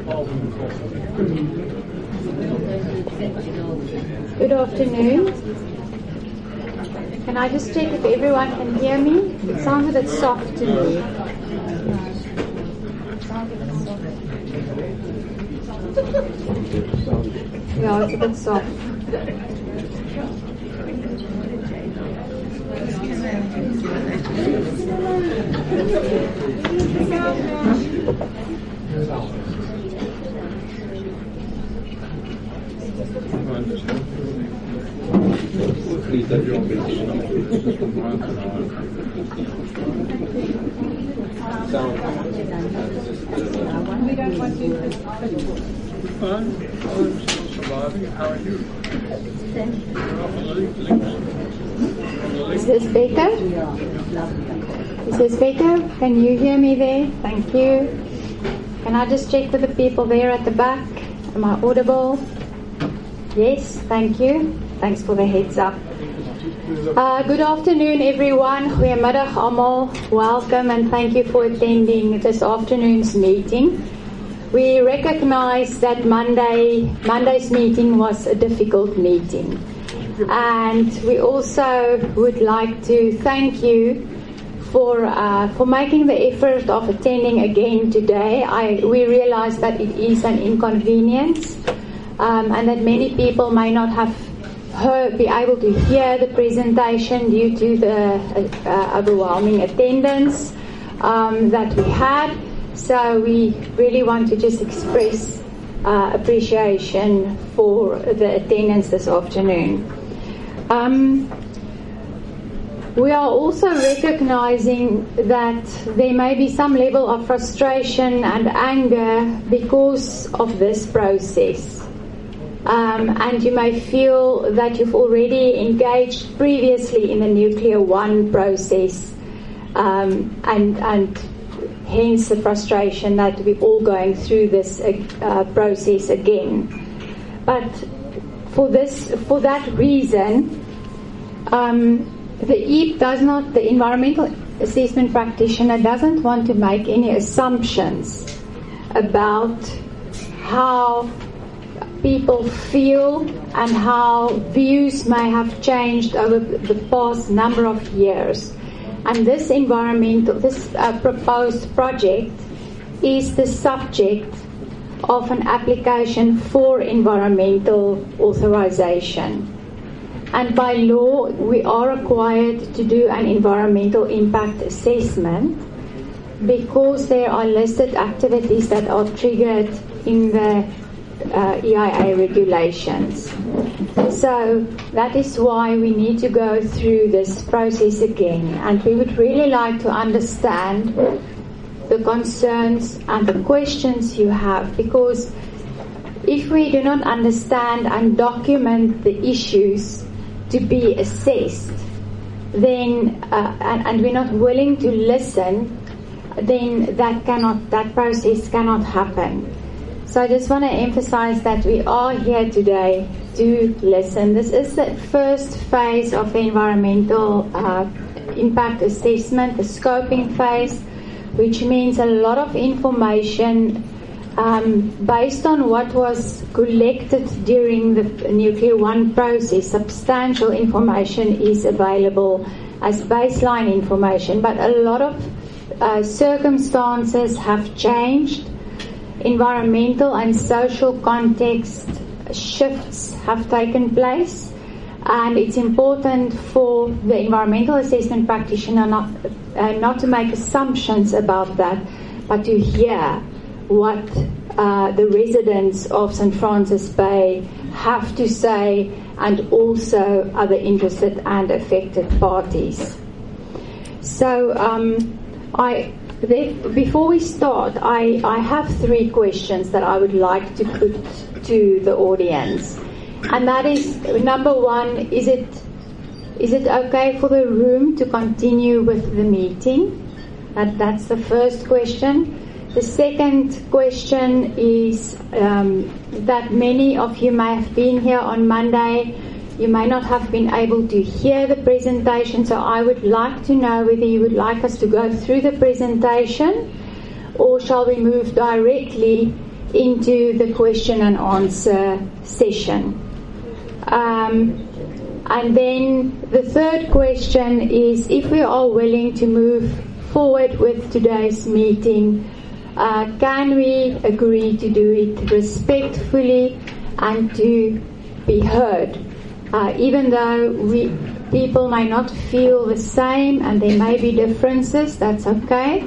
Good afternoon. Can I just check if everyone can hear me? It sounds a bit soft to me. Yeah, it's a bit soft. Is this better? Is this better? Can you hear me there? Thank you. Can I just check with the people there at the back? Am I audible? Yes, thank you. Thanks for the heads up. Good afternoon, everyone. Goeiemiddag almal. Welcome and thank you for attending this afternoon's meeting. We recognize that Monday's meeting was a difficult meeting. And we also would like to thank you for making the effort of attending again today. We realize that it is an inconvenience and that many people may not have be able to hear the presentation due to the overwhelming attendance that we had. So we really want to just express appreciation for the attendance this afternoon. We are also recognizing that there may be some level of frustration and anger because of this process. And you may feel that you've already engaged previously in the Nuclear One process, and hence the frustration that we're all going through this process again. But for that reason, the environmental assessment practitioner doesn't want to make any assumptions about how people feel and how views may have changed over the past number of years. And this proposed project is the subject of an application for environmental authorization. And by law, we are required to do an environmental impact assessment because there are listed activities that are triggered in the EIA regulations. So that is why we need to go through this process again, and we would really like to understand the concerns and the questions you have, because if we do not understand and document the issues to be assessed, then and we're not willing to listen, then that process cannot happen. So I just want to emphasize that we are here today to listen. This is the first phase of the environmental impact assessment, the scoping phase, which means a lot of information based on what was collected during the Nuclear One process. Substantial information is available as baseline information, but a lot of circumstances have changed. Environmental and social context shifts have taken place, and it's important for the environmental assessment practitioner not to make assumptions about that, but to hear what the residents of St. Francis Bay have to say, and also other interested and affected parties. So before we start, I have 3 questions that I would like to put to the audience. And that is, number 1, is it okay for the room to continue with the meeting? That's the first question. The second question is that many of you may have been here on Monday. You may not have been able to hear the presentation, so I would like to know whether you would like us to go through the presentation, or shall we move directly into the question and answer session. And then the third question is, if we are willing to move forward with today's meeting, can we agree to do it respectfully and to be heard? Even though people may not feel the same and there may be differences, that's okay.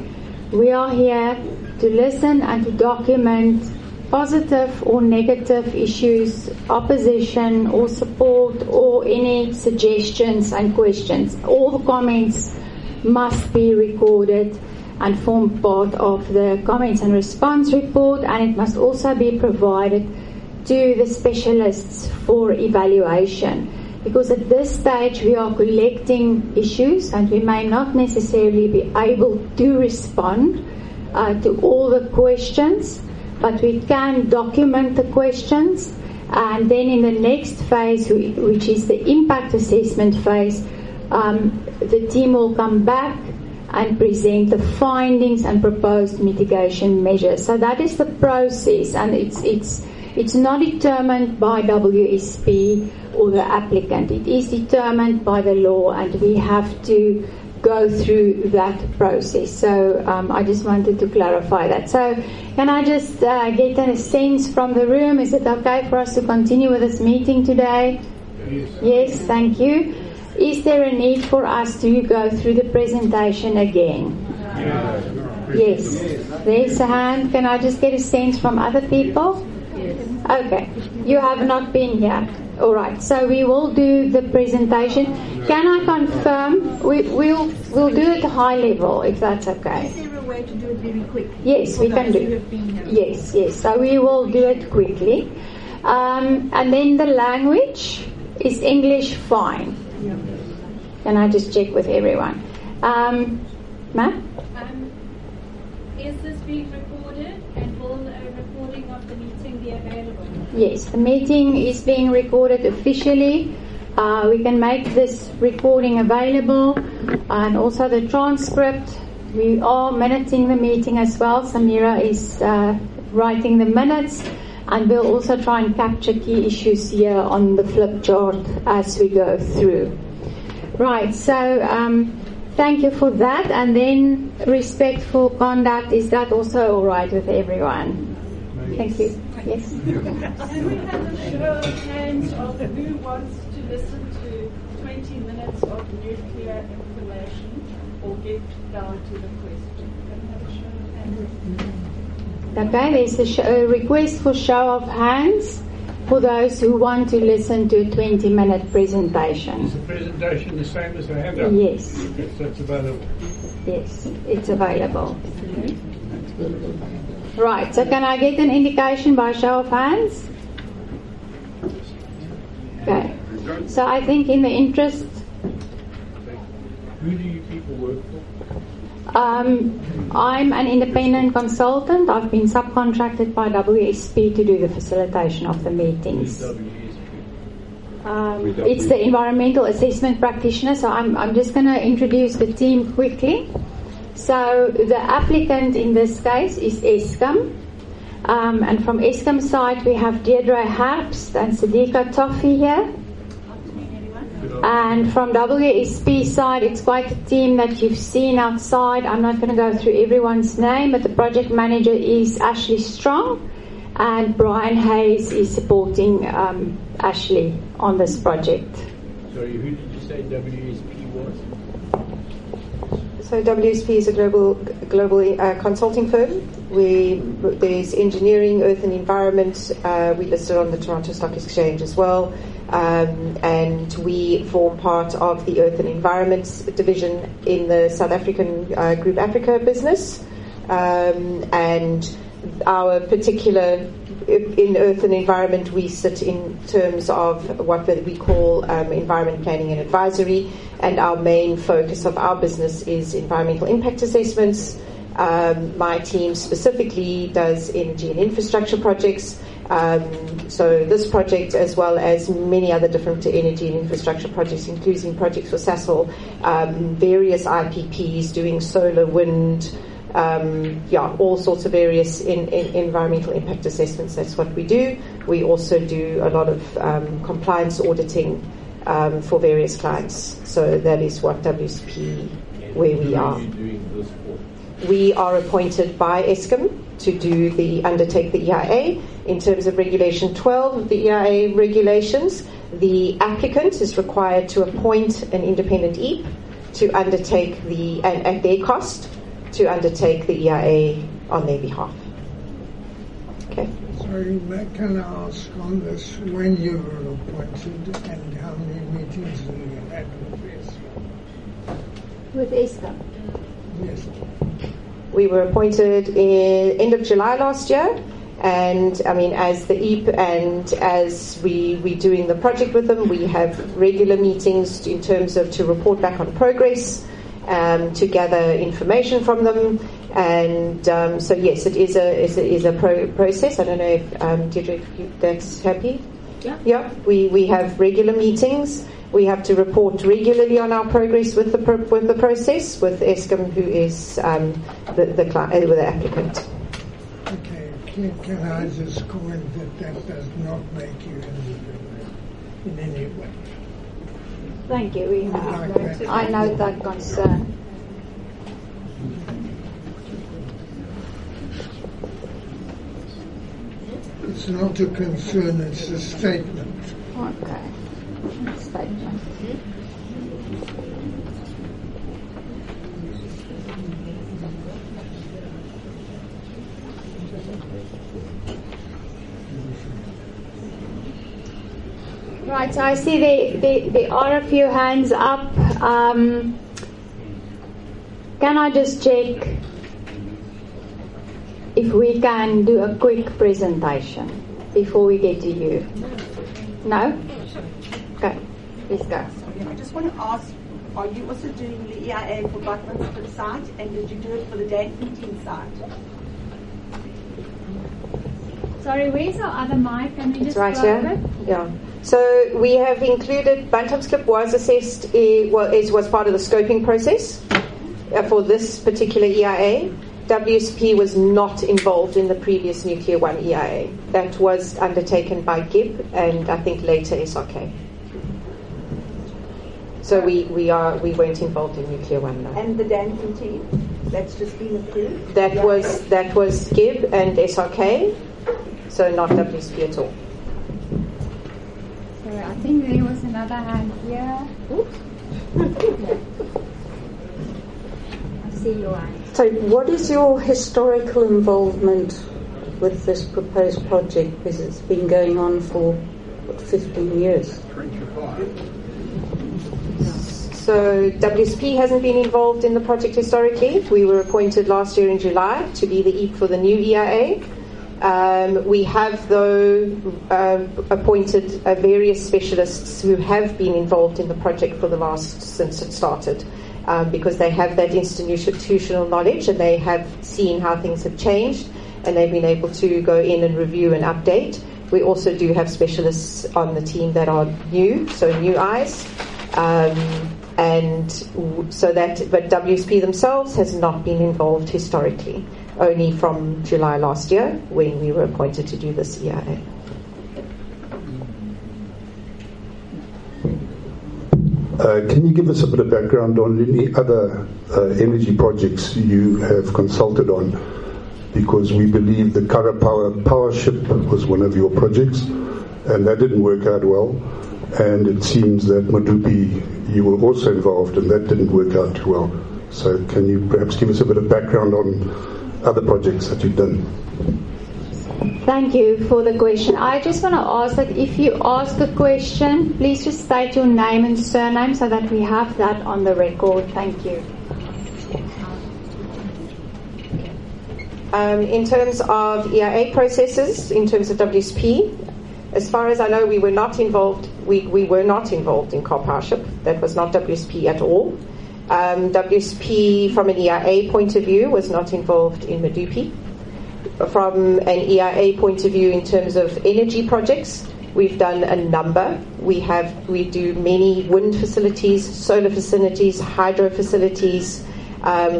We are here to listen and to document positive or negative issues, opposition or support, or any suggestions and questions. All the comments must be recorded and form part of the comments and response report, and it must also be provided to the specialists for evaluation. Because at this stage we are collecting issues and we may not necessarily be able to respond to all the questions, but we can document the questions, and then in the next phase, which is the impact assessment phase, the team will come back and present the findings and proposed mitigation measures. So that is the process, and it's not determined by WSP or the applicant. It is determined by the law, and we have to go through that process. So I just wanted to clarify that. So can I just get a sense from the room? Is it okay for us to continue with this meeting today? Yes, thank you. Is there a need for us to go through the presentation again? Yes. There's a hand. Can I just get a sense from other people? Okay. You have not been here. All right. So we will do the presentation. Can I confirm? We'll do it high level, if that's okay. Is there a way to do it very quick? Yes, we can do. Yes. So we will do it quickly. And then the language is English fine. Yeah. Can I just check with everyone? Ma'am? Is this being recorded, and will a recording of the meeting be available? Yes, the meeting is being recorded officially. We can make this recording available, and also the transcript. We are minuting the meeting as well. Samira is writing the minutes, and we'll also try and capture key issues here on the flip chart as we go through. Right, so thank you for that. And then respectful conduct, is that also all right with everyone? Thank you. Yes? Can we have a show of hands of who wants to listen to 20 minutes of nuclear information or get down to the question? Can we have a show of hands? Okay, there's a request for show of hands for those who want to listen to a 20-minute presentation. Is the presentation the same as the handout? Yes. Okay, so it's available. Yes, it's available. Right, so can I get an indication by show of hands? Okay. So I think in the interest... Who do you people work for? I'm an independent consultant. I've been subcontracted by WSP to do the facilitation of the meetings. It's the environmental assessment practitioner, so I'm just going to introduce the team quickly. So the applicant in this case is Eskom. And from Eskom's side we have Deirdre Herbst and Sadiqa Toffee here. And from WSP side, it's quite a team that you've seen outside. I'm not going to go through everyone's name, but the project manager is Ashley Strong, and Brian Hayes is supporting Ashley on this project. Sorry, who did you say WSP was? So WSP is a global consulting firm. There's engineering, earth and environment. We listed on the Toronto Stock Exchange as well. And we form part of the Earth and Environment division in the South African Group Africa business. And our particular, in Earth and Environment, we sit in terms of what we call environment planning and advisory. And our main focus of our business is environmental impact assessments. My team specifically does energy and infrastructure projects. So this project, as well as many other different energy and infrastructure projects, including projects for Sasol, various IPPs doing solar, wind, all sorts of various environmental impact assessments. That's what we do. We also do a lot of compliance auditing for various clients. So that is what WSP, where we are. Who are you doing this for? We are appointed by Eskom to undertake the EIA. In terms of Regulation 12 of the EIA regulations, the applicant is required to appoint an independent EAP to undertake at their cost, to undertake the EIA on their behalf. Okay. Sorry, can I ask on this, when you were appointed and how many meetings you had with With Eskom? Eskom. Yes. We were appointed in end of July last year, and I mean, as the EAP and as we're doing the project with them, we have regular meetings in terms of to report back on progress, to gather information from them, and so yes, it is a process. I don't know if Deirdre, that's happy. Yeah. We have regular meetings. We have to report regularly on our progress with the process with Eskom, who is the applicant. Okay. Can I just comment that does not make you independent in any way? Thank you. I note that concern. It's not a concern, it's a statement. Okay. Statement. Right, so I see there are a few hands up. Can I just check if we can do a quick presentation before we get to you? No? Okay, let's go. I just want to ask, are you also doing the EIA for Botmansport site, and did you do it for the Danfontein site? Sorry, where's our other mic? Can we just It's right go here. over it? Yeah. So we have included Bantamsklip was assessed. Was part of the scoping process for this particular EIA. WSP was not involved in the previous Nuclear 1 EIA. That was undertaken by GIB and I think later SRK. So we weren't involved in Nuclear 1 now. And the Danfontein, that's just been approved? That was GIB and SRK, so not WSP at all. Sorry, I think there was another hand here. Oops. I see your hand. So what is your historical involvement with this proposed project? Because it's been going on for, 15 years? 25. So WSP hasn't been involved in the project historically. We were appointed last year in July to be the EAP for the new EIA. We have, though, appointed various specialists who have been involved in the project since it started, because they have that institutional knowledge and they have seen how things have changed and they've been able to go in and review and update. We also do have specialists on the team that are new, so new eyes. But WSP themselves has not been involved historically, only from July last year when we were appointed to do this EIA. Can you give us a bit of background on any other energy projects you have consulted on? Because we believe the Kara Power Ship was one of your projects, and that didn't work out well. And it seems that Madupi, you were also involved, and that didn't work out too well. So can you perhaps give us a bit of background on other projects that you've done? Thank you for the question. I just want to ask that if you ask a question, please just state your name and surname so that we have that on the record. Thank you. In terms of EIA processes, in terms of WSP, as far as I know, we were not involved. We were not involved in Kara Power Ship. That was not WSP at all. WSP, from an EIA point of view, was not involved in Madupi. From an EIA point of view, in terms of energy projects, we've done a number. We do many wind facilities, solar facilities, hydro facilities,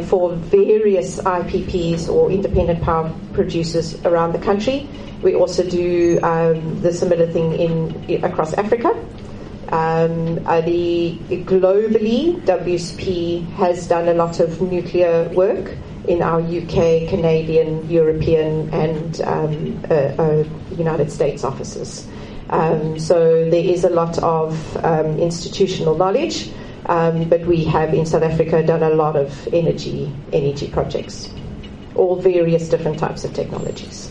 for various IPPs or independent power producers around the country. We also do the similar thing across Africa. Globally, WSP has done a lot of nuclear work in our UK, Canadian, European, and United States offices. So there is a lot of institutional knowledge, but we have in South Africa done a lot of energy projects, all various different types of technologies.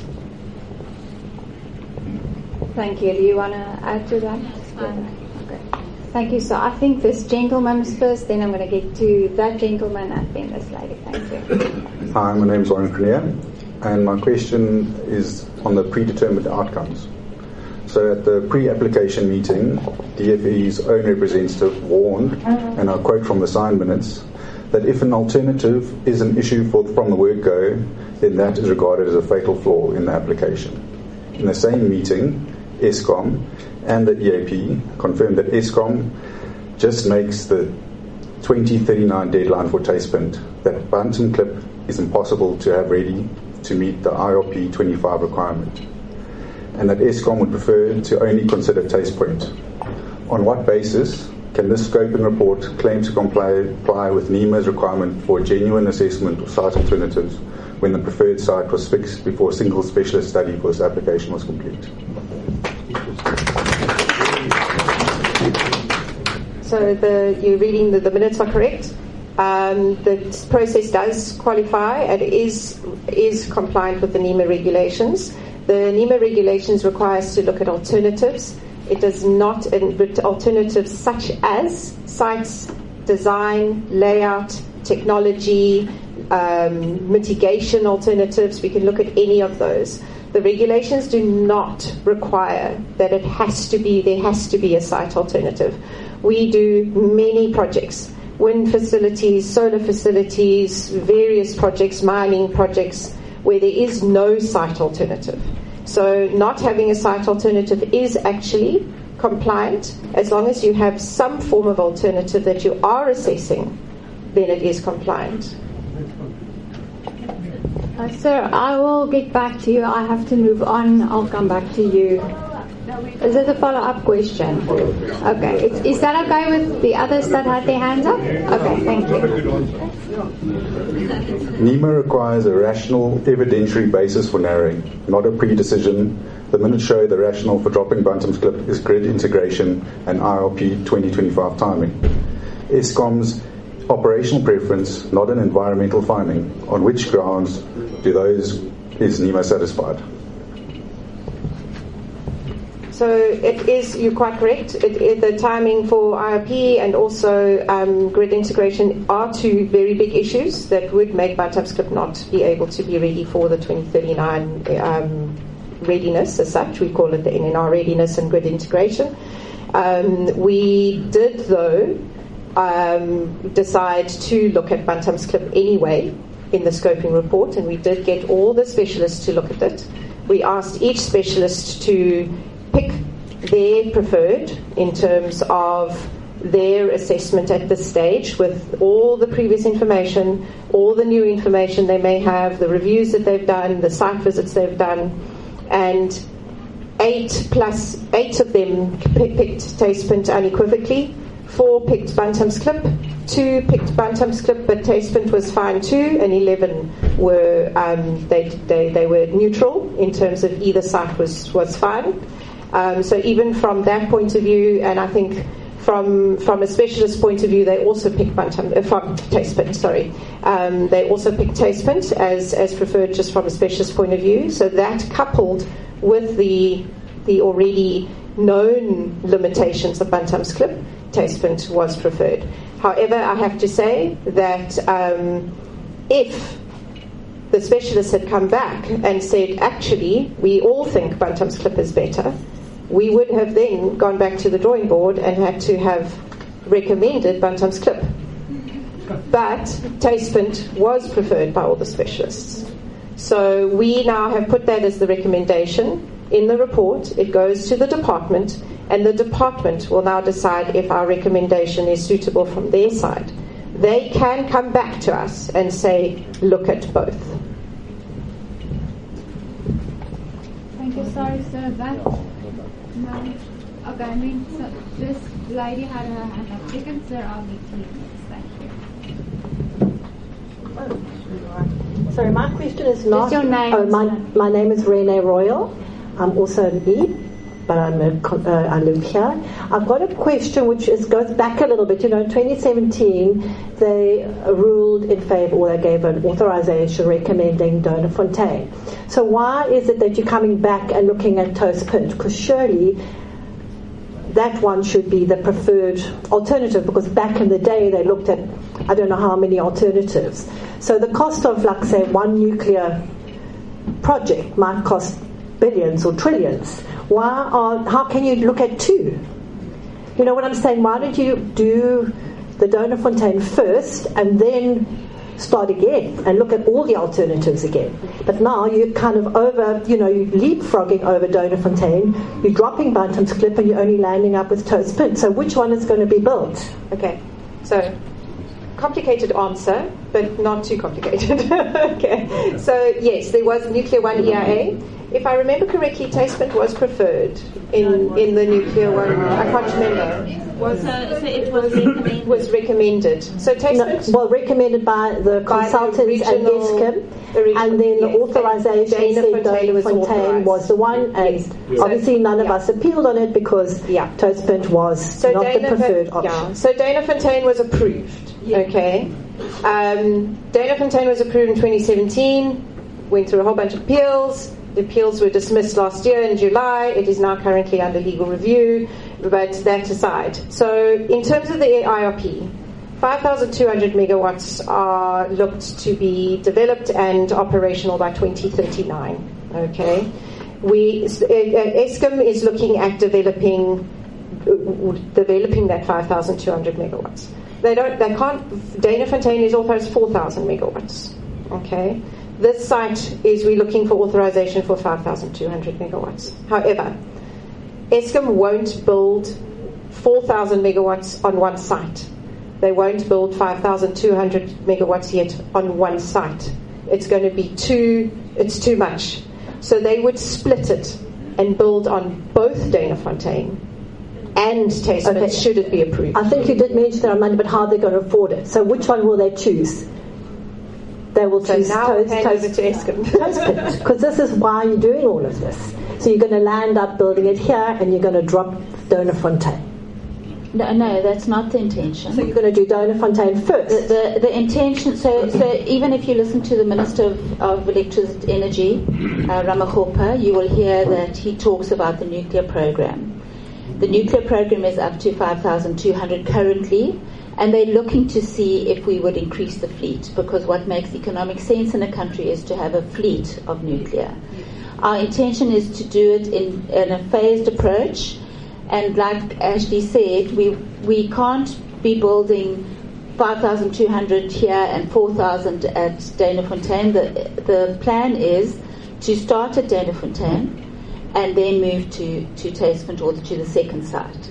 Thank you. Do you want to add to that? Okay. Thank you. So I think this gentleman's first, then I'm going to get to that gentleman and then this lady. Thank you. Hi, my name is Warren Grenier, and my question is on the predetermined outcomes. So at the pre-application meeting, DFE's own representative warned, and I'll quote from the signed minutes, that if an alternative is an issue from the word go, then that is regarded as a fatal flaw in the application. In the same meeting, Eskom and the EAP confirmed that Eskom just makes the 2039 deadline for Taspint, that Bantam Clip is impossible to have ready to meet the IRP 25 requirement, and that Eskom would prefer to only consider Tastepoint. On what basis can this scoping report claim to comply with NEMA's requirement for a genuine assessment of site alternatives when the preferred site was fixed before a single specialist study for this application was complete? So you're reading the minutes are correct. The process does qualify and is compliant with the NEMA regulations. The NEMA regulations require us to look at alternatives. It does not, alternatives such as sites, design, layout, technology, mitigation alternatives. We can look at any of those. The regulations do not require that there has to be a site alternative. We do many projects, wind facilities, solar facilities, various projects, mining projects, where there is no site alternative. So not having a site alternative is actually compliant. As long as you have some form of alternative that you are assessing, then it is compliant. Sir, I will get back to you. I have to move on. I'll come back to you. Is it a follow-up question? Okay. Is that okay with the others that had their hands up? Okay, thank you. NEMA requires a rational evidentiary basis for narrowing, not a pre-decision. The minutes show the rationale for dropping Bantam's Clip is grid integration and IRP 2025 timing. Eskom's operational preference, not an environmental finding. On which grounds is NEMA satisfied? So it is, you're quite correct. The timing for IRP and also grid integration are two very big issues that would make Bantam's Clip not be able to be ready for the 2039 readiness as such. We call it the NNR readiness and grid integration. We did, though, decide to look at Bantam's Clip anyway in the scoping report, and we did get all the specialists to look at it. We asked each specialist to pick their preferred in terms of their assessment at this stage, with all the previous information, all the new information they may have, the reviews that they've done, the site visits they've done, and 8 of them picked Taspint unequivocally, 4 picked Bantam's Clip, 2 picked Bantam's Clip but Taspint was fine too, and 11 were they were neutral in terms of either site was fine. So even from that point of view, and I think from a specialist point of view, they also picked Taspint. They also picked Taspint as preferred, just from a specialist point of view. So that, coupled with the already known limitations of Bantam's Clip, Taspint was preferred. However, I have to say that if the specialists had come back and said, actually, we all think Bantam's Clip is better, we would have then gone back to the drawing board and had to have recommended Bantam's Clip. But Taspint was preferred by all the specialists. So we now have put that as the recommendation in the report. It goes to the department, and the department will now decide if our recommendation is suitable from their side. they can come back to us and say, look at both. Thank you. Sorry, sir. That no. Okay, I mean, so this lady had her hand up. You can sir, I'll meet you. Thank you. Sorry, my question is not. What's your name? My name is Renee Royal. I'm also an E, but I live here. I've got a question which goes back a little bit. You know, in 2017, they ruled in favour, or they gave an authorisation recommending Doornfontein. So why is it that you're coming back and looking at Toastpunt? Because surely that one should be the preferred alternative, because back in the day they looked at I don't know how many alternatives. So the cost of, like, say, one nuclear project might cost billions or trillions. How can you look at two? You know what I'm saying? Why don't you do the Doornfontein first and then start again and look at all the alternatives again? But now you're kind of you're leapfrogging over Doornfontein, you're dropping Bantamsklip, and you're only landing up with Toastpunt. So which one is going to be built? Okay, so complicated answer, but not too complicated. Okay, so yes, there was Nuclear 1 EIA. If I remember correctly, Toastpunt was preferred in the Nuclear 1. I can't remember. So it was recommended. Was recommended. So Toastpunt, recommended by the consultants and Eskom, and then the authorisation said Doornfontein was the one, and obviously none of us appealed on it because Toastpunt was not the preferred option. Yeah. So Doornfontein was approved. Okay. Doornfontein was approved in 2017. Went through a whole bunch of appeals. The appeals were dismissed last year in July. It is now currently under legal review, but that aside. So in terms of the IRP, 5,200 megawatts are looked to be developed and operational by 2039. Okay, Eskom is looking at developing that 5,200 megawatts. They can't. Doornfontein is authorized 4,000 megawatts. Okay. This site we're looking for authorization for 5,200 megawatts. However, Eskom won't build 4,000 megawatts on one site. They won't build 5,200 megawatts yet on one site. It's going to be it's too much. So they would split it and build on both Doornfontein and Toastpunt should it be approved. I think you did mention there are money, but how are they going to afford it? So which one will they choose? They will choose Toastpunt, because this is why you're doing all of this. So you're going to land up building it here, and you're going to drop Doornfontein. No, that's not the intention. So you're going to do Doornfontein first. The intention. So even if you listen to the Minister of Electricity Energy, Ramaphosa, you will hear that he talks about the nuclear program. The nuclear program is up to 5,200 currently. And they're looking to see if we would increase the fleet, because what makes economic sense in a country is to have a fleet of nuclear. Our intention is to do it in a phased approach, and like Ashley said, we can't be building 5,200 here and 4,000 at Doornfontein. The plan is to start at Doornfontein and then move to Toastpunt or to the second site.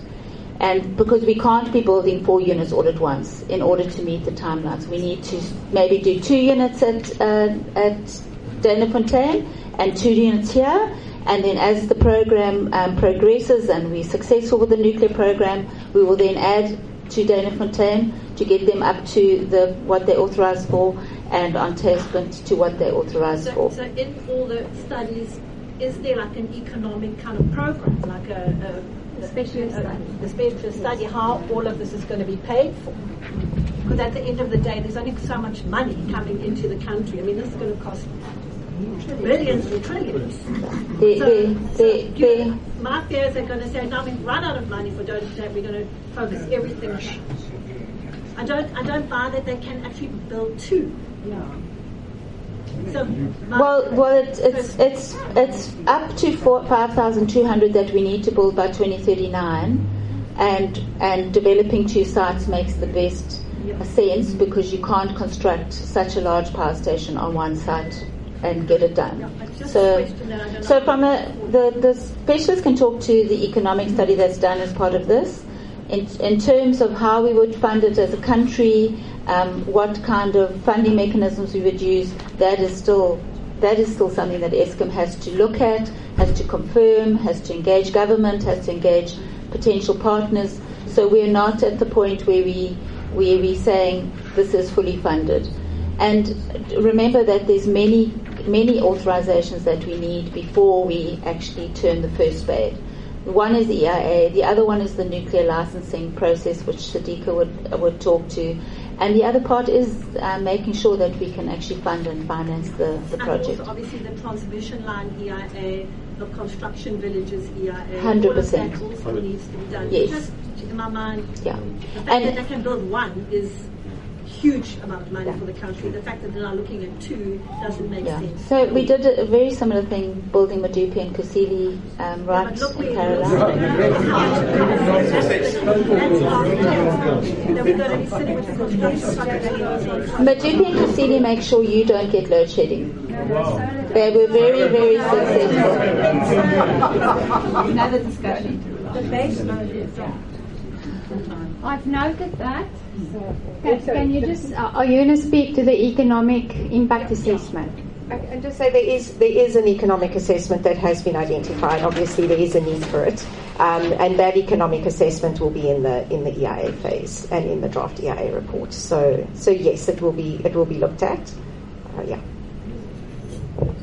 And because we can't be building 4 units all at once in order to meet the timelines, we need to maybe do 2 units at Doornfontein and 2 units here. And then as the program progresses and we're successful with the nuclear program, we will then add to Doornfontein to get them up to what they're authorised for, and on Toastpunt to what they're authorised for. So in all the studies, is there like an economic kind of program, like a specialist study, how all of this is going to be paid for? Because at the end of the day, there's only so much money coming into the country. I mean, this is going to cost billions and trillions. My fears are going to say, now we've run out of money for Doornfontein, we're going to focus everything on it. I don't buy that they can actually build 2. Yeah. So it's up to 5,200 that we need to build by 2039, and developing 2 sites makes the best sense, because you can't construct such a large power station on one site and get it done. So from the specialists can talk to the economic study that's done as part of this. In terms of how we would fund it as a country, what kind of funding mechanisms we would use, that is still something that Eskom has to look at, has to confirm, has to engage government, has to engage potential partners. So we're not at the point where we're saying this is fully funded. And remember that there's many authorizations that we need before we actually turn the first spade. One is EIA, the other one is the nuclear licensing process, which Sadiqa would talk to, and the other part is making sure that we can actually fund and finance the project. And also obviously the transmission line EIA, the construction villages EIA, 100%. all of that also needs to be done. Yes. Just in my mind, yeah. The fact that they can build one is huge amount of money for the country. The fact that they're now looking at two doesn't make sense. So we did a very similar thing building Madupi and Kusile right in parallel. Madupi and Kusile make sure you don't get load shedding. They were very, very successful. Another discussion. The base load is I've noted that. Can you just, are you going to speak to the economic impact assessment? I can just say there is an economic assessment that has been identified. Obviously, there is a need for it, and that economic assessment will be in the EIA phase and in the draft EIA report. So yes, it will be looked at. Yeah.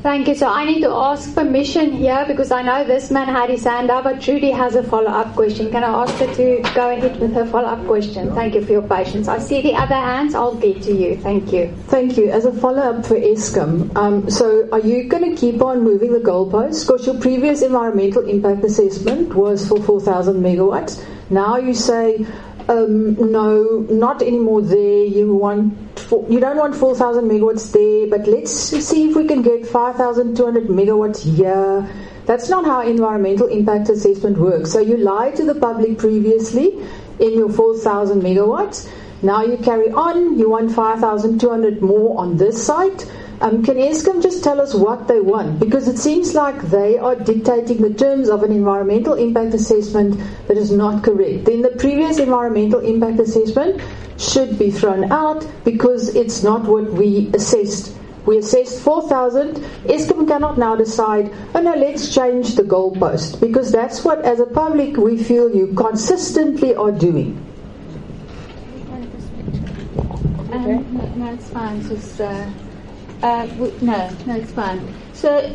Thank you. So I need to ask permission here because I know this man had his hand up, but Trudy has a follow-up question. Can I ask her to go ahead with her follow-up question? Thank you for your patience. I see the other hands. I'll get to you. Thank you. Thank you. As a follow-up for Eskom, so are you going to keep on moving the goalposts? Because your previous environmental impact assessment was for 4,000 megawatts. Now you say, no, not anymore there. You don't want 4,000 megawatts there, but let's see if we can get 5,200 megawatts here. That's not how environmental impact assessment works. So you lied to the public previously in your 4,000 megawatts. Now you carry on. You want 5,200 more on this site. Can Eskom just tell us what they want? Because it seems like they are dictating the terms of an environmental impact assessment that is not correct. Then the previous environmental impact assessment should be thrown out because it's not what we assessed. We assessed 4,000. Eskom cannot now decide, oh no, let's change the goalpost, because that's what, as a public, we feel you consistently are doing. No, it's fine. Just, no, it's fine. So,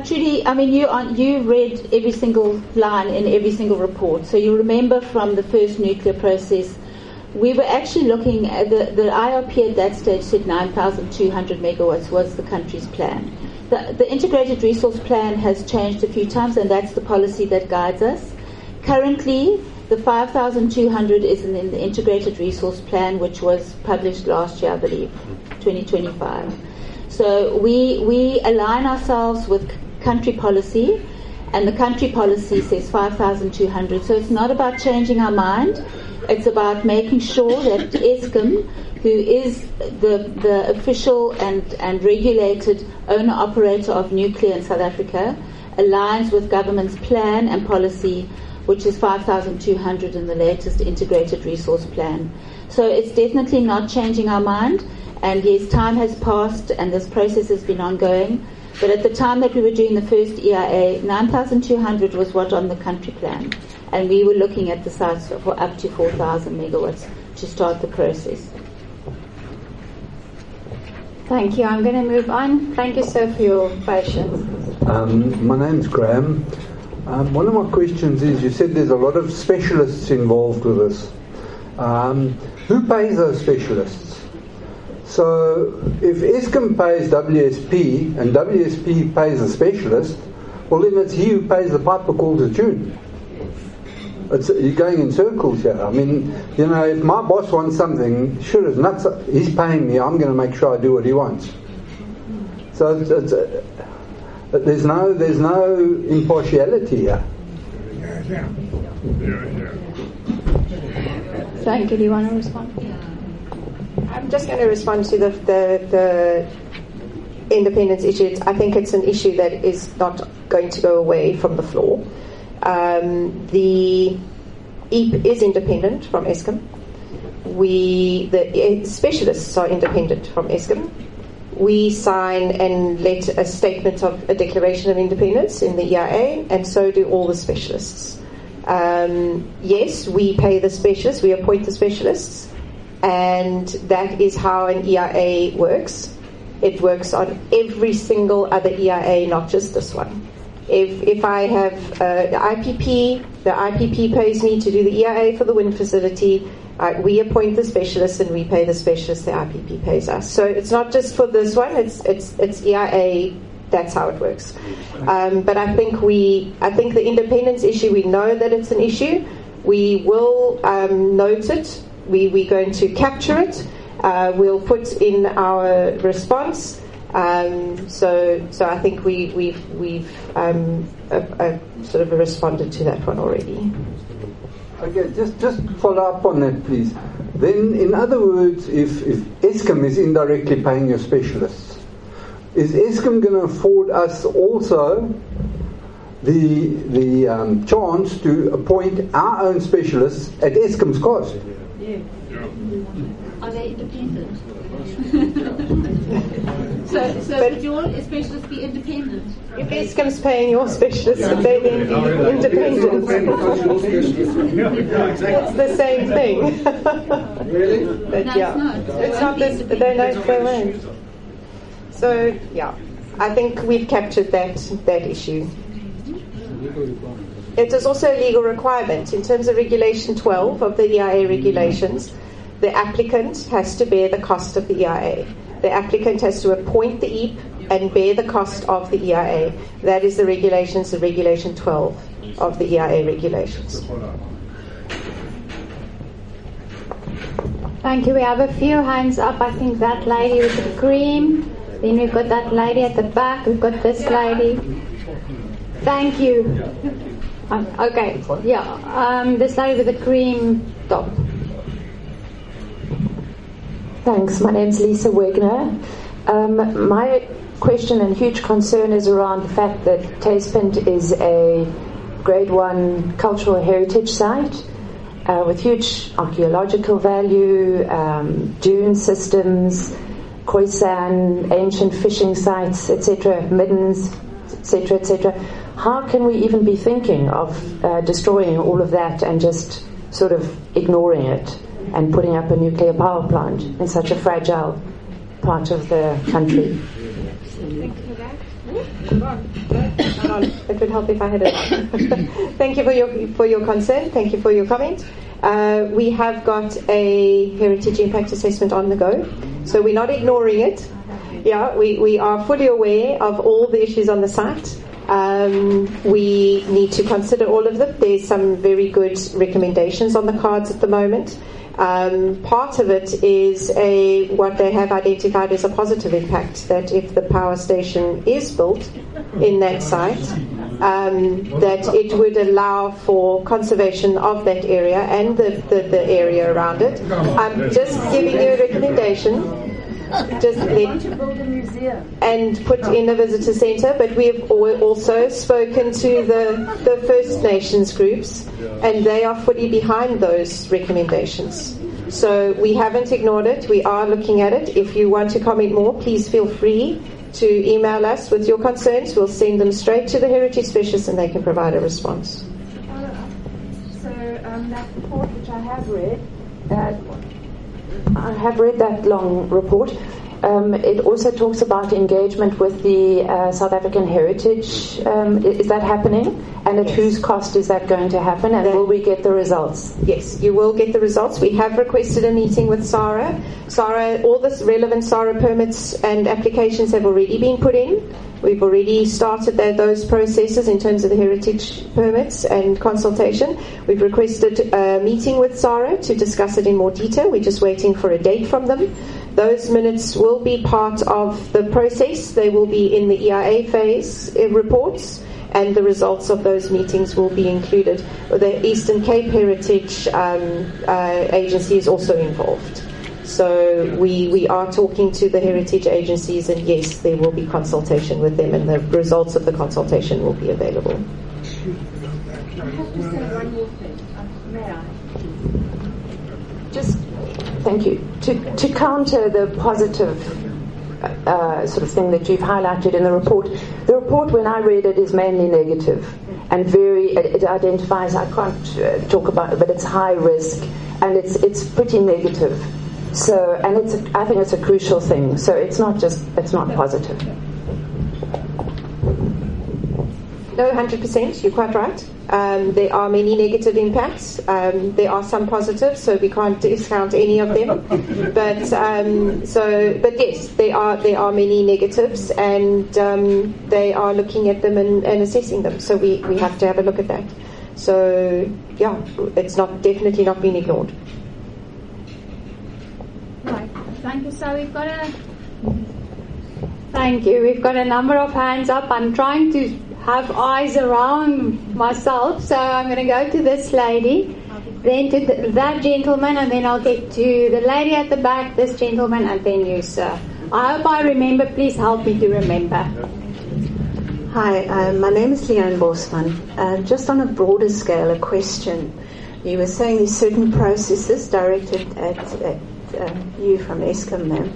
Trudy, I mean, you read every single line in every single report. So you remember from the first nuclear process, we were actually looking at the IRP at that stage said 9,200 megawatts was the country's plan. The integrated resource plan has changed a few times, and that's the policy that guides us. Currently, the 5,200 is in the integrated resource plan, which was published last year, I believe, 2025. So we align ourselves with country policy, and the country policy says 5,200. So it's not about changing our mind. It's about making sure that Eskom, who is the official and regulated owner-operator of nuclear in South Africa, aligns with government's plan and policy, which is 5,200 in the latest integrated resource plan. So it's definitely not changing our mind. And yes, time has passed and this process has been ongoing. But at the time that we were doing the first EIA, 9,200 was what on the country plan. And we were looking at the sites for up to 4,000 megawatts to start the process. Thank you. I'm going to move on. Thank you, sir, for your patience. My name's Graham. One of my questions is, you said there's a lot of specialists involved with this. Who pays those specialists? So if Eskom pays WSP and WSP pays the specialist, well then it's he who pays the piper called the tune. You're going in circles here. I mean, you know, if my boss wants something, sure as nuts, he's paying me, I'm going to make sure I do what he wants. So there's no impartiality here. Thank you. Do you want to respond? I'm just going to respond to the independence issue. I think it's an issue that is not going to go away from the floor. The EAP is independent from Eskom. the specialists are independent from Eskom. We sign and let a statement of a declaration of independence in the EIA, and so do all the specialists. Yes, we pay the specialists, we appoint the specialists, and that is how an EIA works. It works on every single other EIA, not just this one. If I have the IPP pays me to do the EIA for the wind facility. We appoint the specialists and we pay the specialists. The IPP pays us. So it's not just for this one. It's EIA. That's how it works. But I think the independence issue. We know that it's an issue. We will note it. We're going to capture it. We'll put in our response. So I think we've sort of responded to that one already. Okay, just follow up on that, please. Then, in other words, if Eskom is indirectly paying your specialists, is Eskom going to afford us also the chance to appoint our own specialists at Eskom's cost? Yeah. Are they independent? So would your specialists be independent? If Eskom's paying your specialists, would they then be independent? It's the same thing. Really? But no, yeah, it's not this. They won't. So yeah, I think we've captured that issue. It is also a legal requirement in terms of Regulation 12 of the EIA regulations. The applicant has to bear the cost of the EIA. The applicant has to appoint the EAP and bear the cost of the EIA. That is the regulations, the Regulation 12 of the EIA regulations. Thank you. We have a few hands up. I think that lady with the cream. Then we've got that lady at the back. We've got this lady. Thank you. Okay. Yeah. This lady with the cream top. Thanks. My name's Lisa Wegner. My question and huge concern is around the fact that Taspint is a Grade 1 cultural heritage site with huge archaeological value, dune systems, Khoisan, ancient fishing sites, etc., middens, etc., etc. How can we even be thinking of destroying all of that and just sort of ignoring it and putting up a nuclear power plant in such a fragile part of the country? It would help if I had it. Thank you for your concern. Thank you for your comment. We have got a heritage impact assessment on the go, so we're not ignoring it. Yeah, we are fully aware of all the issues on the site. We need to consider all of them. There's some very good recommendations on the cards at the moment. Part of it is what they have identified as a positive impact, that if the power station is built in that site, that it would allow for conservation of that area and the area around it. I'm just giving you a recommendation. Just want to build a museum and put in a visitor centre, but we have also spoken to the First Nations groups, and they are fully behind those recommendations. So we haven't ignored it. We are looking at it. If you want to comment more, please feel free to email us with your concerns. We'll send them straight to the heritage specialist, and they can provide a response. So that report which I have read. I have read that long report. It also talks about engagement with the South African Heritage. Is that happening? And at whose cost is that going to happen? And will we get the results? Yes, you will get the results. We have requested a meeting with SARA. All the relevant SARA permits and applications have already been put in. We've already started those processes in terms of the heritage permits and consultation. We've requested a meeting with SARA to discuss it in more detail. We're just waiting for a date from them. Those minutes will be part of the process. They will be in the EIA phase reports, and the results of those meetings will be included. The Eastern Cape Heritage Agency is also involved. So we are talking to the heritage agencies, and yes, there will be consultation with them, and the results of the consultation will be available. I have to say one more thing. May I? just thank you. To counter the positive sort of thing that you've highlighted in the report when I read it is mainly negative and it identifies, I can't talk about it, but it's high risk and it's pretty negative. So, and I think it's a crucial thing. So it's not positive. No, 100%. You're quite right. There are many negative impacts. There are some positives, so we can't discount any of them. But yes, there are many negatives, and they are looking at them and assessing them. So we have to have a look at that. So yeah, it's definitely not being ignored. Right. Thank you. So we've got Thank you. We've got a number of hands up. I'm trying to have eyes around myself, so I'm going to go to this lady, then to that gentleman, and then I'll get to the lady at the back, this gentleman, and then you, sir. I hope I remember. Please help me to remember. Hi, my name is Leanne Bosman. Just on a broader scale, a question. You were saying there's certain processes directed at you from Eskom, ma'am.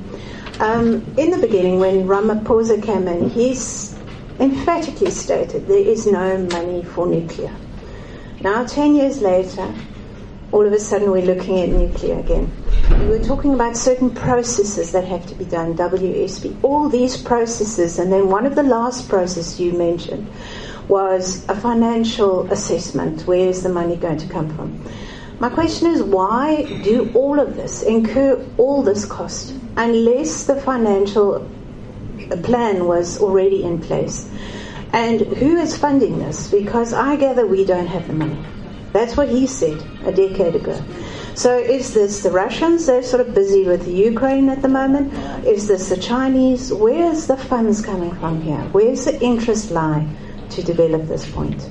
In the beginning, when Ramaphosa came in, he's emphatically stated there is no money for nuclear. Now, 10 years later, all of a sudden we're looking at nuclear again. We were talking about certain processes that have to be done, WSP, all these processes, and then one of the last processes you mentioned was a financial assessment. Where is the money going to come from? My question is, why do all of this, incur all this cost, unless the financial plan was already in place? And who is funding this? Because I gather we don't have the money. That's what he said a decade ago. So is this the Russians? They're sort of busy with the Ukraine at the moment. Is this the Chinese? Where's the funds coming from here? Where's the interest lie to develop this point?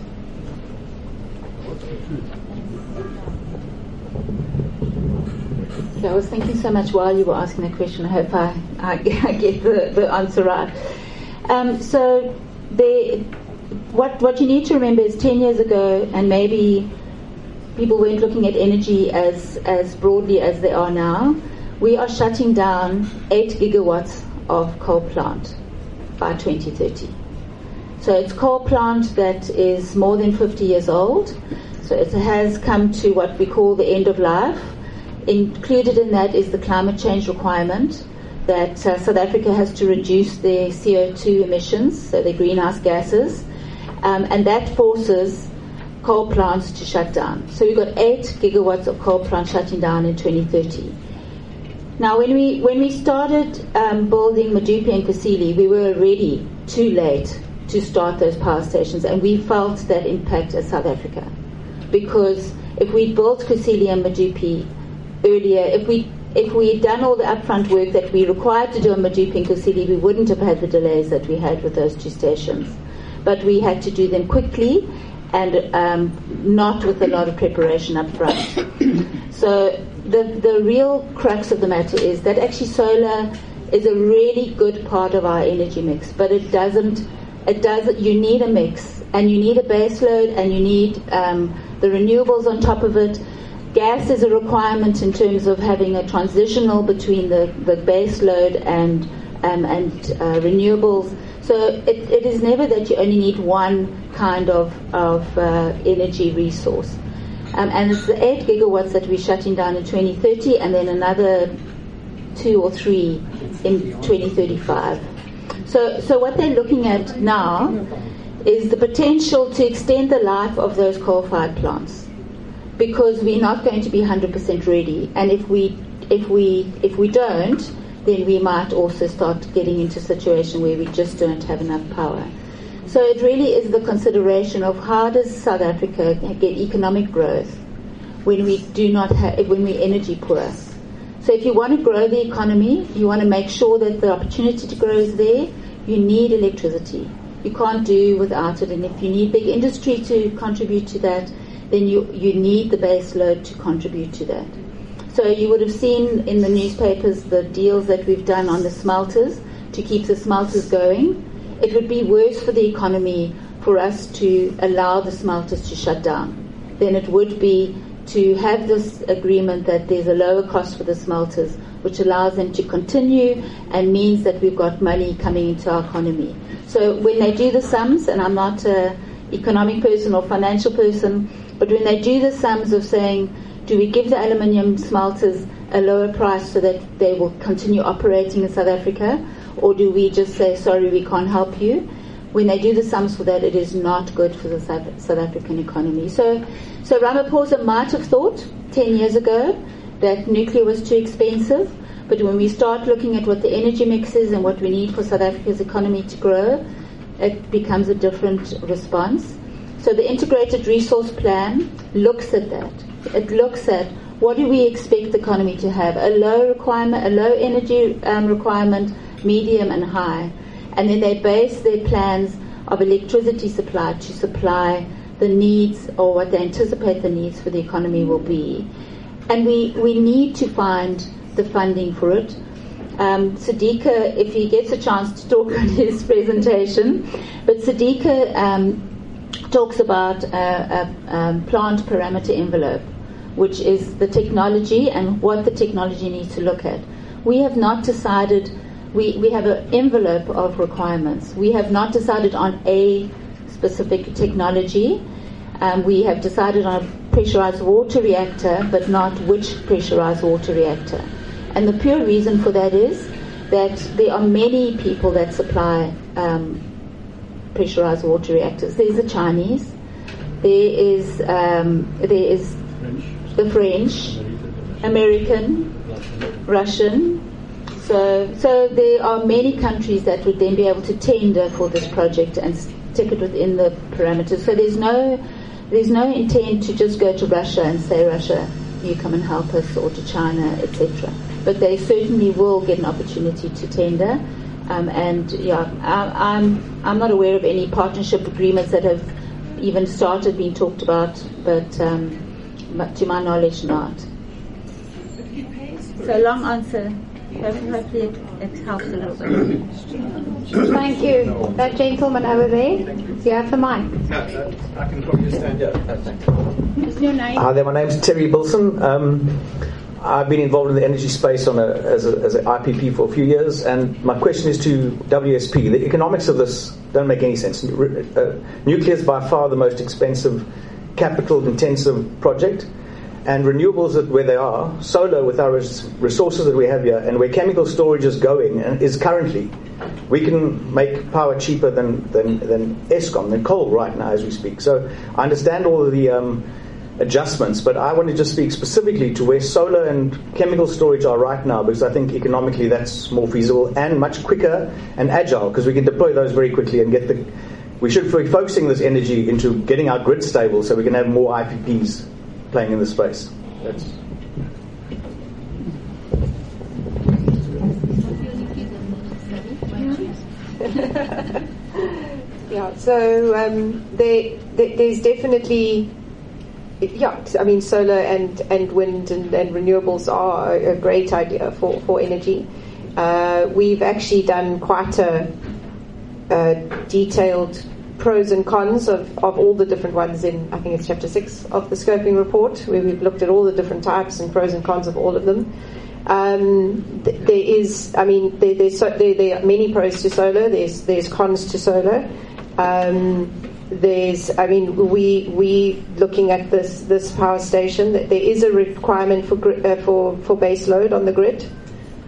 I was thinking so much while you were asking the question. I hope I get the answer right. So what you need to remember is 10 years ago, and maybe people weren't looking at energy as broadly as they are now, we are shutting down 8 gigawatts of coal plant by 2030. So it's coal plant that is more than 50 years old. So it has come to what we call the end of life. Included in that is the climate change requirement that South Africa has to reduce their CO2 emissions, so their greenhouse gases, and that forces coal plants to shut down. So we've got 8 gigawatts of coal plants shutting down in 2030. Now, when we started building Medupi and Kusile, we were already too late to start those power stations, and we felt that impact as South Africa, because if we built Kusile and Medupi earlier, if we had done all the upfront work that we required to do on Medupi and Kusile, we wouldn't have had the delays that we had with those two stations. But we had to do them quickly and not with a lot of preparation up front. So the real crux of the matter is that actually solar is a really good part of our energy mix, but it doesn't, you need a mix, and you need a base load, and you need the renewables on top of it. Gas is a requirement in terms of having a transitional between the base load and renewables. So it is never that you only need one kind of energy resource. And it's the 8 gigawatts that we're shutting down in 2030, and then another 2 or 3 in 2035. So what they're looking at now is the potential to extend the life of those coal-fired plants, because we're not going to be 100% ready, and if we don't, then we might also start getting into a situation where we just don't have enough power. So it really is the consideration of how does South Africa get economic growth when we do not when we're energy poor. So if you want to grow the economy, you want to make sure that the opportunity to grow is there, you need electricity. You can't do without it, and if you need big industry to contribute to that, then you need the base load to contribute to that. So you would have seen in the newspapers the deals that we've done on the smelters to keep the smelters going. It would be worse for the economy for us to allow the smelters to shut down than it would be to have this agreement that there's a lower cost for the smelters, which allows them to continue and means that we've got money coming into our economy. So when they do the sums, and I'm not an economic person or financial person, but when they do the sums of saying, do we give the aluminium smelters a lower price so that they will continue operating in South Africa, or do we just say, sorry, we can't help you? When they do the sums for that, it is not good for the South African economy. So Ramaphosa might have thought 10 years ago that nuclear was too expensive, but when we start looking at what the energy mix is and what we need for South Africa's economy to grow, it becomes a different response. So the integrated resource plan looks at that. It looks at what do we expect the economy to have, a low energy requirement, medium and high. And then they base their plans of electricity supply to supply the needs or what they anticipate the needs for the economy will be. And we need to find the funding for it. Sadiqa, if he gets a chance to talk on his presentation, but Sadiqa talks about a plant parameter envelope, which is the technology and what the technology needs to look at. We have not decided, we have an envelope of requirements. We have not decided on a specific technology. We have decided on a pressurized water reactor, but not which pressurized water reactor. And the pure reason for that is that there are many people that supply pressurized water reactors. There's the Chinese, there is the French, American, Russian. So there are many countries that would then be able to tender for this project and stick it within the parameters. So there's no intent to just go to Russia and say, Russia, you come and help us, or to China, etc. But they certainly will get an opportunity to tender. I'm not aware of any partnership agreements that have even started being talked about, but to my knowledge, not. So long answer. Hopefully it helps a little bit. Thank you. That gentleman over there, you have the mic. No, I can probably just stand up. No, thanks. What's your name? Hi there, my name's Terry Bilson. I've been involved in the energy space as an IPP for a few years, and my question is to WSP. The economics of this don't make any sense. Nuclear is by far the most expensive, capital-intensive project, and renewables where they are, solar with our resources that we have here, and where chemical storage is going and is currently, we can make power cheaper than Eskom, than coal right now as we speak. So I understand all of the adjustments, but I want to just speak specifically to where solar and chemical storage are right now, because I think economically that's more feasible and much quicker and agile, because we can deploy those very quickly and we should be focusing this energy into getting our grid stable so we can have more IPPs playing in the space. Yeah, so there's definitely, I mean, solar and wind and renewables are a great idea for energy. We've actually done quite a detailed pros and cons of all the different ones in, I think it's chapter 6 of the scoping report, where we've looked at all the different types and pros and cons of all of them. There are many pros to solar. There's cons to solar. We looking at this power station, that there is a requirement for base load on the grid.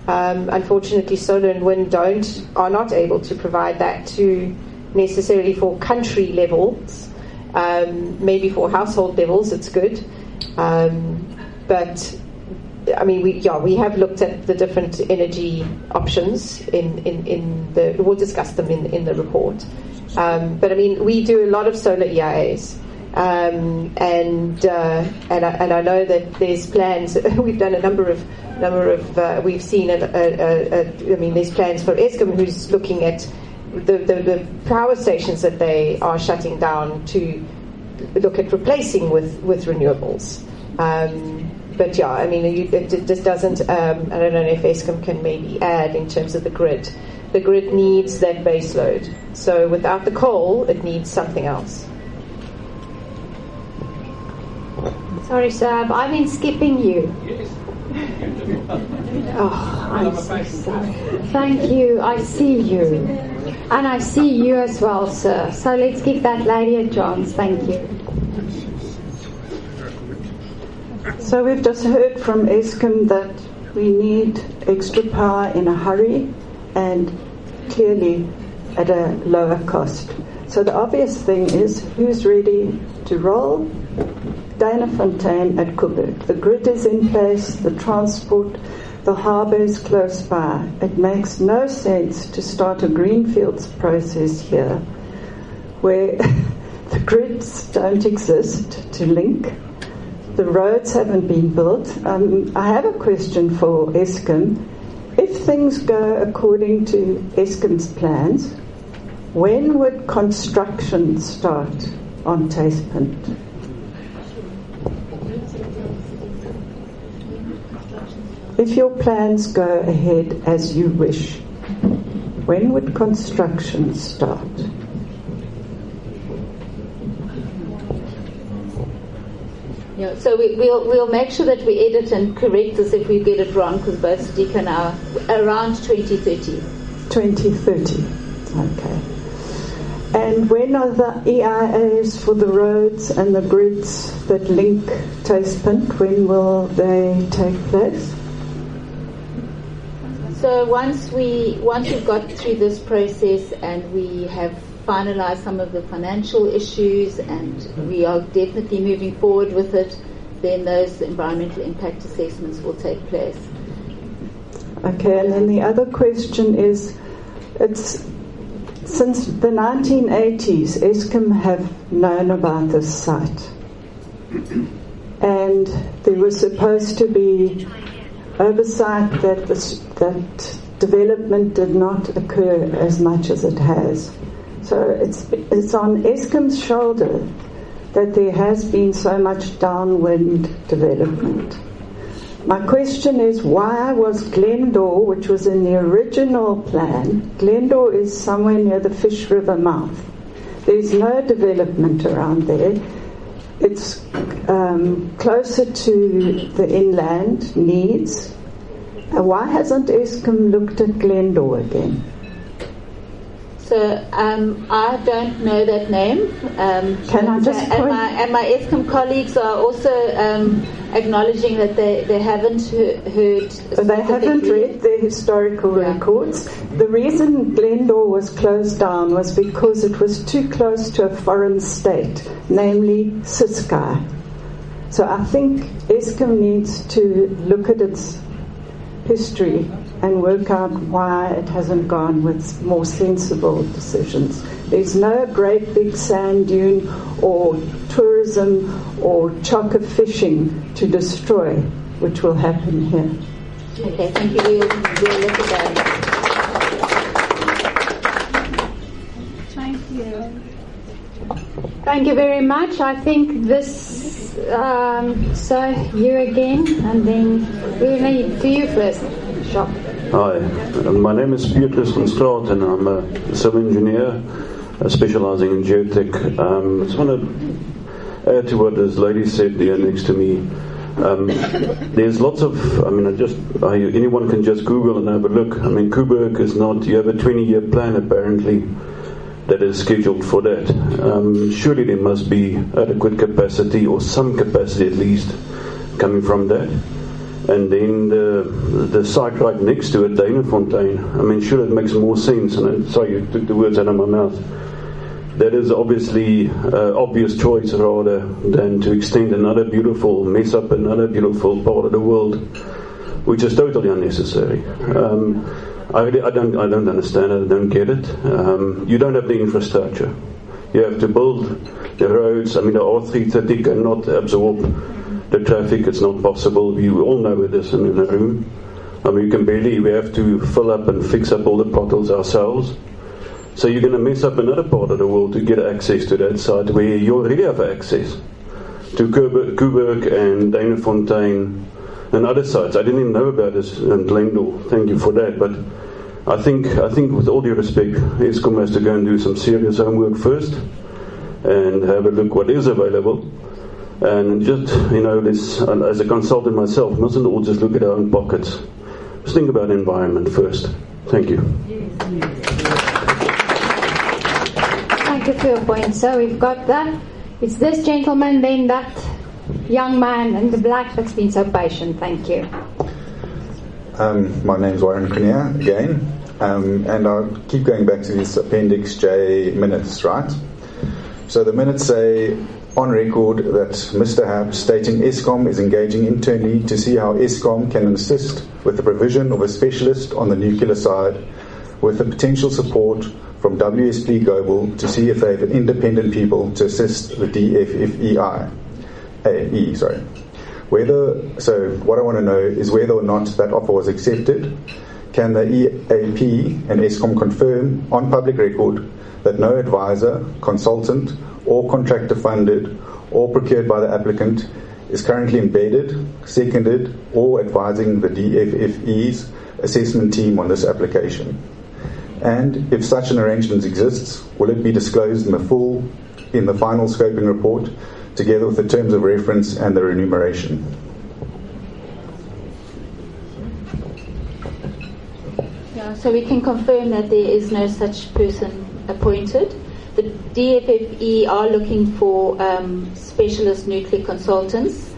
Unfortunately, solar and wind are not able to provide that to necessarily for country levels. Maybe for household levels, it's good. But I mean, we have looked at the different energy options we'll discuss them in the report. But I mean, we do a lot of solar EIAs, and I know that there's plans. We've done a number of. We've seen there's plans for Eskom, who's looking at the power stations that they are shutting down to look at replacing with renewables. But yeah, I mean, it just doesn't. I don't know if Eskom can maybe add in terms of the grid. The grid needs that base load. So without the coal, it needs something else. Sorry, sir, have I been skipping you? Yes. Oh, I'm so sorry. Thank you, I see you. And I see you as well, sir. So let's give that lady a chance. Thank you. So we've just heard from Eskom that we need extra power in a hurry and clearly at a lower cost. So the obvious thing is, who's ready to roll? Danafontein at Coburg. The grid is in place, the transport, the harbour is close by. It makes no sense to start a greenfields process here where the grids don't exist to link. The roads haven't been built. I have a question for Eskom. If things go according to Eskom's plans, when would construction start on Tastepunt? If your plans go ahead as you wish, when would construction start? Yeah, so we'll make sure that we edit and correct this if we get it wrong, because both Sadiq and I are around 2030. 2030, okay. And when are the EIAs for the roads and the grids that link Tastepunt, when will they take place? So once we've got through this process and we have finalised some of the financial issues and we are definitely moving forward with it, then those environmental impact assessments will take place. Okay, and then the other question is, it's since the 1980s, Eskom have known about this site, and there was supposed to be oversight that that development did not occur as much as it has. So it's on Eskom's shoulder that there has been so much downwind development. My question is, why was Glendor, which was in the original plan, Glendor is somewhere near the Fish River mouth. There's no development around there. It's closer to the inland needs. Why hasn't Eskom looked at Glendor again? So I don't know that name. Can I just point? And my Eskom colleagues are also acknowledging that they haven't heard. They haven't read their historical records. The reason Glendor was closed down was because it was too close to a foreign state, namely Ciskei. So I think Eskom needs to look at its history and work out why it hasn't gone with more sensible decisions. There's no great big sand dune or tourism or chokka fishing to destroy, which will happen here. Okay, thank you. We'll look at that. Thank you. Thank you very much. I think this, so you again, and then we'll need to you first. Shop. Hi, my name is Petrus van Straat and I'm a civil engineer specializing in geotech. I just want to add to what this lady said there next to me. There's lots of, anyone can just Google and have a look. Coburg is not, you have a 20-year plan apparently that is scheduled for that. Surely there must be adequate capacity or some capacity at least coming from that. And then the site right next to it, Danafontein, sure it makes more sense. And sorry, you took the words out of my mouth. That is obviously obvious choice rather than to extend another beautiful, mess up another beautiful part of the world, which is totally unnecessary. I don't understand it. I don't get it. You don't have the infrastructure. You have to build the roads. The R330 cannot absorb the traffic. It's not possible. You all know this in the room. You can barely, we have to fill up and fix up all the potholes ourselves. So you're going to mess up another part of the world to get access to that site where you already have access to Coburg and Danafontein and other sites. I didn't even know about this in Glendor. Thank you for that. But I think with all due respect, Eskom has to go and do some serious homework first and have a look what is available. And just, as a consultant myself, mustn't all just look at our own pockets. Just think about environment first. Thank you. Thank you for your point, sir. We've got that. It's this gentleman, then that young man in the black that's been so patient. Thank you. My name's Warren Cornier again, and I'll keep going back to this Appendix J minutes, right? So the minutes say, on record, that Mr. Hab stating Eskom is engaging internally to see how Eskom can assist with the provision of a specialist on the nuclear side, with the potential support from WSP Global to see if they have independent people to assist the DFFEI. So what I want to know is whether or not that offer was accepted. Can the EAP and Eskom confirm on public record that no advisor, consultant, or contractor funded or procured by the applicant is currently embedded, seconded, or advising the DFFE's assessment team on this application? And if such an arrangement exists, will it be disclosed in the final scoping report, together with the terms of reference and the remuneration? Yeah, so we can confirm that there is no such person appointed. The DFFE are looking for specialist nuclear consultants,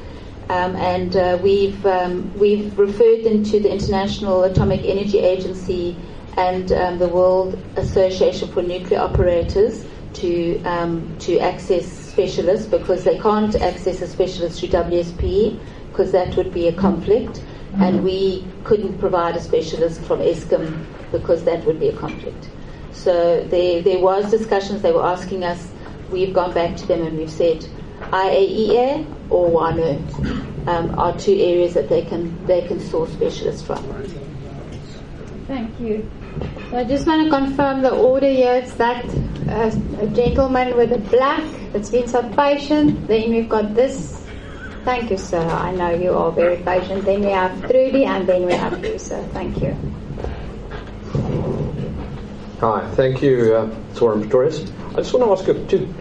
and we've referred them to the International Atomic Energy Agency and the World Association for Nuclear Operators to access specialists, because they can't access a specialist through WSP because that would be a conflict, and we couldn't provide a specialist from Eskom because that would be a conflict. So there was discussions. They were asking us. We've gone back to them and we've said IAEA or WANO are two areas that they can source specialists from. Thank you. So I just want to confirm the order here. It's that a gentleman with the black that's been so patient. Then we've got this. Thank you, sir. I know you are very patient. Then we have Trudy, and then we have you, sir. Thank you. Hi, thank you, Soren Pretorius. I just want to ask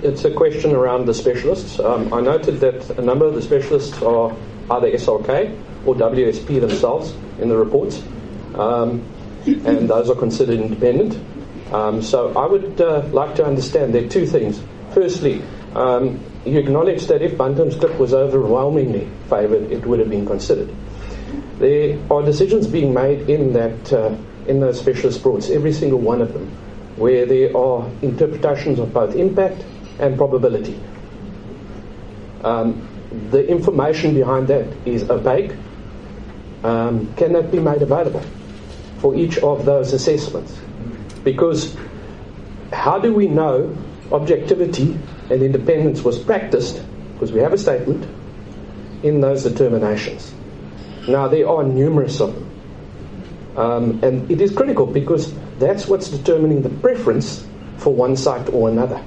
it's a question around the specialists. I noted that a number of the specialists are either SRK or WSP themselves in the reports, and those are considered independent. So I would like to understand there are two things. Firstly, you acknowledge that if Bantam's clip was overwhelmingly favoured, it would have been considered. There are decisions being made in those specialist boards, every single one of them, where there are interpretations of both impact and probability. The information behind that is opaque. Can that be made available for each of those assessments? Because how do we know objectivity and independence was practiced? Because we have a statement in those determinations. Now, there are numerous of them. And it is critical because that's what's determining the preference for one site or another.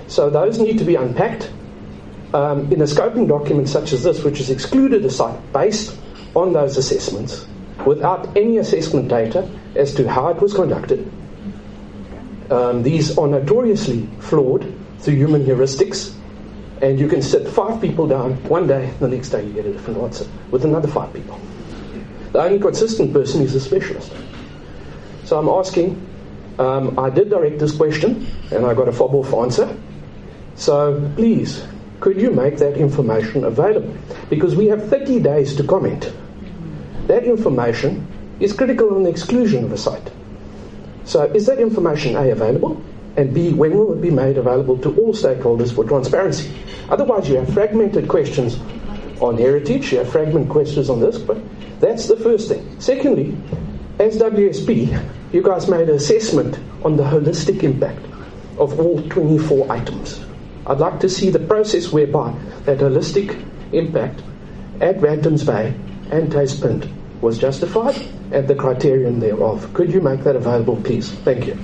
So those need to be unpacked in a scoping document such as this, which has excluded a site based on those assessments without any assessment data as to how it was conducted. These are notoriously flawed through human heuristics, and you can sit 5 people down one day, the next day you get a different answer with another 5 people. The only consistent person is a specialist. So I'm asking, I did direct this question and I got a fob-off answer. So please, could you make that information available? Because we have 30 days to comment. That information is critical on the exclusion of a site. So is that information A, available? And B, when will it be made available to all stakeholders for transparency? Otherwise you have fragmented questions on heritage, you have fragmented questions on this, but that's the first thing. Secondly, as WSP, you guys made an assessment on the holistic impact of all 24 items. I'd like to see the process whereby that holistic impact at Bantams Bay and Taspint was justified and the criterion thereof. Could you make that available, please? Thank you.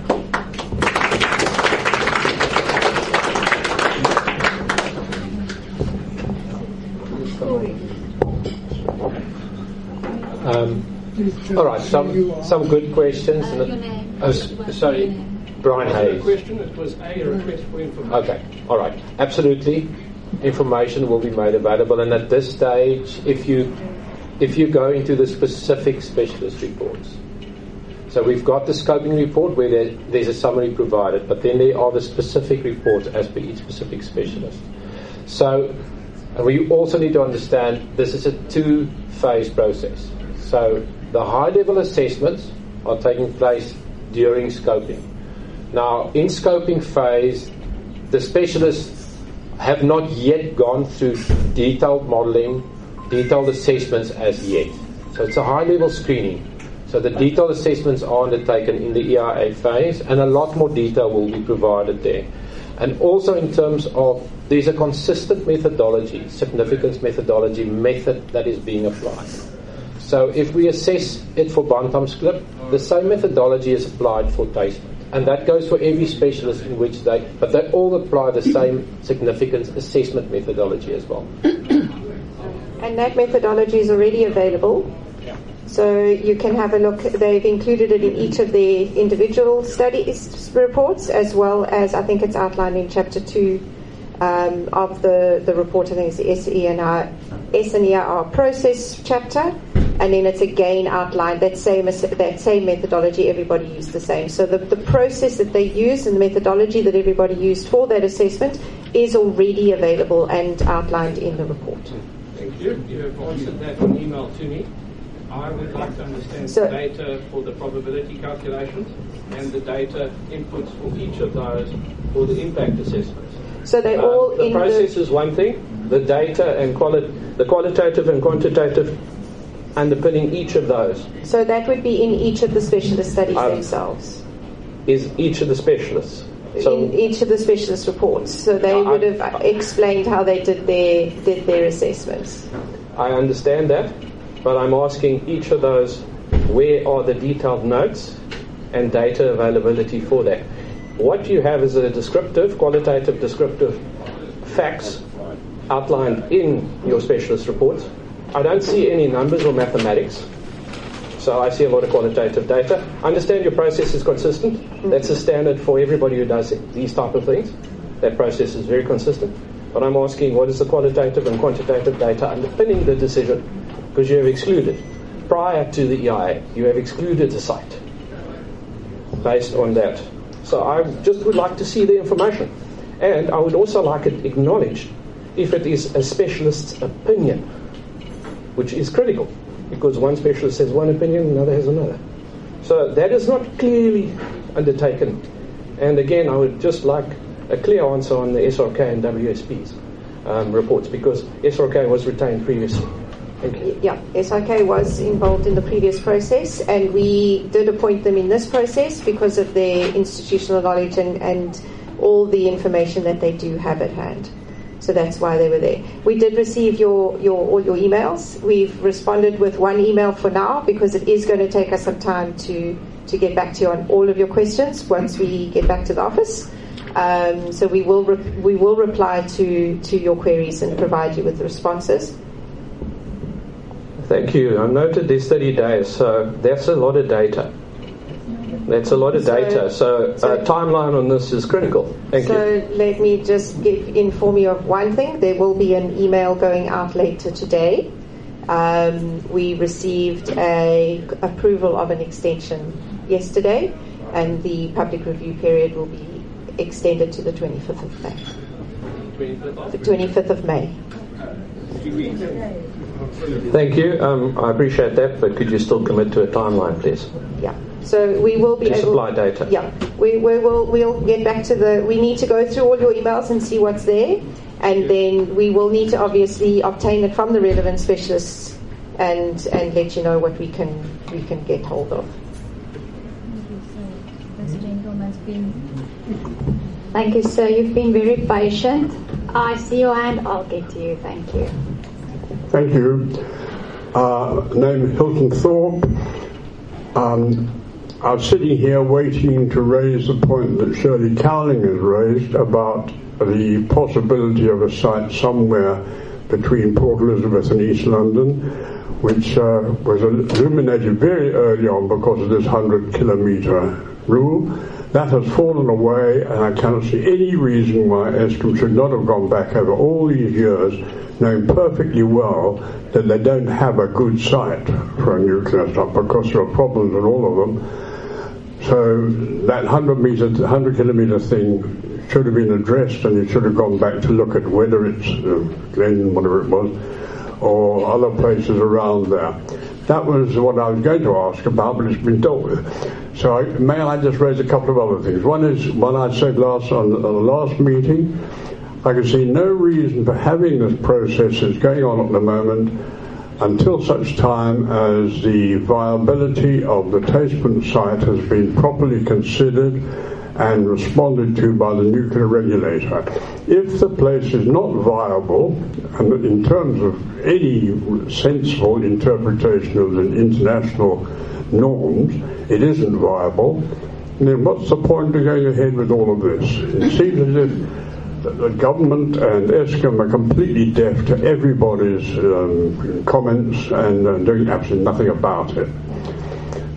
All right, some good questions. Sorry, Brian Hayes. Question, it was a request for information. Okay, all right, absolutely. information will be made available. And at this stage, if you go into the specific specialist reports, so we've got the scoping report where there's a summary provided, but then there are the specific reports as per each specific specialist. So we also need to understand this is a two-phase process. So the high-level assessments are taking place during scoping. Now, in scoping phase, the specialists have not yet gone through detailed modelling, detailed assessments as yet. So it's a high-level screening. So the detailed assessments are undertaken in the EIA phase, and a lot more detail will be provided there. And also in terms of, there's a consistent methodology, significance methodology method that is being applied. So if we assess it for Bantamsklip, the same methodology is applied for Tasman. And that goes for every specialist in which they all apply the same significance assessment methodology as well. And that methodology is already available. So you can have a look. They've included it in each of their individual studies reports, as well as I think it's outlined in Chapter 2 of the report. I think it's the S&ER process chapter. And then it's again outlined that same methodology. Everybody used the same. So the process that they used and the methodology that everybody used for that assessment is already available and outlined in the report. Thank you. You have answered that on email to me. I would like to understand the data for the probability calculations and the data inputs for each of those for the impact assessments. So they all the process is one thing. The data and the qualitative and quantitative underpinning each of those. So that would be in each of the specialist studies themselves. Is each of the specialists? So in each of the specialist reports. So they would have explained how they did their assessments. I understand that, but I'm asking each of those, where are the detailed notes and data availability for that? What you have is a qualitative descriptive facts outlined in your specialist reports. I don't see any numbers or mathematics. So I see a lot of qualitative data. I understand your process is consistent. That's a standard for everybody who does these type of things. That process is very consistent. But I'm asking, what is the qualitative and quantitative data underpinning the decision? Because you have excluded, prior to the EIA, you have excluded the site based on that. So I just would like to see the information. And I would also like it acknowledged if it is a specialist's opinion, which is critical, because one specialist has one opinion, another has another. So that is not clearly undertaken. And again, I would just like a clear answer on the SRK and WSP's reports, because SRK was retained previously. Thank you. Yeah, SRK was involved in the previous process, and we did appoint them in this process because of their institutional knowledge and all the information that they do have at hand. So that's why they were there. We did receive all your emails. We've responded with one email for now because it is going to take us some time to get back to you on all of your questions once we get back to the office. So we will reply to your queries and provide you with the responses. Thank you. I noted there's 30 days, so that's a lot of data. That's a lot of data. So timeline on this is critical. Thank you. So let me just inform you of one thing. There will be an email going out later today. We received an approval of an extension yesterday, and the public review period will be extended to the 25th of May. 25th of May. Thank you. I appreciate that, but could you still commit to a timeline, please? Yeah. So we will be to supply data. Yeah. We'll get back to we need to go through all your emails and see what's there, and then we will need to obviously obtain it from the relevant specialists and let you know what we can get hold of. This gentleman's been. Thank you, sir. You've been very patient. I see your hand. I'll get to you. Thank you. Thank you. Name Hilton Thorpe. I'm sitting here waiting to raise the point that Shirley Cowling has raised about the possibility of a site somewhere between Port Elizabeth and East London, which was illuminated very early on because of this 100-kilometre rule. That has fallen away, and I cannot see any reason why Eskom should not have gone back over all these years, knowing perfectly well that they don't have a good site for a nuclear site, because there are problems in all of them. So that 100 kilometre thing should have been addressed, and you should have gone back to look at whether it's Glen, whatever it was, or other places around there. That was what I was going to ask about, but it's been dealt with. So may I just raise a couple of other things? One is what I said on the last meeting. I can see no reason for having this process that's going on at the moment until such time as the viability of the Tasepunt site has been properly considered and responded to by the nuclear regulator. If the place is not viable, and in terms of any sensible interpretation of the international norms, it isn't viable, then what's the point of going ahead with all of this? It seems as if the government and Eskom are completely deaf to everybody's comments and doing absolutely nothing about it.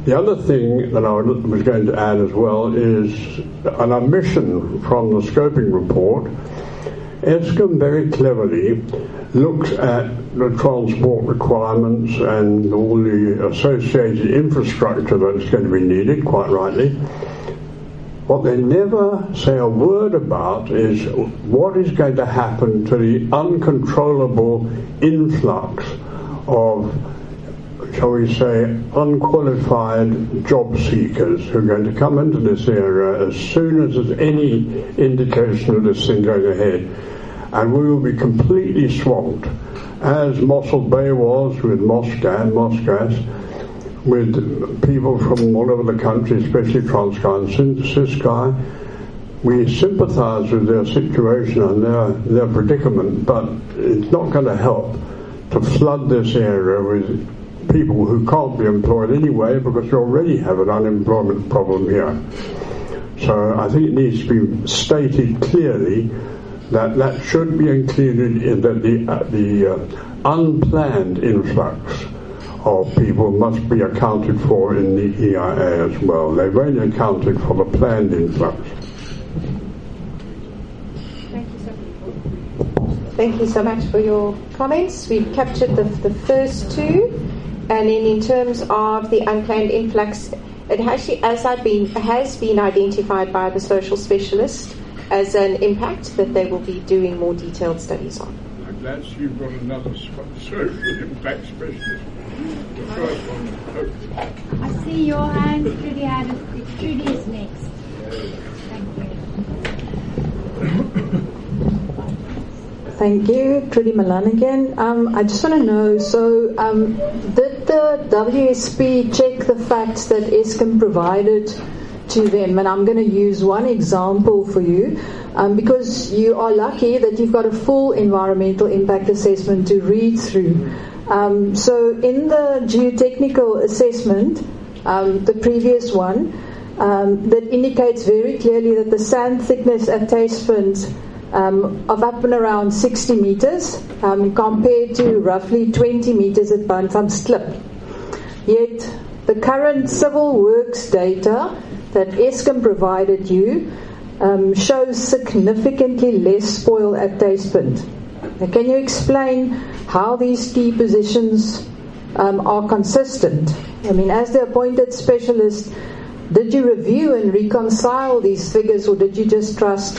The other thing that I was going to add as well is an omission from the scoping report. Eskom very cleverly looks at the transport requirements and all the associated infrastructure that's going to be needed, quite rightly. What they never say a word about is what is going to happen to the uncontrollable influx of, shall we say, unqualified job seekers who are going to come into this area as soon as there's any indication of this thing going ahead. And we will be completely swamped, as Mossel Bay was with Mosgas, with people from all over the country, especially Transkei and Ciskei. We sympathise with their situation and their predicament, but it's not going to help to flood this area with people who can't be employed anyway, because we already have an unemployment problem here. So I think it needs to be stated clearly that should be included in the unplanned influx of people must be accounted for in the EIA as well. They've only accounted for the planned influx. Thank you so much for your comments. We've captured the first two, and then in terms of the unplanned influx, it actually, has been identified by the social specialist as an impact that they will be doing more detailed studies on. I'm glad you've got another social impact specialist. The first one. I see your hand, Trudy. Trudy is next. Thank you, Trudy Milan again. I just want to know, so did the WSP check the facts that Eskom provided to them? And I'm going to use one example for you, because you are lucky that you've got a full environmental impact assessment to read through. So in the geotechnical assessment, the previous one, that indicates very clearly that the sand thickness at Tasepunt of up and around 60 meters compared to roughly 20 meters at Bantamsklip. Yet the current civil works data that Eskom provided you shows significantly less spoil at Tasepunt. Now, can you explain how these key positions are consistent? I mean, as the appointed specialist, did you review and reconcile these figures, or did you just trust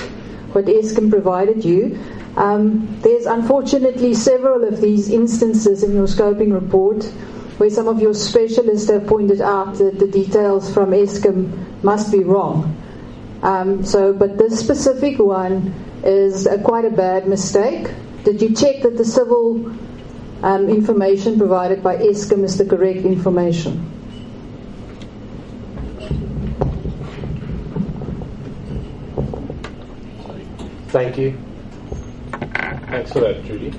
what Eskom provided you? There's unfortunately several of these instances in your scoping report where some of your specialists have pointed out that the details from Eskom must be wrong. But this specific one is quite a bad mistake. Did you check that the civil information provided by Eskom is the correct information? Thank you. Thanks for that, Judy.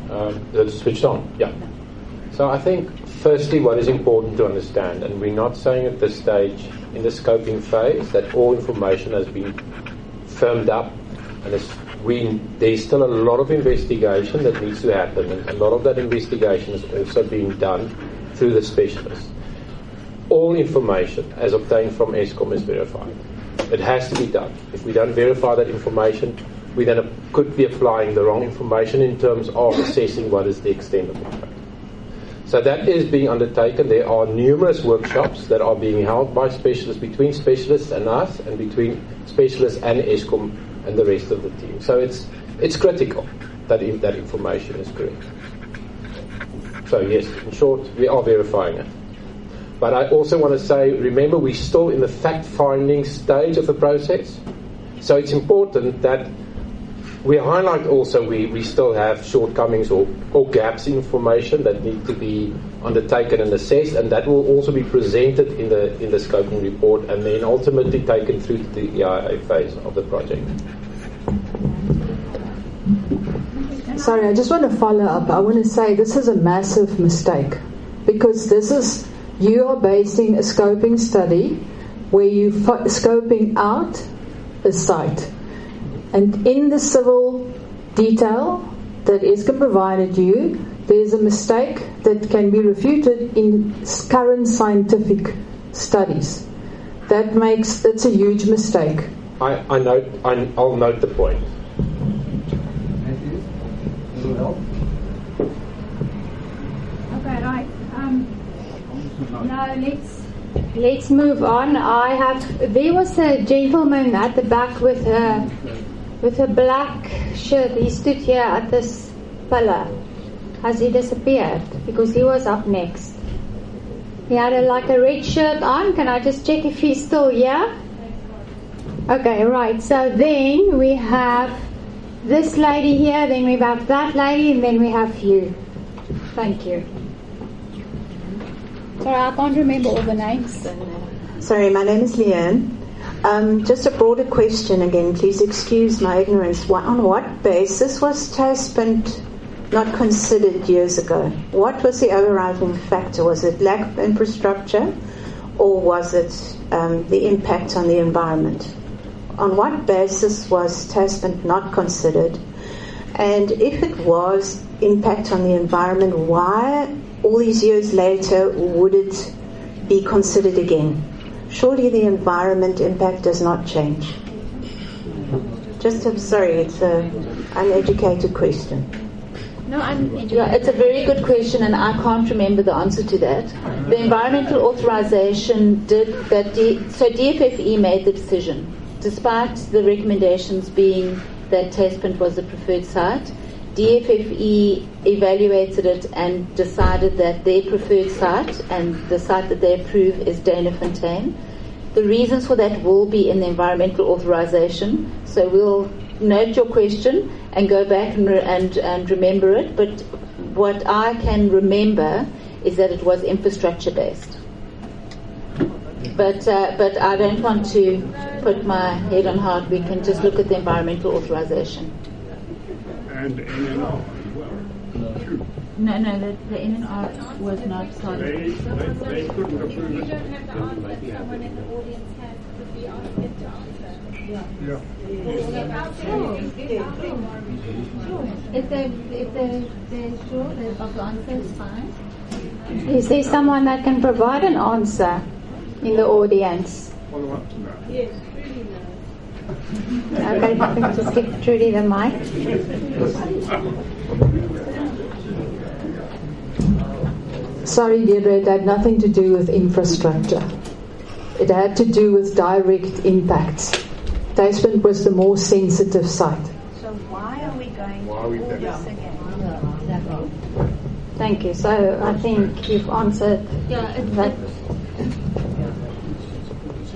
Let's switch on. Yeah. So I think, firstly, what is important to understand, and we're not saying at this stage in the scoping phase that all information has been firmed up, and there's still a lot of investigation that needs to happen, and a lot of that investigation is also being done through the specialists. All information as obtained from Eskom is verified. It has to be done. If we don't verify that information, we then could be applying the wrong information in terms of assessing what is the extent of impact. So that is being undertaken. There are numerous workshops that are being held by specialists, between specialists and us, and between specialists and Eskom and the rest of the team. So it's critical that that information is correct. So yes, in short, we are verifying it. But I also want to say, remember, we're still in the fact-finding stage of the process. So it's important that we highlight also we still have shortcomings or gaps in information that need to be undertaken and assessed, and that will also be presented in the scoping report and then ultimately taken through to the EIA phase of the project. Sorry, I just want to follow up. I want to say this is a massive mistake, because you are basing a scoping study where you're scoping out a site. And in the civil detail that Eskom provided you, there's a mistake that can be refuted in current scientific studies. That's a huge mistake. I'll note the point. Okay, right. Now let's move on. There was a gentleman at the back with a black shirt. He stood here at this pillar. Has he disappeared? Because he was up next. He had a red shirt on. Can I just check if he's still here? Okay, right. So then we have this lady here, then we have that lady, and then we have you. Thank you. Sorry, I can't remember all the names. Sorry, my name is Leanne. Just a broader question again, please excuse my ignorance. On what basis was Taspent not considered years ago? What was the overriding factor? Was it lack of infrastructure, or was it the impact on the environment? On what basis was Taspent not considered? And if it was impact on the environment, why all these years later would it be considered again? Surely the environment impact does not change. Sorry, it's an uneducated question. No, it's a very good question, and I can't remember the answer to that. The environmental authorization did that. So DFFE made the decision, despite the recommendations being that Taspent was the preferred site. DFFE evaluated it and decided that their preferred site and the site that they approve is Danafontein. The reasons for that will be in the environmental authorization. So we'll note your question and go back and remember it. But what I can remember is that it was infrastructure based. But I don't want to put my head on hard. We can just look at the environmental authorization. And NNR as well. No, the NNR was not part of it. They couldn't approve You it. don't have the answer that someone in the audience has, could we ask them to answer? Yeah. If they're sure of the answer, is fine. Is there someone that can provide an answer in the audience? Follow up to that. Yes, really nice. Okay, I think just give Trudy the mic. Sorry, Deirdre, it had nothing to do with infrastructure. It had to do with direct impacts. Taspent was the more sensitive site. So why are we going through this again? Thank you. So I think you've answered that.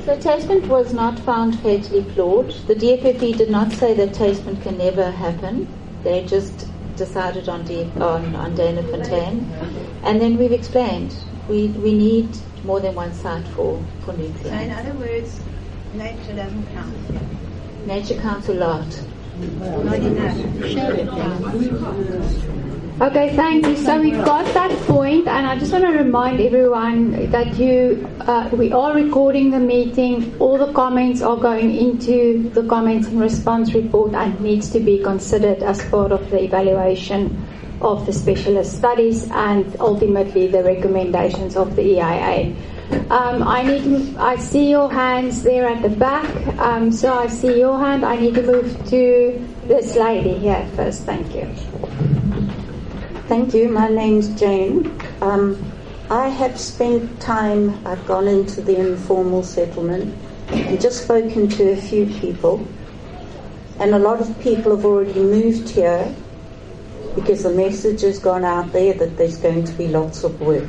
So Taspent was not found fatally flawed. The DFFE did not say that Taspent can never happen. They just decided on Danafontein. And then we've explained we need more than one site for nuclear. So in other words, nature doesn't count. Nature counts a lot. Not enough. Okay, thank you. So we've got that point, and I just want to remind everyone that we are recording the meeting. All the comments are going into the comments and response report and needs to be considered as part of the evaluation of the specialist studies and ultimately the recommendations of the EIA. I see your hands there at the back. So I see your hand. I need to move to this lady here first. Thank you. Thank you. My name's Jane. I have spent time, I've gone into the informal settlement and just spoken to a few people. And a lot of people have already moved here because the message has gone out there that there's going to be lots of work.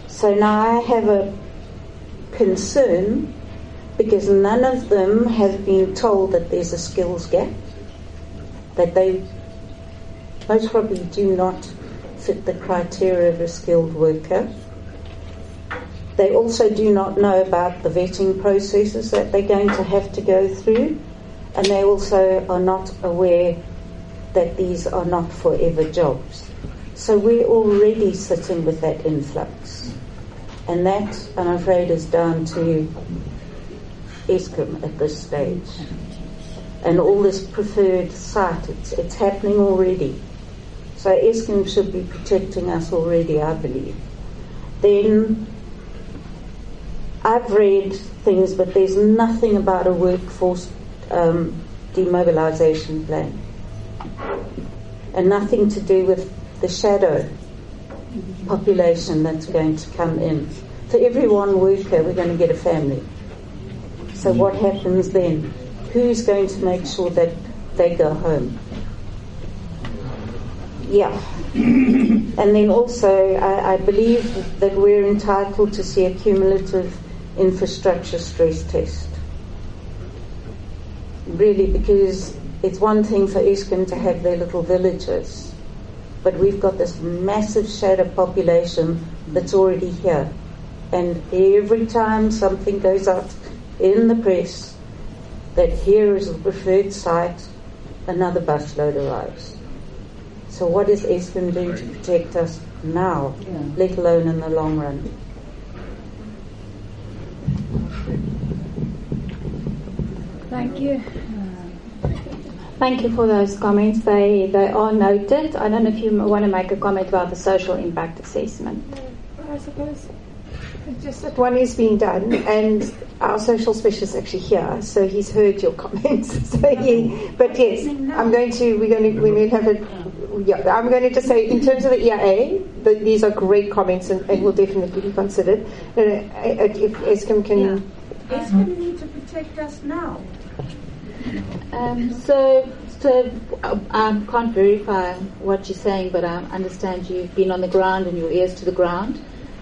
So now I have a concern because none of them have been told that there's a skills gap, that they most probably do not fit the criteria of a skilled worker. They also do not know about the vetting processes that they're going to have to go through, and they also are not aware that these are not forever jobs. So we're already sitting with that influx, and that, I'm afraid, is down to Eskom at this stage. And all this preferred site, it's happening already. So Eskom should be protecting us already, I believe. Then I've read things, but there's nothing about a workforce demobilisation plan, and nothing to do with the shadow population that's going to come in. For every one worker, we're going to get a family. So what happens then? Who's going to make sure that they go home? Yeah. And then also, I believe that we're entitled to see a cumulative infrastructure stress test. Really, because it's one thing for Eskom to have their little villages, but we've got this massive shadow population that's already here. And every time something goes out in the press that here is a preferred site, another busload arrives. So what is Eskom doing to protect us now, let alone in the long run? Thank you. Thank you for those comments. They are noted. I don't know if you want to make a comment about the social impact assessment. I suppose just that one is being done, and our social specialist is actually here, so he's heard your comments. But yes, I'm going to have a. Yeah, I'm going to just say, in terms of the EIA, these are great comments and will definitely be considered. If Eskom can. Eskom need to protect us now. So I can't verify what you're saying, but I understand you've been on the ground and your ears to the ground.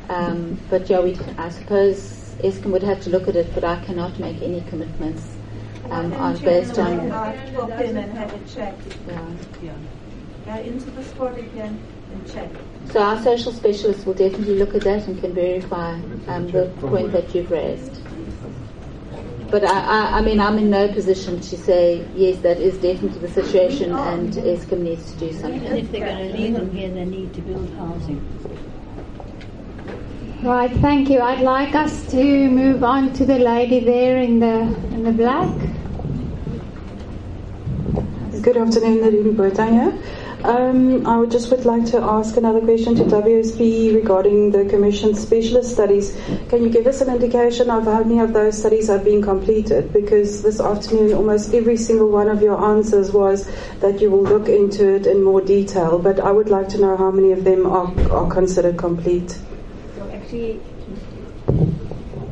But yeah, I suppose Eskom would have to look at it, but I cannot make any commitments based on. Pop in and have a chat. Yeah. Go into the spot again and chat. So our social specialists will definitely look at that and can verify the point that you've raised. But I mean, I'm in no position to say, yes, that is definitely the situation and Eskom needs to do something. And if they're going to leave them here, they need to build housing. Right, thank you. I'd like us to move on to the lady there in the black. Good afternoon, Nadine Boateng here. I would like to ask another question to WSP regarding the Commission specialist studies. Can you give us an indication of how many of those studies have been completed? Because this afternoon almost every single one of your answers was that you will look into it in more detail, but I would like to know how many of them are considered complete. So actually,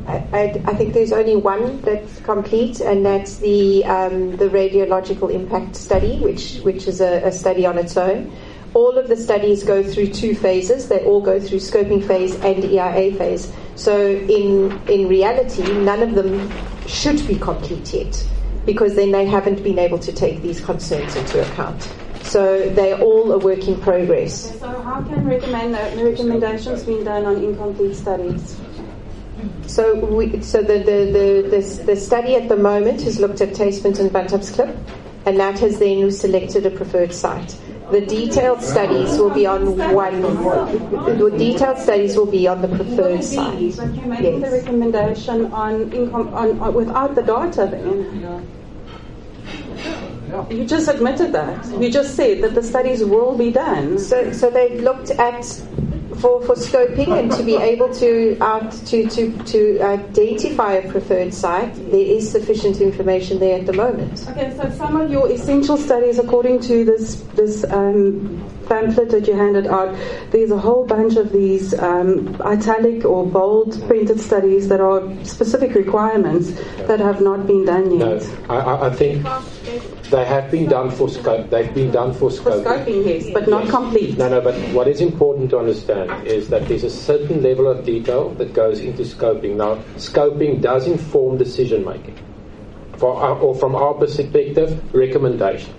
I think there's only one that's complete, and that's the radiological impact study, which is a study on its own. All of the studies go through two phases. They all go through scoping phase and EIA phase. So in reality, none of them should be complete yet, because then they haven't been able to take these concerns into account. So they're all a work in progress. So how can recommendations be done on incomplete studies? So the study at the moment has looked at Tastepunt and Bantabsklip, and that has then selected a preferred site. The detailed studies will be on the detailed studies will be on the preferred site. But you made the recommendation on without the data then. You just admitted that. You just said that the studies will be done. So they've looked at for scoping and to be able to identify a preferred site, there is sufficient information there at the moment. Okay, so some of your essential studies, according to this pamphlet that you handed out, there's a whole bunch of these italic or bold printed studies that are specific requirements that have not been done yet. No, I think they have been done for scope. They've been done for scoping. For scoping, yes, but not complete. No, but what is important to understand is that there's a certain level of detail that goes into scoping. Now, scoping does inform decision making, or from our perspective, recommendation.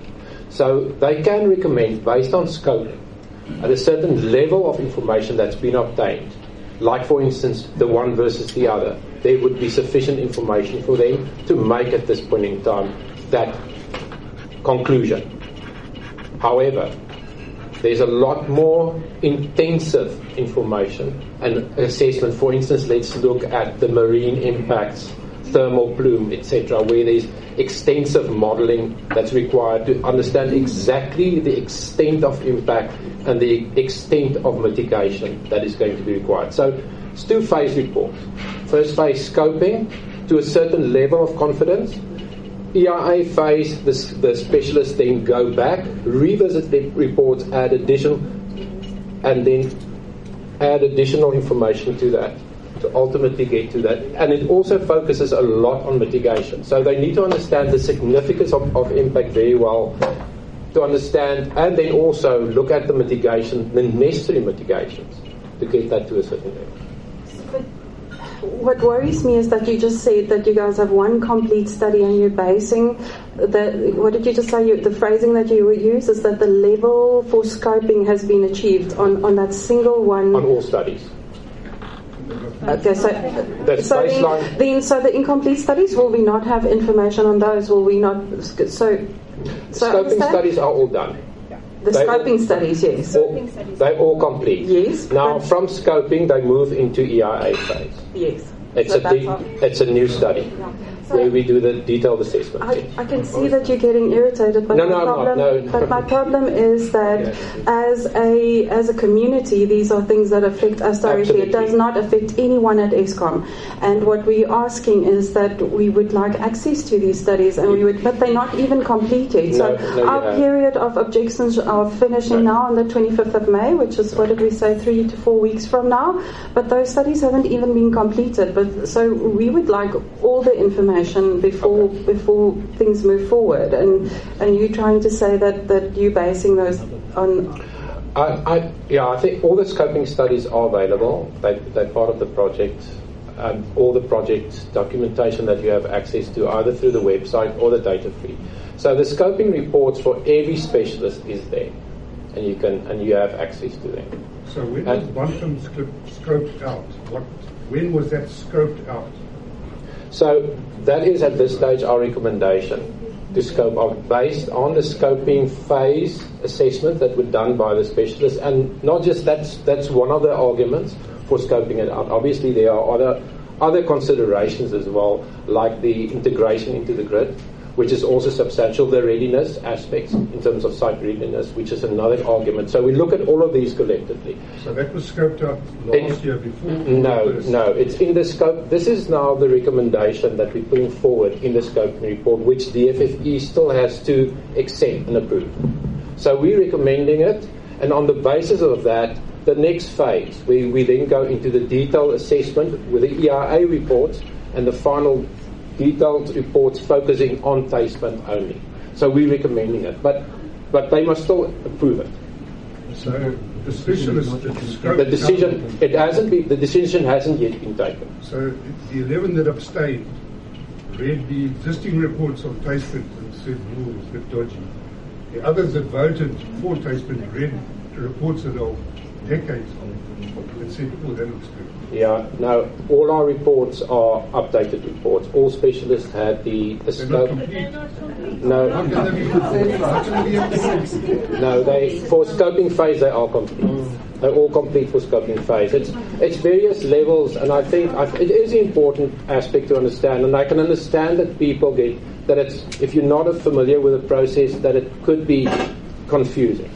So they can recommend based on scoping at a certain level of information that's been obtained. Like, for instance, the one versus the other. There would be sufficient information for them to make at this point in time that conclusion. However, there's a lot more intensive information and assessment. For instance, let's look at the marine impacts, thermal plume, etc., where there's extensive modelling that's required to understand exactly the extent of impact and the extent of mitigation that is going to be required. So it's two-phase report. First phase, scoping to a certain level of confidence. EIA phase, the specialists then go back, revisit the reports, add additional information to that to ultimately get to that. And it also focuses a lot on mitigation. So they need to understand the significance of impact very well to understand, and then also look at the mitigation, the necessary mitigations to get that to a certain level. What worries me is that you just said that you guys have one complete study and you're basing what did you just say? The phrasing that you would use is that the level for scoping has been achieved on that single one. On all studies. Okay, so the incomplete studies, will we not have information on those? Will we not? Scoping studies are all done. The scoping studies, yes. They're all complete. Yes. Now, from scoping, they move into EIA phase. Yes. It's a new study where we do the detailed assessment. I can see that you're getting irritated, but but my problem is that as a community, these are things that affect us directly. It does not affect anyone at Eskom. And what we're asking is that we would like access to these studies, and but they're not even completed. So our period of objections are finishing now on the 25th of May, which is, what did we say, 3 to 4 weeks from now. But those studies haven't even been completed. But so we would like all the information before things move forward, and you trying to say that you're basing those on. I think all the scoping studies are available. They're part of the project. All the project documentation that you have access to, either through the website or the data feed. So the scoping reports for every specialist is there, and you have access to them. So when was Bontham scoped out? When was that scoped out? So that is at this stage our recommendation to scope out based on the scoping phase assessment that were done by the specialists, and not just that's one of the arguments for scoping it out. Obviously there are other considerations as well, like the integration into the grid, which is also substantial, the readiness aspects in terms of site readiness, which is another argument. So we look at all of these collectively. So that was scoped out last year before? No, it's in the scope. This is now the recommendation that we're putting forward in the scoping report, which the FFE still has to accept and approve. So we're recommending it, and on the basis of that, the next phase, we then go into the detailed assessment with the EIA reports and the final detailed reports focusing on Taspent only. So we're recommending it, but they must still approve it. So the specialist the decision hasn't yet been taken. So the 11 that abstained read the existing reports of Taspent and said, "Oh, it's a bit dodgy." The others that voted for Taspent read the reports that are decades old and said, "Oh, that looks good." Yeah, no, all our reports are updated reports. All specialists had the scope. No, for scoping phase they are complete. They're all complete for scoping phase. It's various levels, and I think it is an important aspect to understand. And I can understand that people get that if you're not familiar with the process, that it could be confusing.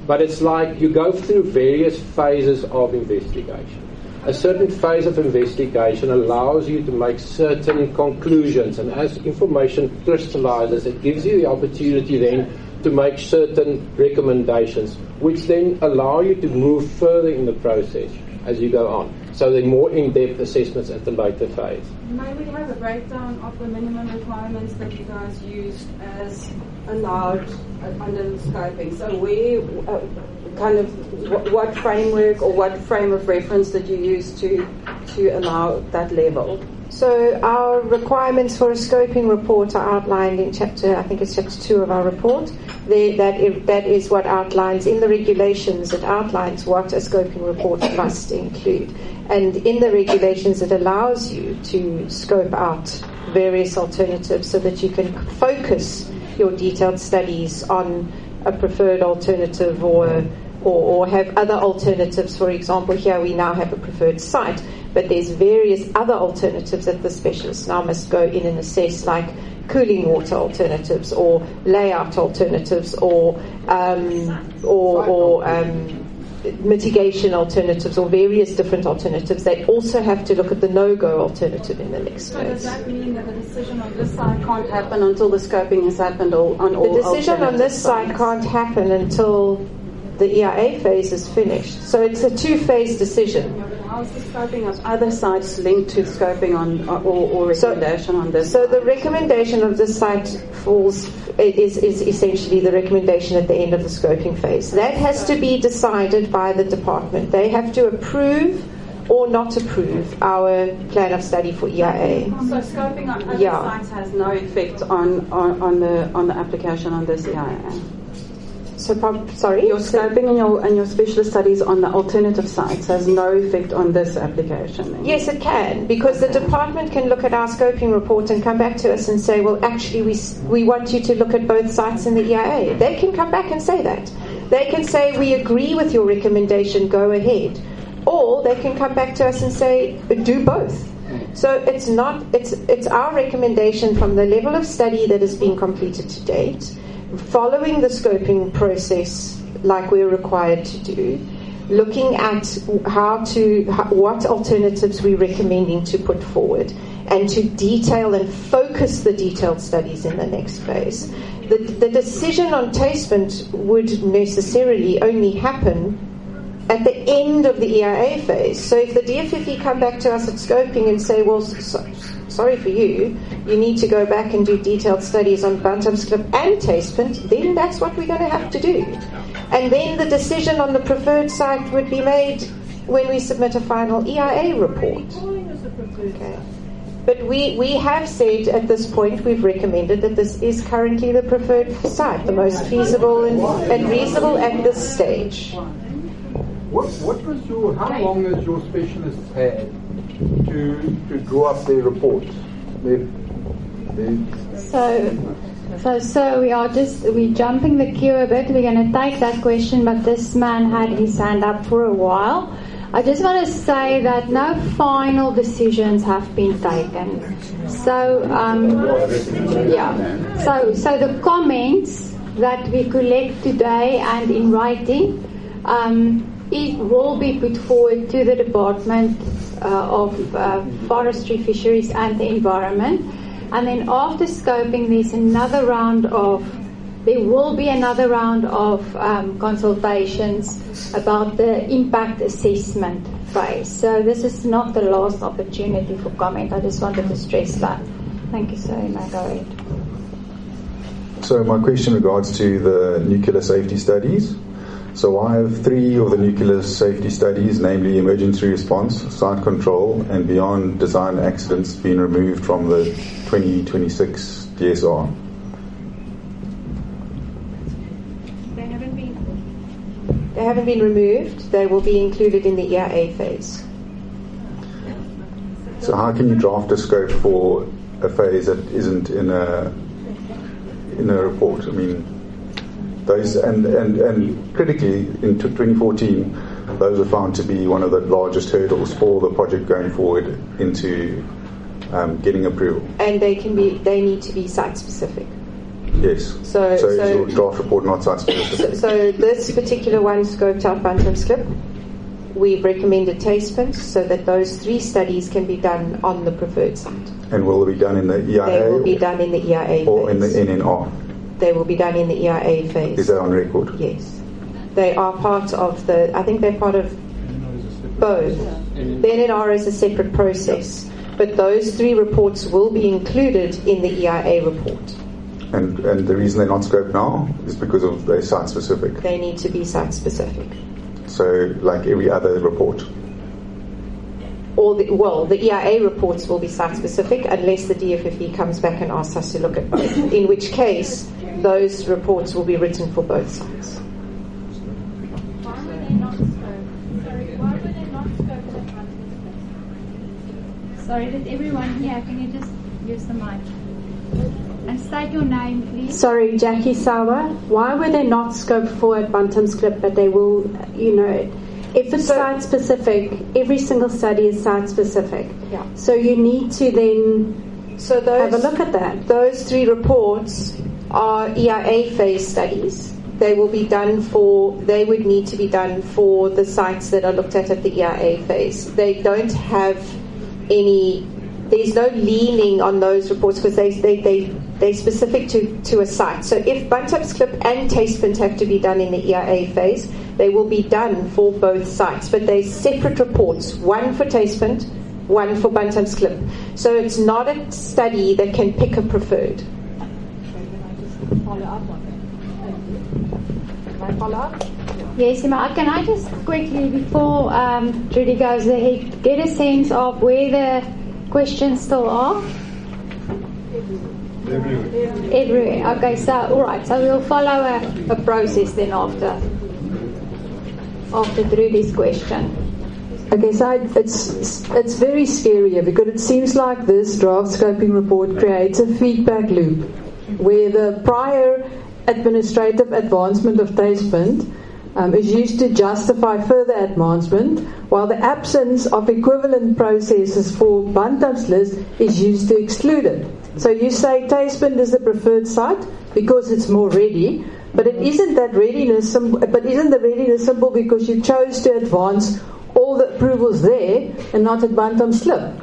But it's like you go through various phases of investigation. A certain phase of investigation allows you to make certain conclusions, and as information crystallizes, it gives you the opportunity then to make certain recommendations, which then allow you to move further in the process as you go on. So there are more in-depth assessments at the later phase. May we have a breakdown of the minimum requirements that you guys used as allowed under the scoping? So where, what framework or what frame of reference did you use to allow that level? So our requirements for a scoping report are outlined in chapter 2 of our report. That is what outlines in the regulations. It outlines what a scoping report must include. And in the regulations, it allows you to scope out various alternatives so that you can focus your detailed studies on a preferred alternative or have other alternatives. For example, here we now have a preferred site, but there's various other alternatives that the specialists now must go in and assess, like cooling water alternatives or layout alternatives or mitigation alternatives or various different alternatives. They also have to look at the no-go alternative in the next phase. So does that mean that the decision on this site can't happen until the scoping has happened on all The decision on this site can't happen until the EIA phase is finished. So it's a two-phase decision. How is the scoping of other sites linked to scoping on or recommendation on this? So the recommendation of this site is essentially the recommendation at the end of the scoping phase. That has to be decided by the department. They have to approve or not approve our plan of study for EIA. So scoping on other sites has no effect on the application on this EIA. Sorry? Your scoping and your specialist studies on the alternative sites has no effect on this application. Then. Yes, it can, because the department can look at our scoping report and come back to us and say, well, actually, we want you to look at both sites in the EIA. They can come back and say that. They can say, we agree with your recommendation, go ahead. Or they can come back to us and say, do both. So it's our recommendation from the level of study that has been completed to date, following the scoping process like we're required to do, looking at what alternatives we're recommending to put forward, and to detail and focus the detailed studies in the next phase. The decision on tastament would necessarily only happen at the end of the EIA phase. So if the DFFE come back to us at scoping and say, well, sorry for you need to go back and do detailed studies on bantamsklip and tastament, then that's what we're going to have to do. And then the decision on the preferred site would be made when we submit a final EIA report. Okay. But we have said at this point, we've recommended that this is currently the preferred site, the most feasible and reasonable at this stage. How long has your specialists had to draw up their report? So we're jumping the queue a bit. We're going to take that question, but this man had his hand up for a while. I just want to say that no final decisions have been taken. So So the comments that we collect today and in writing, it will be put forward to the Department of Forestry, Fisheries and the Environment. And then after scoping, there will be another round of consultations about the impact assessment phase. So this is not the last opportunity for comment. I just wanted to stress that. Thank you, sir. You may go ahead. So my question regards to the nuclear safety studies. So I have 3 of the nuclear safety studies, namely emergency response, site control, and beyond design accidents, being removed from the 2026 DSR. They haven't been removed. They will be included in the EIA phase. So how can you draft a scope for a phase that isn't in a report? I mean, those and critically in 2014, those were found to be one of the largest hurdles for the project going forward into getting approval. And they need to be site specific. Yes. So is your draft report not site-specific? So this particular one scoped out Bantamsklip. We've recommended Taspint so that those 3 studies can be done on the preferred site. And will they be done in the EIA? They will be done in the EIA or phase. in the NNR? They will be done in the EIA phase. Is that on record? Yes. They are part of the, I think they're part of both. The NNR is a separate process, but those 3 reports will be included in the EIA report. And the reason they're not scoped now is because of they're site-specific? They need to be site-specific. So, like every other report? The EIA reports will be site-specific unless the DFFE comes back and asks us to look at both, in which case those reports will be written for both sites. Why were they not scoped at Bantamsklip? Sorry, did everyone here, can you just use the mic? And state your name, please. Sorry, Jackie Sauer. Why were they not scoped for at Bantamsklip, but they will, if it's site-specific, every single study is site-specific. Yeah. So you need to then have a look at that. Those 3 reports are EIA phase studies. They would need to be done for the sites that are looked at the EIA phase. They don't have there's no leaning on those reports because they're specific to a site. So if Bantamsklip and Taspint have to be done in the EIA phase, they will be done for both sites. But they're separate reports, one for Taspint, one for Bantamsklip. So it's not a study that can pick a preferred. Follow up on it. Can I follow up? Yes, Emma, can I just quickly, before Judy goes ahead, get a sense of where the questions still are? Everywhere. Okay, so all right. So we'll follow a process then after Trudy's question. Okay, so it's very scary here because it seems like this draft scoping report creates a feedback loop where the prior administrative advancement of Taspint is used to justify further advancement, while the absence of equivalent processes for Bantamsklip is used to exclude it. So you say Taspint is the preferred site because it's more ready, but it isn't that readiness. But isn't the readiness simple because you chose to advance all the approvals there and not at Bantamsklip?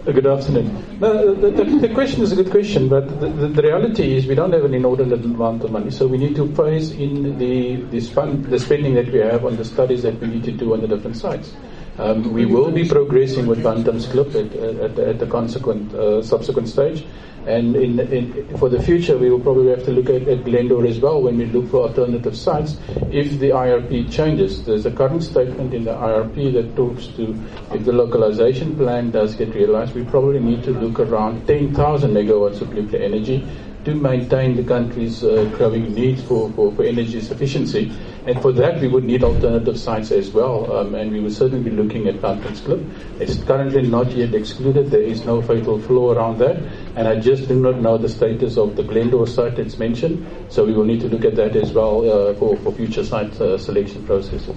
Good afternoon. No, the question is a good question, but the reality is we don't have an inordinate amount of money, so we need to phase in the spending that we have on the studies that we need to do on the different sites. We will be progressing with Bantamsklip at the subsequent stage, and for the future we will probably have to look at Glendor as well when we look for alternative sites if the IRP changes. There's a current statement in the IRP that talks to if the localization plan does get realized, we probably need to look around 10,000 megawatts of nuclear energy to maintain the country's growing needs for energy sufficiency. And for that, we would need alternative sites as well, and we will certainly be looking at Bantamsklip. It's currently not yet excluded. There is no fatal flaw around that, and I just do not know the status of the Glendor site that's mentioned, so we will need to look at that as well for future site selection processes.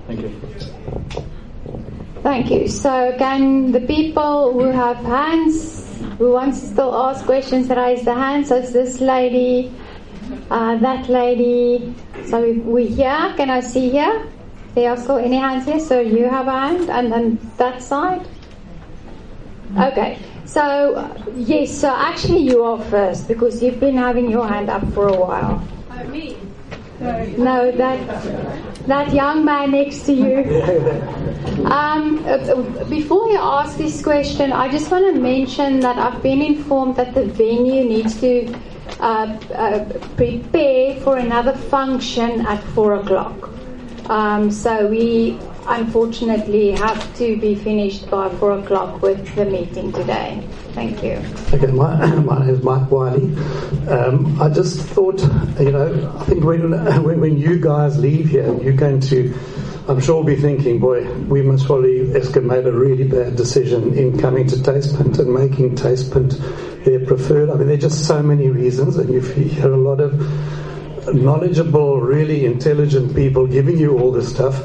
Thank you. Thank you. So can the people who have hands, who wants to still ask questions, raise the hand? So it's this lady, that lady. So we here. Can I see here? There are still any hands here? So you have a hand, and then that side. Okay. So yes. So actually, you are first because you've been having your hand up for a while. Oh, me? No, that young man next to you. Before you ask this question, I just want to mention that I've been informed that the venue needs to prepare for another function at 4:00. So we unfortunately have to be finished by 4:00 with the meeting today. Thank you. Okay, my name is Mike Wiley. I just thought, I think when you guys leave here, you're going to I'm sure we'll be thinking, boy, we must probably Eskom made a really bad decision in coming to Tastepoint and making Tastepoint their preferred. I mean, there are just so many reasons, and you hear a lot of knowledgeable, really intelligent people giving you all this stuff,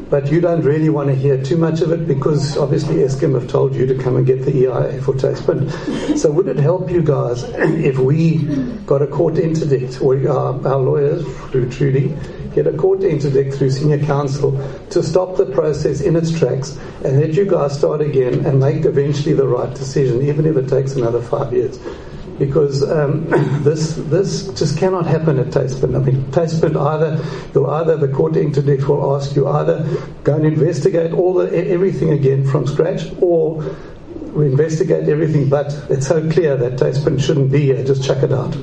but you don't really want to hear too much of it because obviously Eskom have told you to come and get the EIA for Tastepoint. So would it help you guys if we got a court interdict, or our lawyers, through Trudy, get a court interdict through senior counsel to stop the process in its tracks and let you guys start again and make eventually the right decision, even if it takes another 5 years? Because this just cannot happen at Tastepoint. I mean, Tastepoint either the court interdict will ask you either go and investigate everything again from scratch, or we investigate everything, but it's so clear that Tastepoint shouldn't be here. Just chuck it out.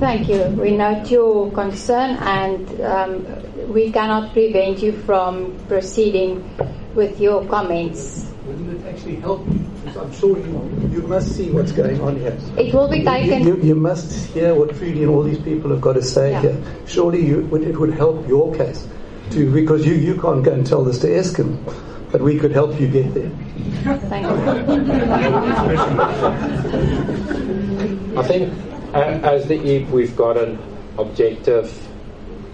Thank you. We note your concern, and we cannot prevent you from proceeding with your comments. Wouldn't it actually help you? I'm sure you must see what's going on here. It will be taken. You must hear what Trudy and all these people have got to say here. Surely it would help your case too, because you can't go and tell this to Eskom, but we could help you get there. Thank you. I think as the EAP we've got an objective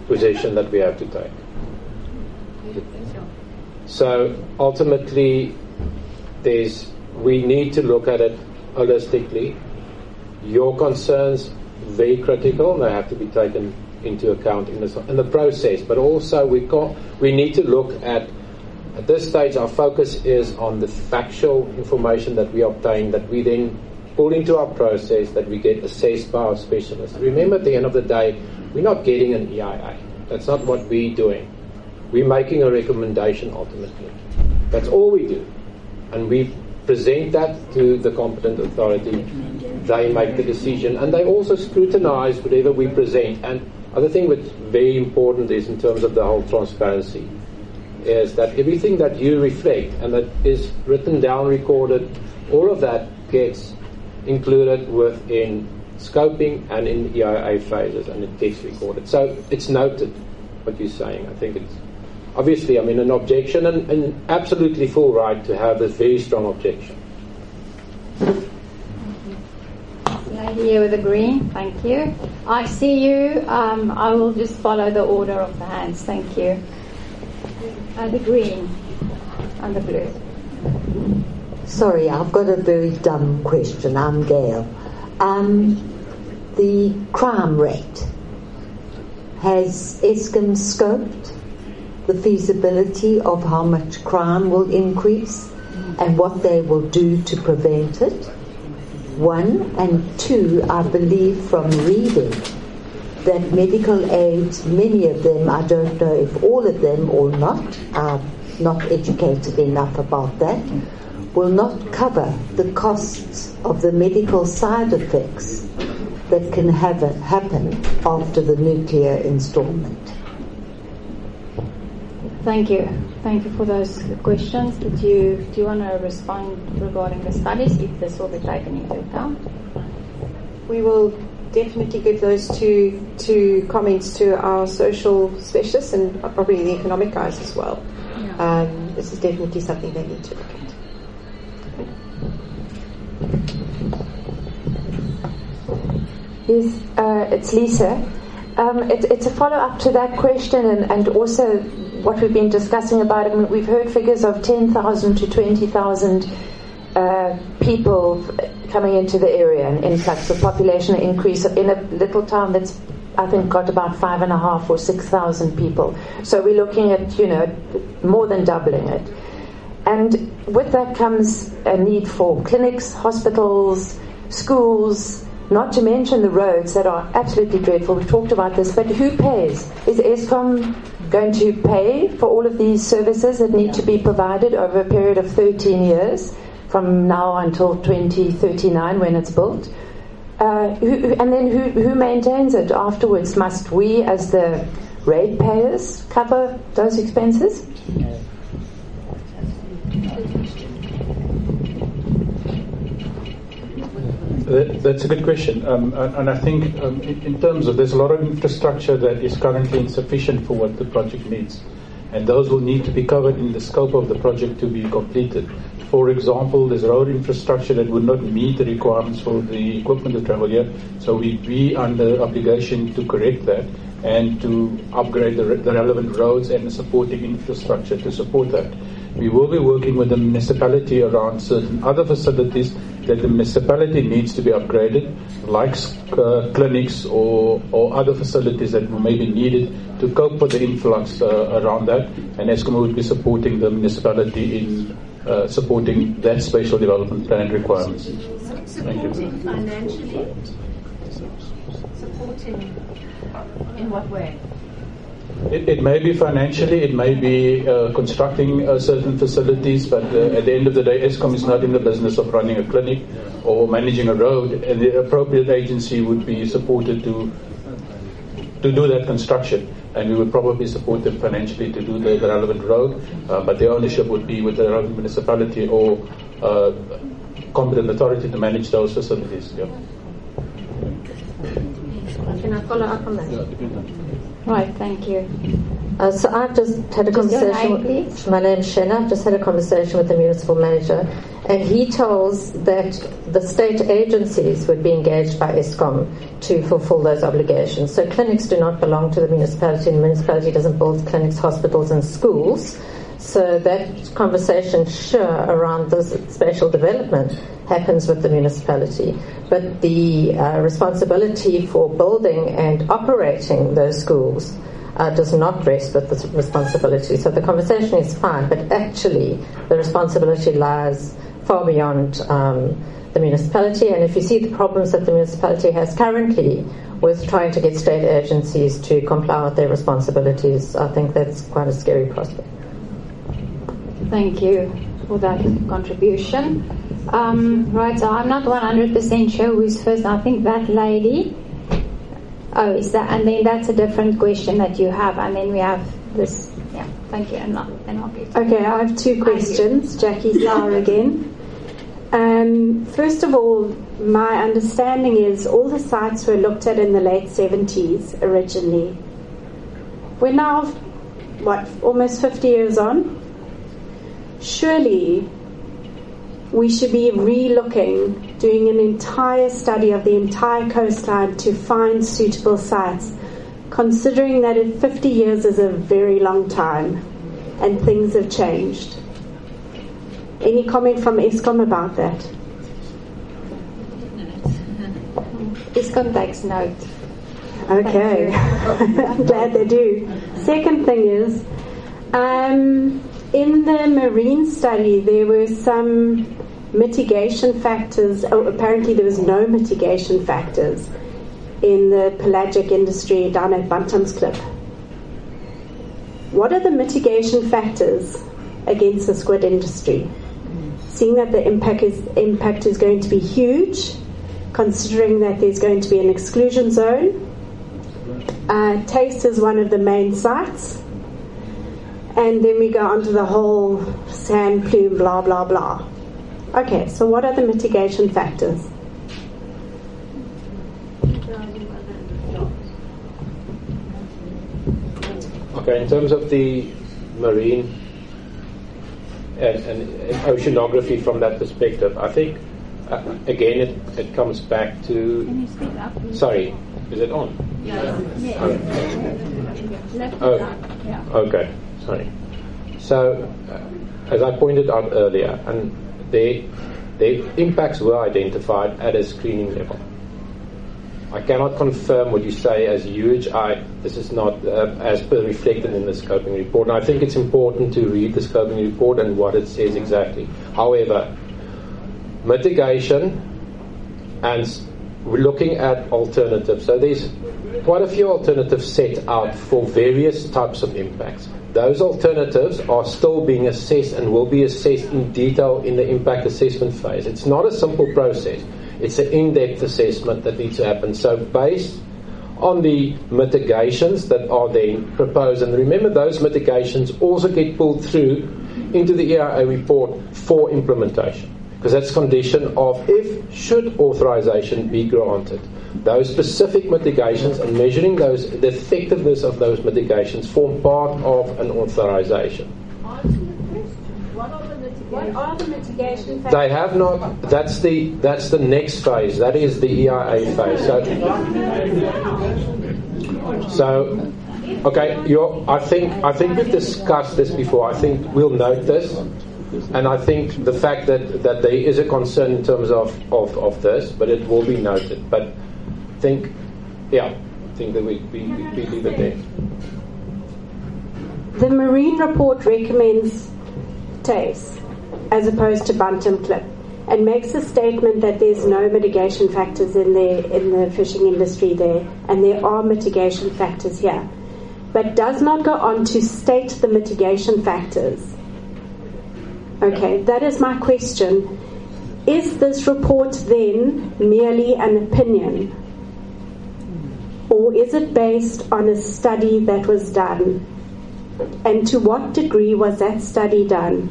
position that we have to take. So ultimately we need to look at it holistically. Your concerns very critical, and they have to be taken into account in the process, but also we need to look at this stage our focus is on the factual information that we obtain, that we then pull into our process, that we get assessed by our specialists. Remember, at the end of the day, we're not getting an EIA. That's not what we're doing. We're making a recommendation ultimately. That's all we do. And we present that to the competent authority. They make the decision, and they also scrutinize whatever we present. And other thing that's very important is, in terms of the whole transparency, is that everything that you reflect and that is written down, recorded, all of that gets included within scoping and in EIA phases, and it gets recorded. So it's noted what you're saying. I think it's obviously, an objection, and absolutely full right to have a very strong objection. Lady here with the green, thank you. I see you. I will just follow the order of the hands. Thank you. The green and the blue. Sorry, I've got a very dumb question. I'm Gail. The crime rate. Has Eskom scoped the feasibility of how much crime will increase and what they will do to prevent it? One, and two, I believe from reading that medical aids, many of them, I don't know if all of them or not, I'm not educated enough about that, will not cover the costs of the medical side effects that can happen after the nuclear installment. Thank you. Thank you for those questions. Do you want to respond regarding the studies, if this will be taken into account? We will definitely give those two comments to our social specialists and probably the economic guys as well. Yeah. This is definitely something they need to look at. Yes, it's Lisa. It's a follow-up to that question and also what we've been discussing about it. We've heard figures of 10,000 to 20,000 people coming into the area, an influx of population increase in a little town that's, I think, got about 5,500 or 6,000 people. So we're looking at, more than doubling it. And with that comes a need for clinics, hospitals, schools, not to mention the roads that are absolutely dreadful. We've talked about this, but who pays? Is Eskom going to pay for all of these services that need to be provided over a period of 13 years, from now until 2039 when it's built? Who maintains it afterwards? Must we, as the ratepayers, cover those expenses? That's a good question. And I think in terms of, there's a lot of infrastructure that is currently insufficient for what the project needs. And those will need to be covered in the scope of the project to be completed. For example, there's road infrastructure that would not meet the requirements for the equipment to travel here. So we'd be under obligation to correct that and to upgrade the relevant roads and the supporting infrastructure to support that. We will be working with the municipality around certain other facilities that the municipality needs to be upgraded, like clinics or other facilities that may be needed to cope with the influx around that. And Eskom would be supporting the municipality in supporting that spatial development plan requirements. Thank you. Financially? Supporting in what way? It may be financially, it may be constructing certain facilities, but at the end of the day, Eskom is not in the business of running a clinic or managing a road, and the appropriate agency would be supported to do that construction, and we would probably support them financially to do the relevant road, but the ownership would be with the relevant municipality or competent authority to manage those facilities. Yeah. Can I follow up on that? Right, thank you. So I've just had a conversation. My name's Shanna. I've just had a conversation with the municipal manager, and he tells that the state agencies would be engaged by Eskom to fulfil those obligations. So clinics do not belong to the municipality, and the municipality doesn't build clinics, hospitals, and schools. So that conversation, sure, around this spatial development happens with the municipality. But the responsibility for building and operating those schools does not rest with this responsibility. So the conversation is fine, but actually the responsibility lies far beyond the municipality. And if you see the problems that the municipality has currently with trying to get state agencies to comply with their responsibilities, I think that's quite a scary prospect. Thank you for that contribution. Right, so I'm not 100% sure who's first. I think that lady. Oh, is that? And then that's a different question that you have. And then we have this. Yeah, thank you. And I'll get to Okay, I have two questions. Jackie Sauer again. First of all, my understanding is all the sites were looked at in the late 70s originally. We're now, almost 50 years on? Surely we should be re-looking, doing an entire study of the entire coastline to find suitable sites, considering that 50 years is a very long time and things have changed. Any comment from Eskom about that? Eskom takes note. Okay. I'm glad they do. Second thing is, in the marine study, there were some mitigation factors. Oh, apparently there was no mitigation factors in the pelagic industry down at Bantamsklip. What are the mitigation factors against the squid industry? Seeing that the impact is going to be huge, considering that there's going to be an exclusion zone. Taste is one of the main sites. And then we go on to the whole sand plume, blah, blah, blah. Okay, so what are the mitigation factors? Okay, in terms of the marine and oceanography from that perspective, I think, again, it comes back to... Can you speak up, please? Sorry, is it on? Yes. Okay, sorry. So, as I pointed out earlier, and the impacts were identified at a screening level. I cannot confirm what you say as huge. This is not as per reflected in the scoping report. And I think it's important to read the scoping report and what it says exactly. However, mitigation, and we're looking at alternatives. So there's quite a few alternatives set out for various types of impacts. Those alternatives are still being assessed and will be assessed in detail in the impact assessment phase. It's not a simple process. It's an in-depth assessment that needs to happen. So based on the mitigations that are then proposed, and remember those mitigations also get pulled through into the EIA report for implementation. because that's condition of if should authorization be granted. Those specific mitigations and measuring those, the effectiveness of those mitigations form part of an authorization. What are the mitigation factors? They have not. That's the next phase. That is the EIA phase. So okay. I think we've discussed this before. I think we'll note this, and I think the fact that there is a concern in terms of this, but it will be noted. But I think that we leave it there. The marine report recommends TACE as opposed to Bantam Clip, and makes a statement that there's no mitigation factors in the fishing industry there, and there are mitigation factors here, but does not go on to state the mitigation factors. Okay, that is my question. Is this report then merely an opinion, or is it based on a study that was done? And to what degree was that study done?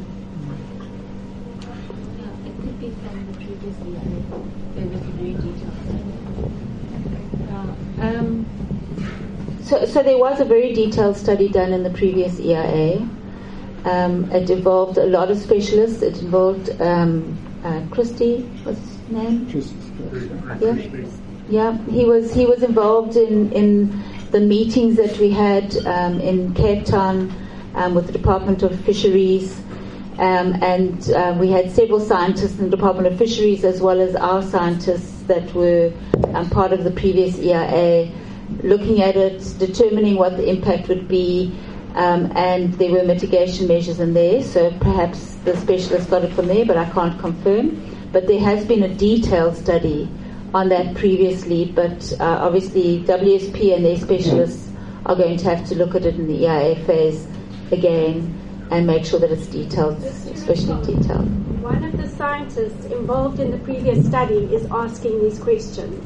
So there was a very detailed study done in the previous EIA. It involved a lot of specialists. It involved Christie, what's his name? Yeah. He was involved in the meetings that we had in Cape Town with the Department of Fisheries, and we had several scientists in the Department of Fisheries as well as our scientists that were part of the previous EIA, looking at it, determining what the impact would be, and there were mitigation measures in there, so perhaps the specialists got it from there, but I can't confirm. But there has been a detailed study on that previously, but obviously WSP and their specialists are going to have to look at it in the EIA phase again and make sure that it's detailed, especially detailed. One of the scientists involved in the previous study is asking these questions.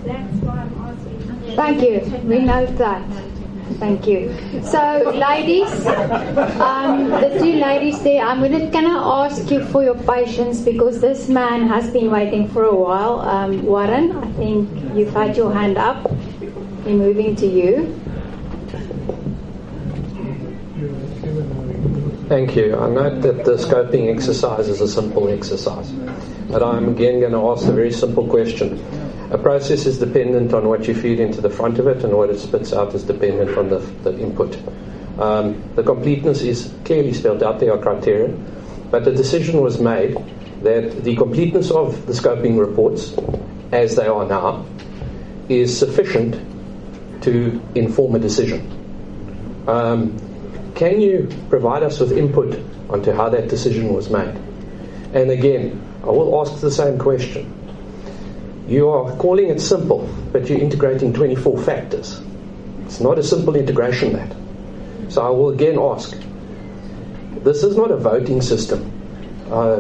That's why I'm asking. Thank you. We note that. Thank you. So, ladies, the two ladies there, I'm going to ask you for your patience because this man has been waiting for a while. Warren, I think you've had your hand up. We're moving to you. Thank you. I note that the scoping exercise is a simple exercise, but I'm again going to ask a very simple question. A process is dependent on what you feed into the front of it, and what it spits out is dependent on the input. The completeness is clearly spelled out, there are criteria, but the decision was made that the completeness of the scoping reports, as they are now, is sufficient to inform a decision. Can you provide us with input onto how that decision was made? And again, I will ask the same question. You are calling it simple, but you're integrating 24 factors. It's not a simple integration, that. So I will again ask, this is not a voting system.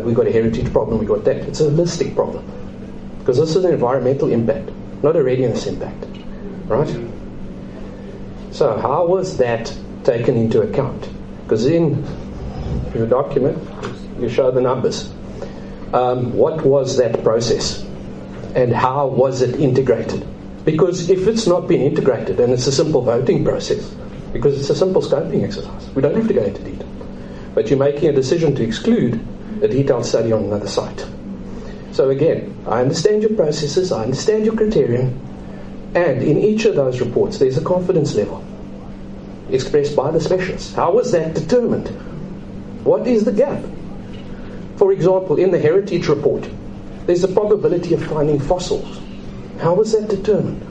We've got a heritage problem, we've got that. It's a holistic problem. Because this is an environmental impact, not a readiness impact. Right? So how was that taken into account? Because in your document, you show the numbers. What was that process? And how was it integrated? Because if it's not been integrated and it's a simple voting process, because it's a simple scoping exercise, we don't have to go into detail. But you're making a decision to exclude a detailed study on another site. So again, I understand your processes, I understand your criterion, and in each of those reports there's a confidence level expressed by the specialists. How was that determined? What is the gap? For example, in the heritage report, there's a probability of finding fossils. How was that determined?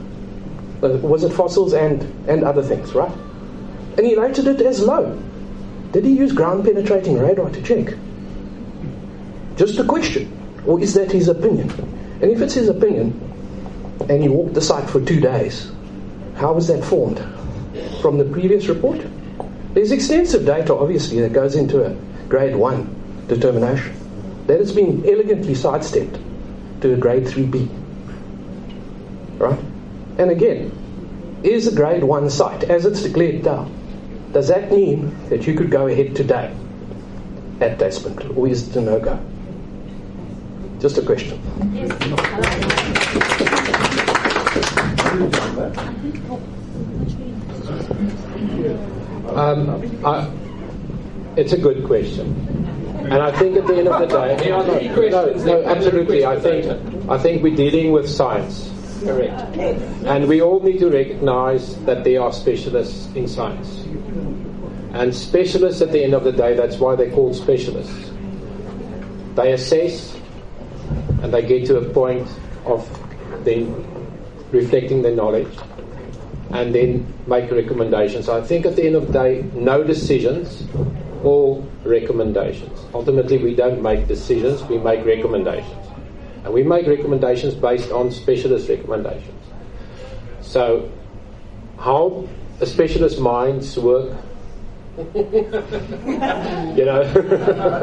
Was it fossils and other things, right? And he rated it as low. Did he use ground penetrating radar to check? Just a question. Or is that his opinion? And if it's his opinion, and he walked the site for 2 days, how was that formed? From the previous report? There's extensive data, obviously, that goes into a grade 1 determination. That has been elegantly sidestepped to a grade 3B. Right? And again, is a grade 1 site, as it's declared down, does that mean that you could go ahead today at Tastepoint, or is it a no-go? Just a question. It's a good question, and I think at the end of the day, no, absolutely. I think we're dealing with science, correct, and we all need to recognise that there are specialists in science, and specialists at the end of the day. That's why they're called specialists. They assess, and they get to a point of then reflecting their knowledge, and then make recommendations. I think at the end of the day, no decisions, all recommendations. Ultimately, we don't make decisions, we make recommendations. And we make recommendations based on specialist recommendations. So, how a specialist's minds work, you know.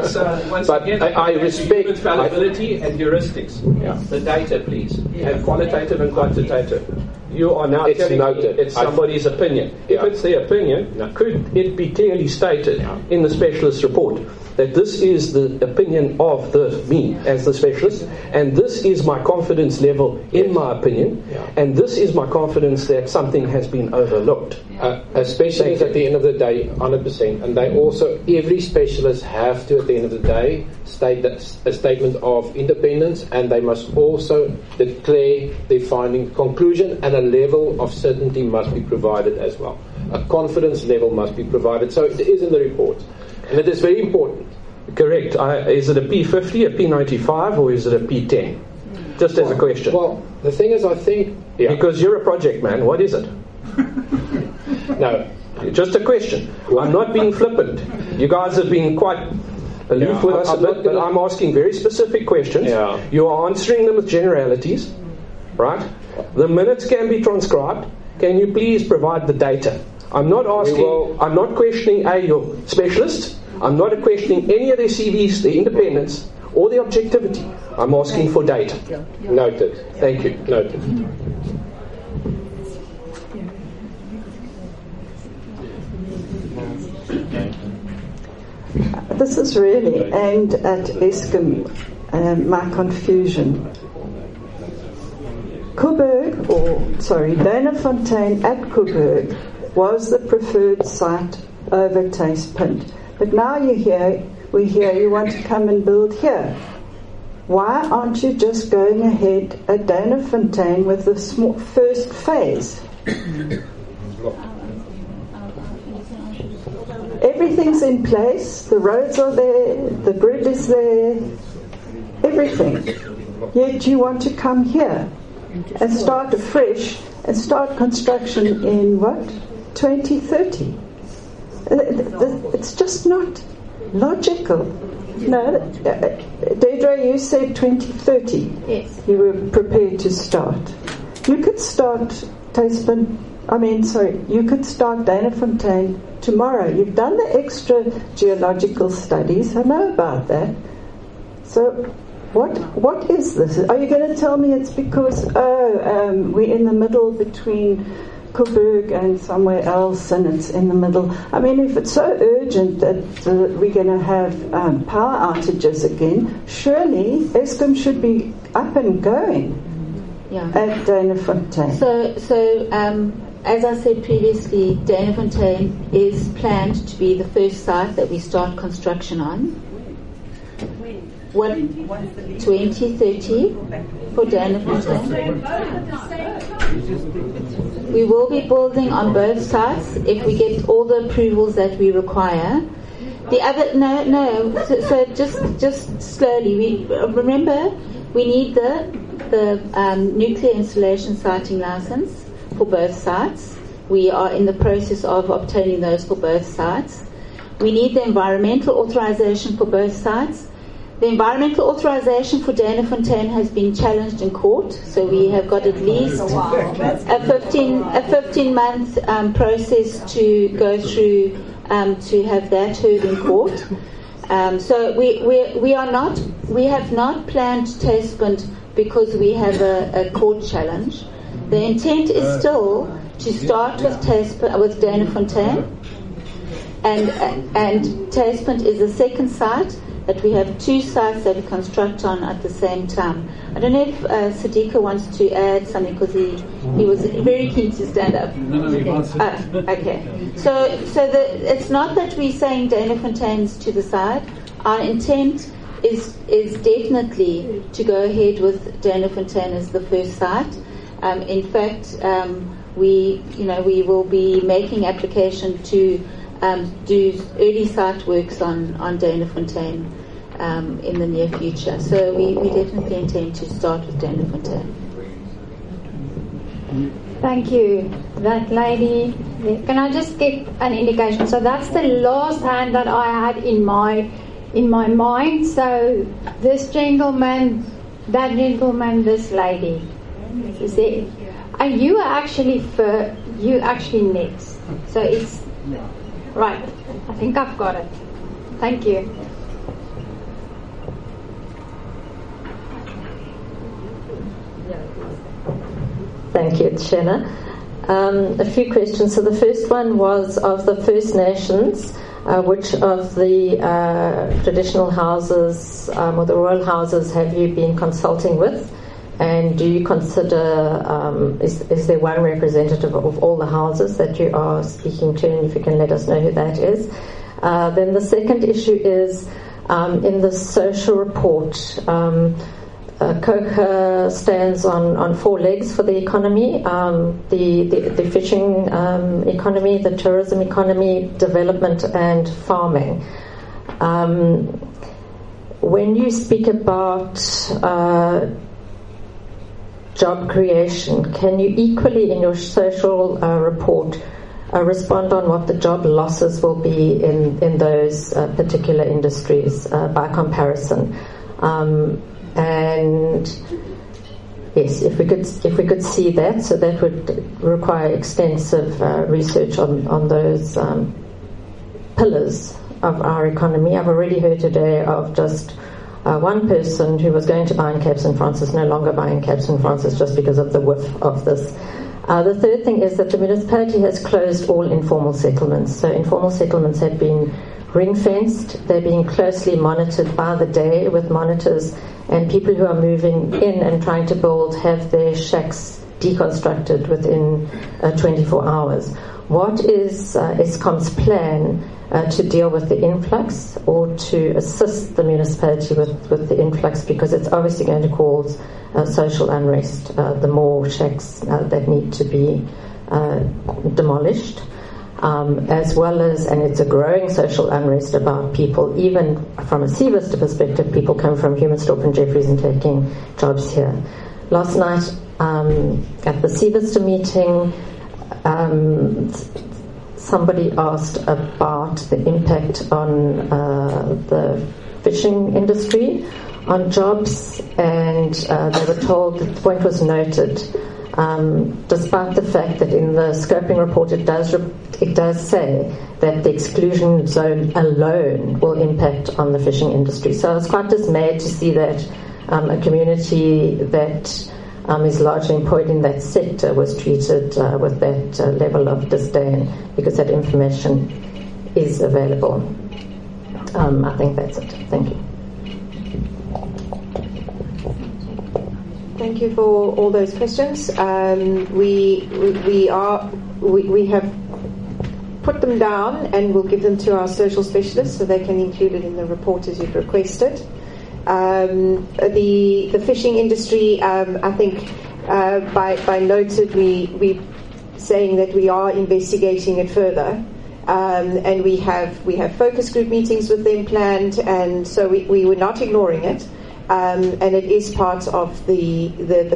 So once but again, I respect fallibility and heuristics. Yeah. The data, please. And qualitative and quantitative. You are now telling me it's somebody's opinion. If it's their opinion, could it be clearly stated in the specialist report that this is the opinion of me as the specialist, and this is my confidence level in my opinion, and this is my confidence that something has been overlooked. A specialist at the end of the day, 100%, and they also, every specialist have to at the end of the day state a statement of independence, and they must also declare their finding conclusion, and a level of certainty must be provided as well. A confidence level must be provided. So it is in the report, and it is very important. Correct. Is it a P50, a P95, or is it a P10? Just as a question. Well, the thing is, I think... Because you're a project man, what is it? No, just a question. I'm not being flippant. You guys have been quite aloof with us a bit, but I'm asking very specific questions. You are answering them with generalities, right? The minutes can be transcribed. Can you please provide the data? I'm not asking, I'm not questioning your specialists. I'm not questioning any of their CVs, their independence, or their objectivity. I'm asking for data. Noted. Thank you. Noted. This is really aimed at Eskom, my confusion. Danafontein at Coburg was the preferred site over Tastepoint. But now we hear you want to come and build here. Why aren't you just going ahead at Danafontein with the first phase? Everything's in place, the roads are there, the grid is there, everything. Yet you want to come here and start afresh and start construction in 2030? It's just not logical. No, Deidre, you said 2030. Yes. You were prepared to start. You could start you could start Danafontein tomorrow. You've done the extra geological studies. I know about that. So what is this? Are you going to tell me it's because we're in the middle between Coburg and somewhere else, and it's in the middle? I mean, if it's so urgent that we're going to have power outages again, surely Eskom should be up and going at Danafontein. So as I said previously, Danafontein is planned to be the first site that we start construction on. 2030 for Danafontein. We will be building on both sites if we get all the approvals that we require. The other so just slowly. Remember, we need the nuclear installation siting license for both sites. We are in the process of obtaining those for both sites. We need the environmental authorization for both sites. The environmental authorization for Danafontein has been challenged in court, so we have got at least a 15-month process to go through to have that heard in court. So we have not planned Tastepoint because we have a court challenge. The intent is still to start with Danafontein, and Taspint is the second site that we have two sites that we construct on at the same time. I don't know if Sadiqa wants to add something because he was very keen to stand up. No, you answered. Okay. So it's not that we're saying Dana Fontaine's to the side. Our intent is definitely to go ahead with Dana Fontaine as the first site. In fact, we will be making application to do early site works on Dana Fontaine in the near future. So we definitely intend to start with Dana Fontaine. Thank you. That lady, can I just get an indication? So that's the last hand that I had in my mind. So this gentleman, that gentleman, this lady. Is there, and you are actually next. So it's right. I think I've got it. Thank you. Thank you, Shanna. A few questions. So the first one was of the First Nations. Which of the traditional houses or the royal houses have you been consulting with? And do you consider, is there one representative of all the houses that you are speaking to? And if you can let us know who that is. Then the second issue is in the social report, Coca stands on four legs for the economy, the fishing economy, the tourism economy, development and farming. When you speak about job creation, can you equally in your social report respond on what the job losses will be in those particular industries by comparison? And yes, if we could see that, so that would require extensive research on those pillars of our economy. I've already heard today of just one person who was going to buy in Cape St. Francis no longer buying Cape St. Francis just because of the whiff of this. The third thing is that the municipality has closed all informal settlements. So informal settlements have been ring-fenced. They're being closely monitored by the day with monitors, and people who are moving in and trying to build have their shacks deconstructed within 24 hours. What is Eskom's plan to deal with the influx or to assist the municipality with the influx, because it's obviously going to cause social unrest, the more shacks that need to be demolished. As well as, and it's a growing social unrest about people, even from a sea visitor perspective, people come from Humansdorp and Jeffreys and taking jobs here. Last night at the sea visitor meeting, somebody asked about the impact on the fishing industry on jobs, and they were told that the point was noted. Despite the fact that in the scoping report it does say that the exclusion zone alone will impact on the fishing industry. So I was quite dismayed to see that a community that is largely employed in that sector was treated with that level of disdain, because that information is available. I think that's it. Thank you. Thank you for all those questions. We have put them down and we'll give them to our social specialists so they can include it in the report as you've requested. The fishing industry, I think by noted we saying that we are investigating it further, and we have focus group meetings with them planned, and so we were not ignoring it. And it is part of the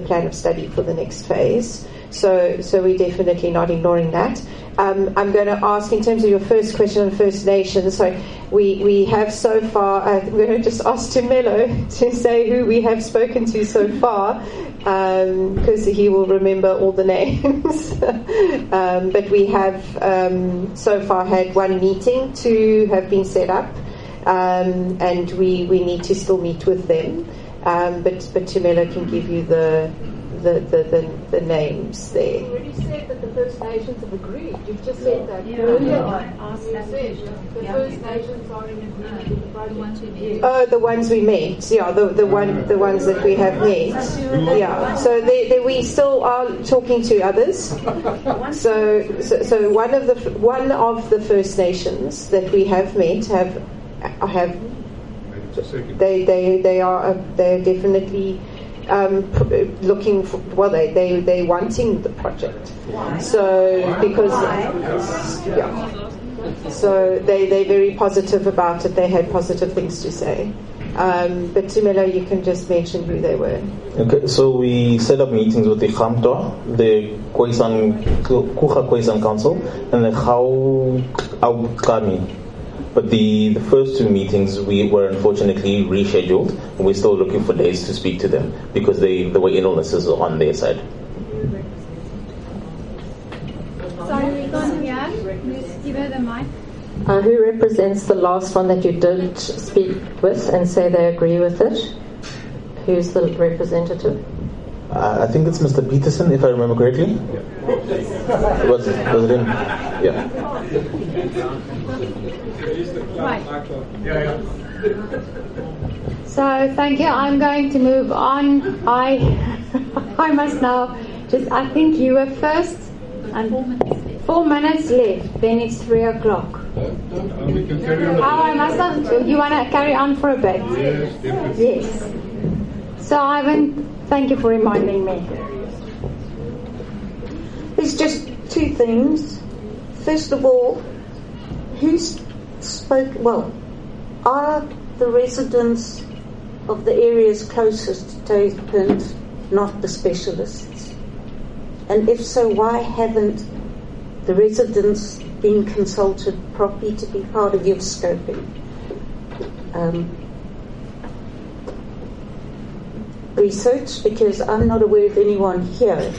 plan of study for the next phase. So we're definitely not ignoring that. I'm going to ask, in terms of your first question on First Nations, so we have so far, we're going to just ask Tumelo to say who we have spoken to so far, because he will remember all the names. But we have so far had one meeting to have been set up. And we need to still meet with them, but Tumelo can give you the names there. You already said that the First Nations have agreed. You've just said that earlier. The First Nations are in agreement with the project. Oh, the ones we met. Yeah, the ones that we have met. Yeah. So we still are talking to others. So one of the First Nations that we have met have. They're definitely looking for. Well, they're wanting the project. So because so they're very positive about it. They had positive things to say. But Tumelo, you can just mention who they were. Okay, so we set up meetings with the Khamtoa, the Kucha Khoisan Council, and the Kami. But the first two meetings we were unfortunately rescheduled, and we're still looking for days to speak to them because there were illnesses on their side. Sorry, we can't hear. Please give her the mic. Who represents the last one that you did speak with and say they agree with it? Who's the representative? I think it's Mr. Peterson, if I remember correctly. Was it him? Yeah. Right. So thank you. I'm going to move on. I must now just. I think you were first, and 4 minutes left. Then it's 3 o'clock. We can carry on. I must not. You want to carry on for a bit? Yes, definitely. Yes. So Ivan, thank you for reminding me. There's just two things. First of all, who spoke? Well, are the residents of the areas closest to Tailpunt not the specialists? And if so, why haven't the residents been consulted properly to be part of your scoping? Research, because I'm not aware of anyone here.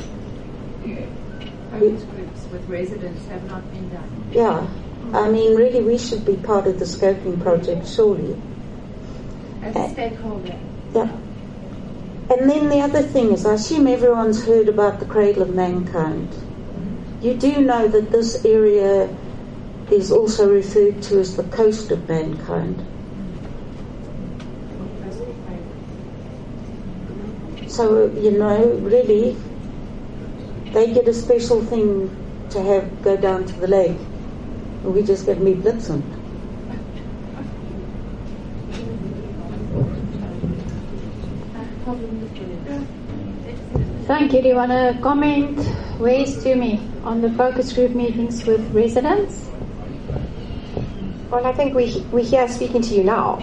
Focus groups with residents have not been done. Yeah, I mean, really, we should be part of the scoping project, surely. As a stakeholder. Yeah. And then the other thing is, I assume everyone's heard about the Cradle of Mankind. You do know that this area is also referred to as the Coast of Mankind. So, you know, really, they get a special thing to have go down to the lake, and we just get me blitzen. Thank you. Do you want to comment, Wes, to me on the focus group meetings with residents? Well, I think we're here speaking to you now.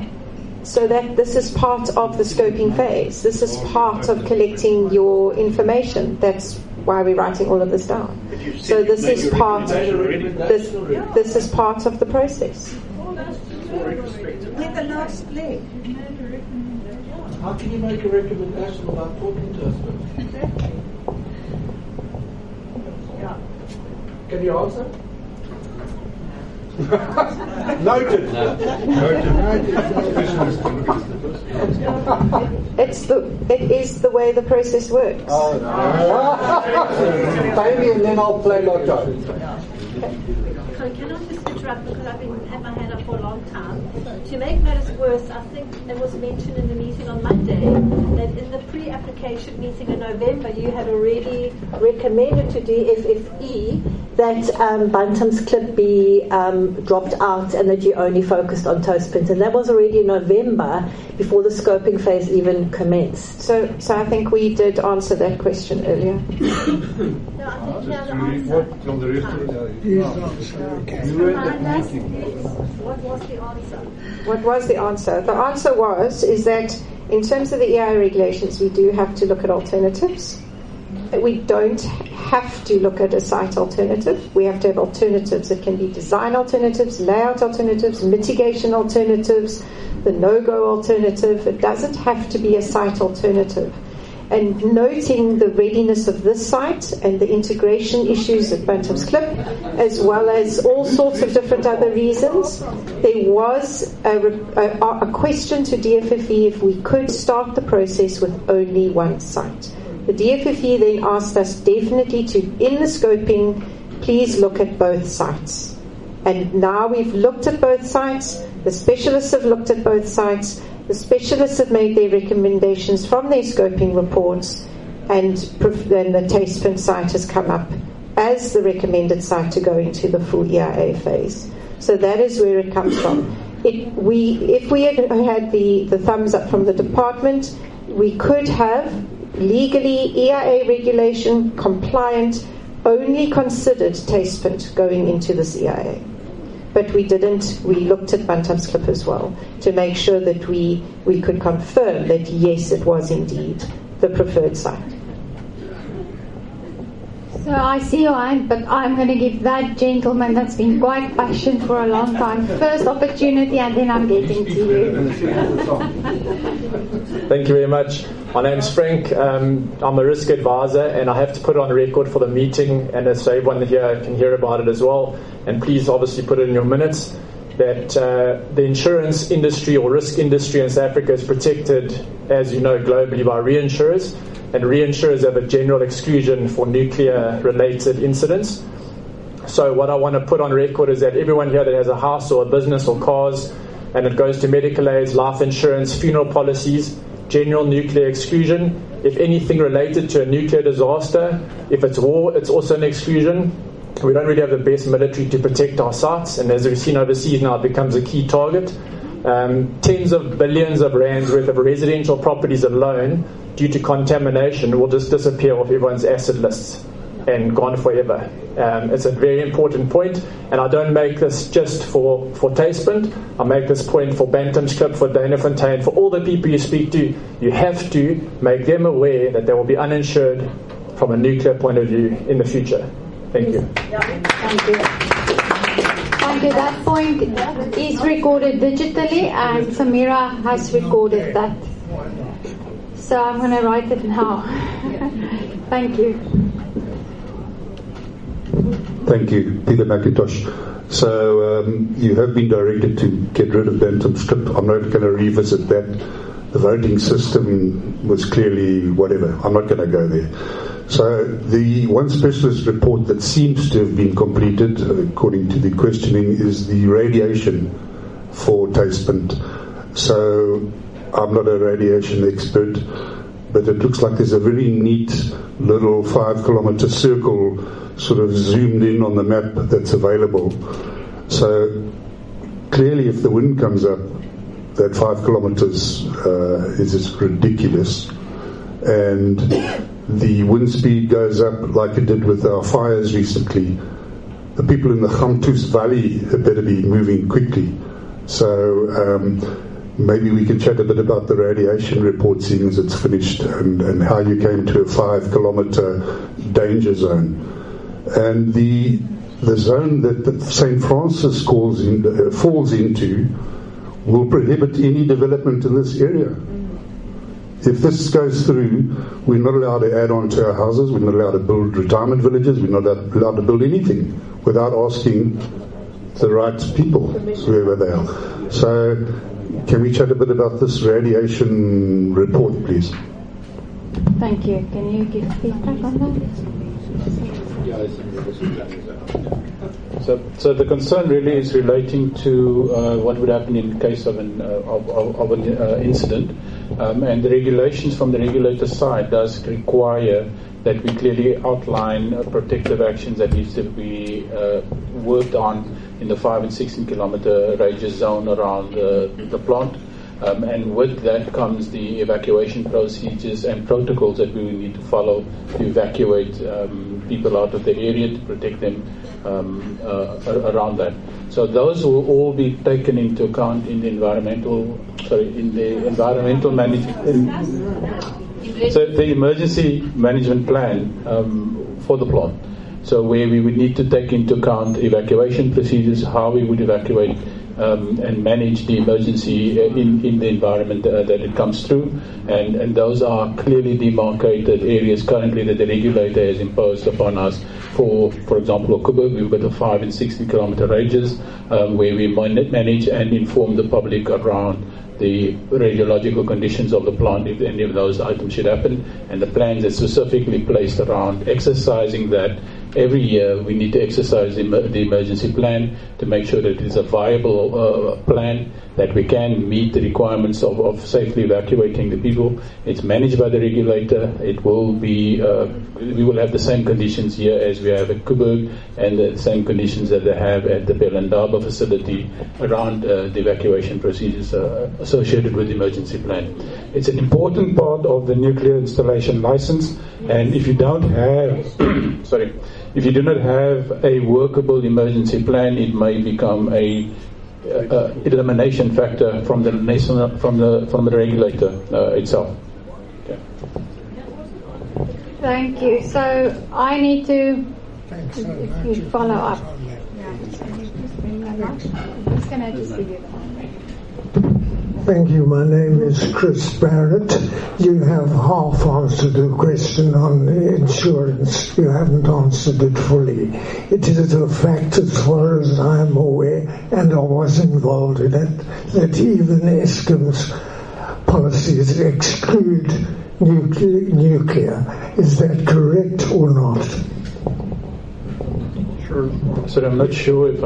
So that this is part of the scoping phase. This is part of collecting your information. That's why we're writing all of this down. So this is part. This is part of the process. With the last leg. How can you make a recommendation without talking to us first? Exactly. Yeah. Can you answer? Noted. It is the way the process works. Oh, no. Pay me and then I'll play lotto. Can I just interrupt because I've had my hand up for a long time. To make matters worse, I think it was mentioned in the meeting on Monday that in the pre-application meeting in November you had already recommended to DFFE that Bantam's clip be dropped out and that you only focused on Toastprint, and that was already in November before the scoping phase even commenced. So I think we did answer that question earlier. No, I think now the answer. Tell the rest of it. What was the answer? What was the answer? The answer is that in terms of the EI regulations, we do have to look at alternatives. We don't have to look at a site alternative. We have to have alternatives. It can be design alternatives, layout alternatives, mitigation alternatives, the no-go alternative. It doesn't have to be a site alternative. And noting the readiness of this site and the integration issues at Bantam's Clip, as well as all sorts of different other reasons, there was a question to DFFE if we could start the process with only one site. The DFFE then asked us definitely to, in the scoping, please look at both sites. And now we've looked at both sites, the specialists have looked at both sites, the specialists have made their recommendations from their scoping reports, and then the Taspin site has come up as the recommended site to go into the full EIA phase. So that is where it comes from. If we had had the thumbs up from the department, we could have legally EIA regulation compliant only considered Taspin going into this EIA. But we didn't. We looked at Bantamsklip as well to make sure that we could confirm that yes, it was indeed the preferred site. So I see your hand, but I'm going to give that gentleman that's been quite patient for a long time first opportunity, and then I'm getting to you. Thank you very much. My name's Frank. I'm a risk advisor, and I have to put it on record for the meeting, and so everyone here can hear about it as well. And please, obviously, put it in your minutes that the insurance industry or risk industry in South Africa is protected, as you know, globally by reinsurers. And reinsurers have a general exclusion for nuclear-related incidents. So what I want to put on record is that everyone here that has a house or a business or cars, and it goes to medical aids, life insurance, funeral policies, general nuclear exclusion. If anything related to a nuclear disaster, if it's war, it's also an exclusion. We don't really have the best military to protect our sites, and as we've seen overseas now, it becomes a key target. Tens of billions of rands worth of residential properties alone, due to contamination, will just disappear off everyone's asset lists and gone forever. It's a very important point, and I don't make this just for Taspin. I make this point for Bantamsklip, for Danafontein, for all the people you speak to. You have to make them aware that they will be uninsured from a nuclear point of view in the future. Thank you. Thank you. Thank you. That point is recorded digitally, and Samira has recorded that. So I'm going to write it now. Thank you. Thank you, Peter McIntosh. So you have been directed to get rid of Bantamsklip. I'm not going to revisit that. The voting system was clearly whatever. I'm not going to go there. So the one specialist report that seems to have been completed, according to the questioning, is the radiation for Taspin. So I'm not a radiation expert, but it looks like there's a very neat little 5-kilometer circle sort of zoomed in on the map that's available. So clearly if the wind comes up, that 5 kilometers is just ridiculous. And the wind speed goes up like it did with our fires recently. The people in the Gamtoes Valley had better be moving quickly. So maybe we can chat a bit about the radiation report, seeing as it's finished, and how you came to a 5-kilometer danger zone. And the zone that St. Francis falls into will prohibit any development in this area. If this goes through, we're not allowed to add on to our houses, we're not allowed to build retirement villages, we're not allowed to build anything without asking the right people, whoever they are. So can we chat a bit about this radiation report, please? Thank you. Can you give feedback on that? So the concern really is relating to what would happen in case of an incident, and the regulations from the regulator side does require that we clearly outline protective actions that needs to be worked on in the 5 and 16 kilometer radius zone around the plant. And with that comes the evacuation procedures and protocols that we will need to follow to evacuate people out of the area, to protect them around that. So those will all be taken into account in the environmental management. So the emergency management plan for the plant. So where we would need to take into account evacuation procedures, how we would evacuate and manage the emergency in the environment that it comes through, and those are clearly demarcated areas currently that the regulator has imposed upon us. For example, Okubo, we've got a 5 and 60 kilometer radius where we manage and inform the public around the radiological conditions of the plant if any of those items should happen, and the plans are specifically placed around exercising that. Every year we need to exercise the emergency plan to make sure that it is a viable plan, that we can meet the requirements of safely evacuating the people. It's managed by the regulator. It will be, we will have the same conditions here as we have at Kuburg, and the same conditions that they have at the Bellandaba facility around the evacuation procedures associated with the emergency plan. It's an important part of the nuclear installation license, and if you don't have, if you do not have a workable emergency plan, it may become a elimination factor from the national, from the regulator itself. Okay. Thank you. So I need to follow up. Thank you. My name is Chris Barrett. You have half answered the question on the insurance. You haven't answered it fully. It is a fact, as far as I am aware, and I was involved in it, that even Eskom's policies exclude nuclear. Is that correct or not? Sure. So I'm not sure if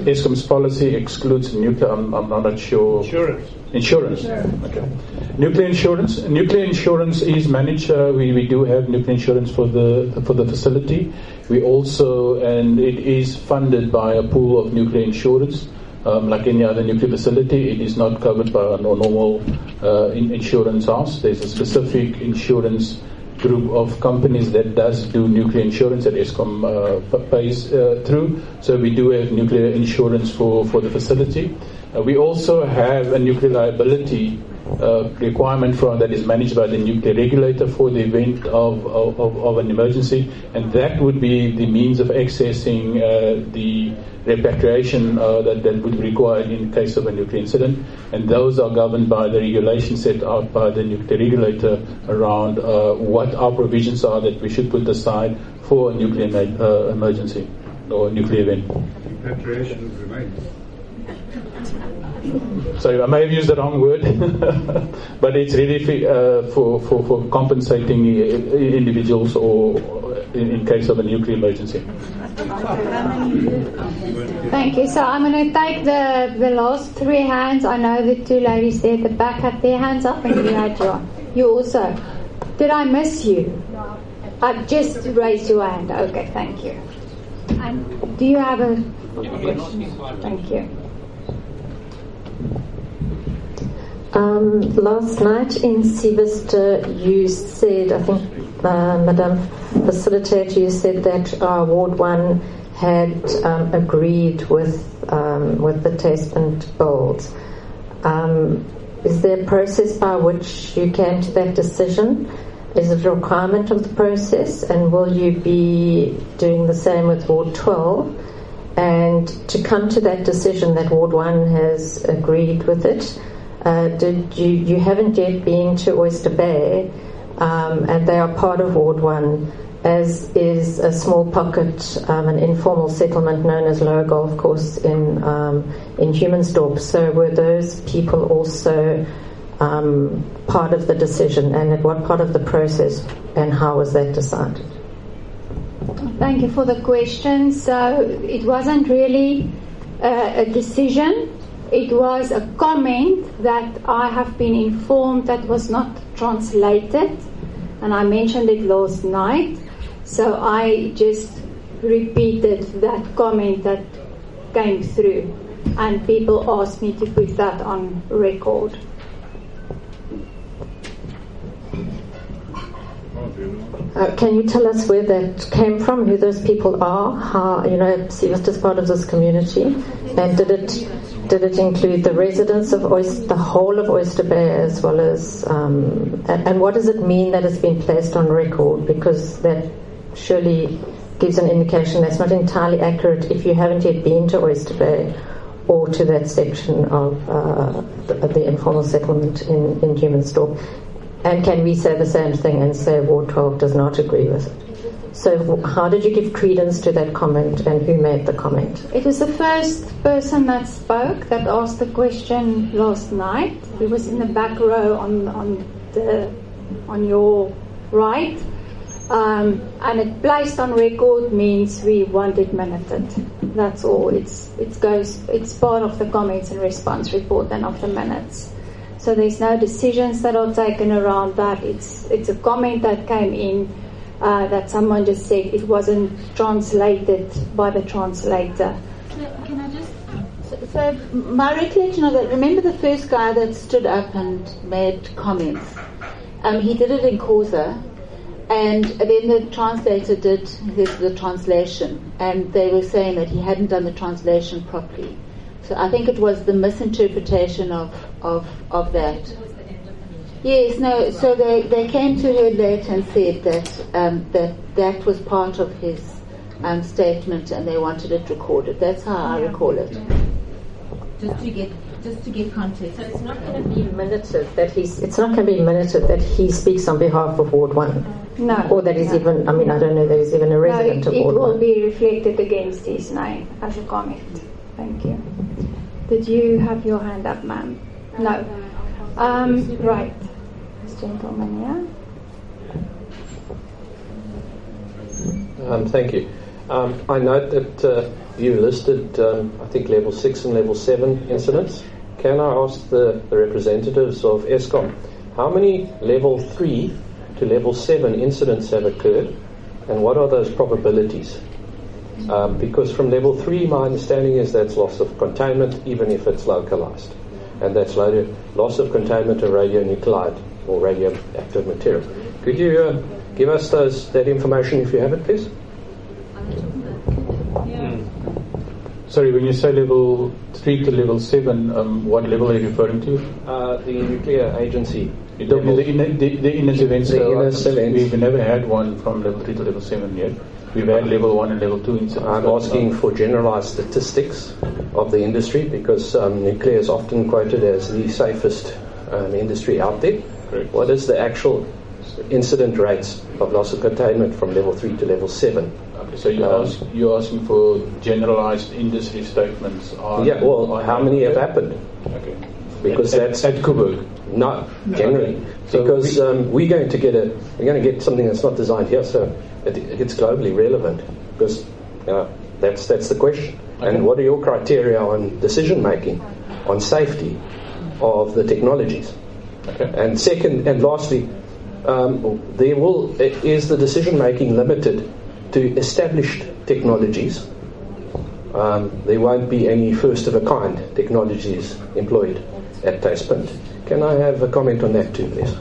Eskom's policy excludes nuclear. I'm not sure. Insurance. Sure. Okay. Nuclear insurance is managed. We do have nuclear insurance for the facility. We also, and it is funded by a pool of nuclear insurance. Like any other nuclear facility, it is not covered by a normal insurance house. There's a specific insurance group of companies that does do nuclear insurance that Eskom pays through. So we do have nuclear insurance for the facility. We also have a nuclear liability requirement that is managed by the nuclear regulator for the event of an emergency, and that would be the means of accessing the repatriation that would be required in case of a nuclear incident, and those are governed by the regulations set out by the nuclear regulator around what our provisions are that we should put aside for a nuclear emergency or a nuclear event. Repatriation remains. So I may have used the wrong word, but it's really for compensating individuals or in case of a nuclear emergency. Thank you. So I'm going to take the last three hands. I know the two ladies there at the back had their hands up, and you had your. You also. Did I miss you? Just raise your hand. Okay, thank you. And do you have a question? Thank you. Last night in Sieverster, you said, I think, Madam Facilitator, you said that Ward 1 had agreed with the tastament build. Is there a process by which you came to that decision? Is it a requirement of the process? And will you be doing the same with Ward 12? And to come to that decision that Ward 1 has agreed with it, you haven't yet been to Oyster Bay, and they are part of Ward 1, as is a small pocket, an informal settlement known as Lower Golf Course in Humansdorp. So were those people also part of the decision, and at what part of the process, and how was that decided? Thank you for the question. So it wasn't really a decision. It was a comment that I have been informed that was not translated, and I mentioned it last night. So I just repeated that comment that came through, and people asked me to put that on record. Can you tell us where that came from, who those people are, how, Sieverster is part of this community, and did it include the residents of the whole of Oyster Bay, as well as, and what does it mean that it's been placed on record? Because that surely gives an indication that's not entirely accurate if you haven't yet been to Oyster Bay or to that section of the informal settlement in Humansdorp. And can we say the same thing and say Ward 12 does not agree with it? So how did you give credence to that comment, and who made the comment? It was the first person that spoke that asked the question last night. He was in the back row on your right. And it placed on record means we want it minuted. That's all. It's part of the comments and response report and of the minutes. So there's no decisions that are taken around that. It's a comment that came in that someone just said it wasn't translated by the translator. Can I just? So my recollection of that. Remember the first guy that stood up and made comments. He did it in Xhosa. And then the translator did the translation, and they were saying that he hadn't done the translation properly. So I think it was the misinterpretation of that. Yes, no. So they came to her later and said that was part of his statement, and they wanted it recorded. That's how I recall it. Just to get context. So it's not going to be minuted that he speaks on behalf of Ward 1. No. Or that he's even, I don't know that he's even a resident of Ward 1. It will be reflected against his name as a comment. Thank you. Did you have your hand up, ma'am? No. Right. This gentleman here. Thank you. I note that you listed, I think, level 6 and level 7 incidents. Can I ask the representatives of Eskom, how many level 3 to level 7 incidents have occurred, and what are those probabilities? Because from level 3, my understanding is that's loss of containment, even if it's localized, and that's loss of containment of radionuclide or radioactive material. Could you give us that information if you have it, please? Sorry, when you say level 3 to level 7, what level are you referring to? The nuclear agency. The inner events. We've never had one from level 3 to level 7 yet. We've had level 1 and level 2 incidents. I'm asking for generalized statistics of the industry, because nuclear is often quoted as the safest industry out there. Correct. What is the actual incident rates of loss of containment from level 3 to level 7? Okay, so you're asking for generalized industry statements on... Yeah, well, how many have happened? Okay. Because that's... At Coburg? No, generally. Okay. So because we're going to get something that's not designed here, so it's globally relevant, because that's the question. Okay. And what are your criteria on decision making, on safety of the technologies? Okay. And second, and lastly, is the decision making limited to established technologies? There won't be any first of a kind technologies employed at Taspint. Can I have a comment on that too, please?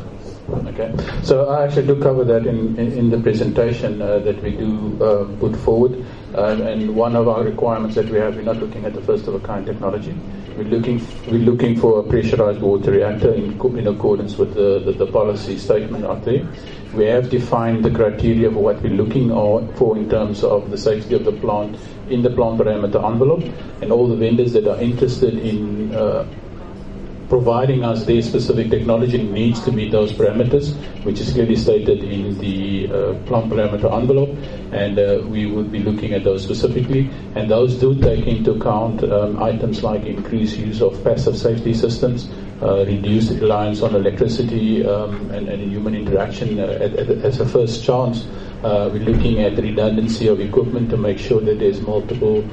Okay, so I actually do cover that in the presentation that we do put forward, and one of our requirements that we have, we're not looking at the first of a kind technology. We're looking for a pressurized water reactor in accordance with the policy statement out there. We have defined the criteria for what we're looking for in terms of the safety of the plant in the plant parameter envelope, and all the vendors that are interested in providing us their specific technology needs to meet those parameters, which is clearly stated in the plant parameter envelope, and we would be looking at those specifically, and those do take into account items like increased use of passive safety systems, reduced reliance on electricity and human interaction as a first chance. We're looking at redundancy of equipment to make sure that there's multiple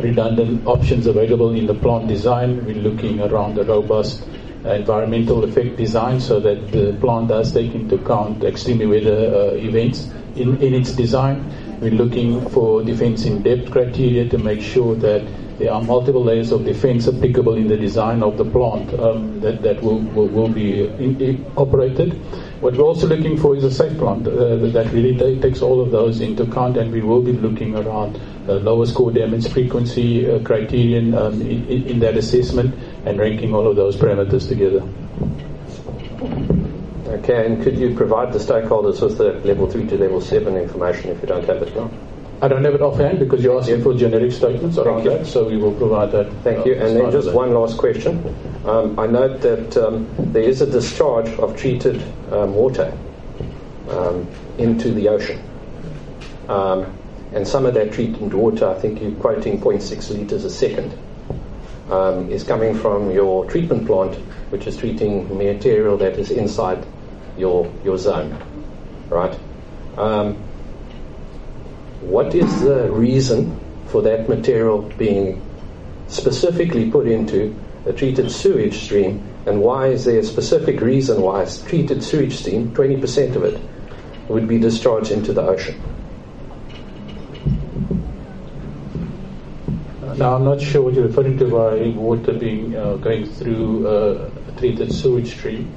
redundant options available in the plant design. We're looking around the robust environmental effect design so that the plant does take into account extreme weather events in its design. We're looking for defense in depth criteria to make sure that there are multiple layers of defense applicable in the design of the plant that will be operated. What we're also looking for is a safe plant that really takes all of those into account, and we will be looking around lowest core damage frequency criterion in that assessment, and ranking all of those parameters together. Okay, and could you provide the stakeholders with the level 3 to level 7 information if you don't have it now? I don't have it offhand because you're asking for generic statements around that, so we will provide that. Thank you. And then just one last question. I note that there is a discharge of treated water into the ocean. And some of that treated water, I think you're quoting 0.6 litres a second, is coming from your treatment plant, which is treating material that is inside your zone, right? What is the reason for that material being specifically put into a treated sewage stream, and why is there a specific reason why a treated sewage stream, 20% of it, would be discharged into the ocean? Now, I'm not sure what you're referring to by water being going through a treated sewage stream.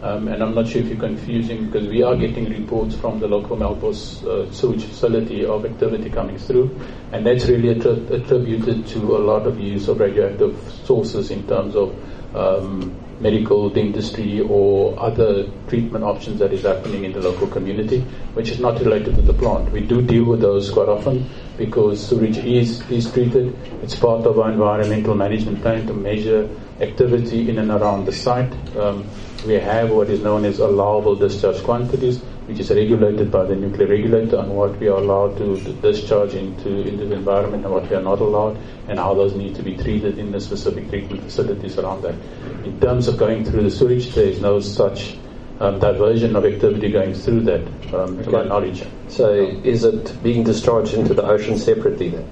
And I'm not sure if you're confusing, because we are getting reports from the local Melkbos sewage facility of activity coming through, and that's really attributed to a lot of use of radioactive sources in terms of medical dentistry or other treatment options that is happening in the local community, which is not related to the plant. We do deal with those quite often because sewage is treated. It's part of our environmental management plan to measure activity in and around the site. We have what is known as allowable discharge quantities, which is regulated by the nuclear regulator on what we are allowed to discharge into the environment and what we are not allowed, and how those need to be treated in the specific treatment facilities around that. In terms of going through the sewage, there is no such diversion of activity going through that, to my knowledge. So is it being discharged into the ocean separately then?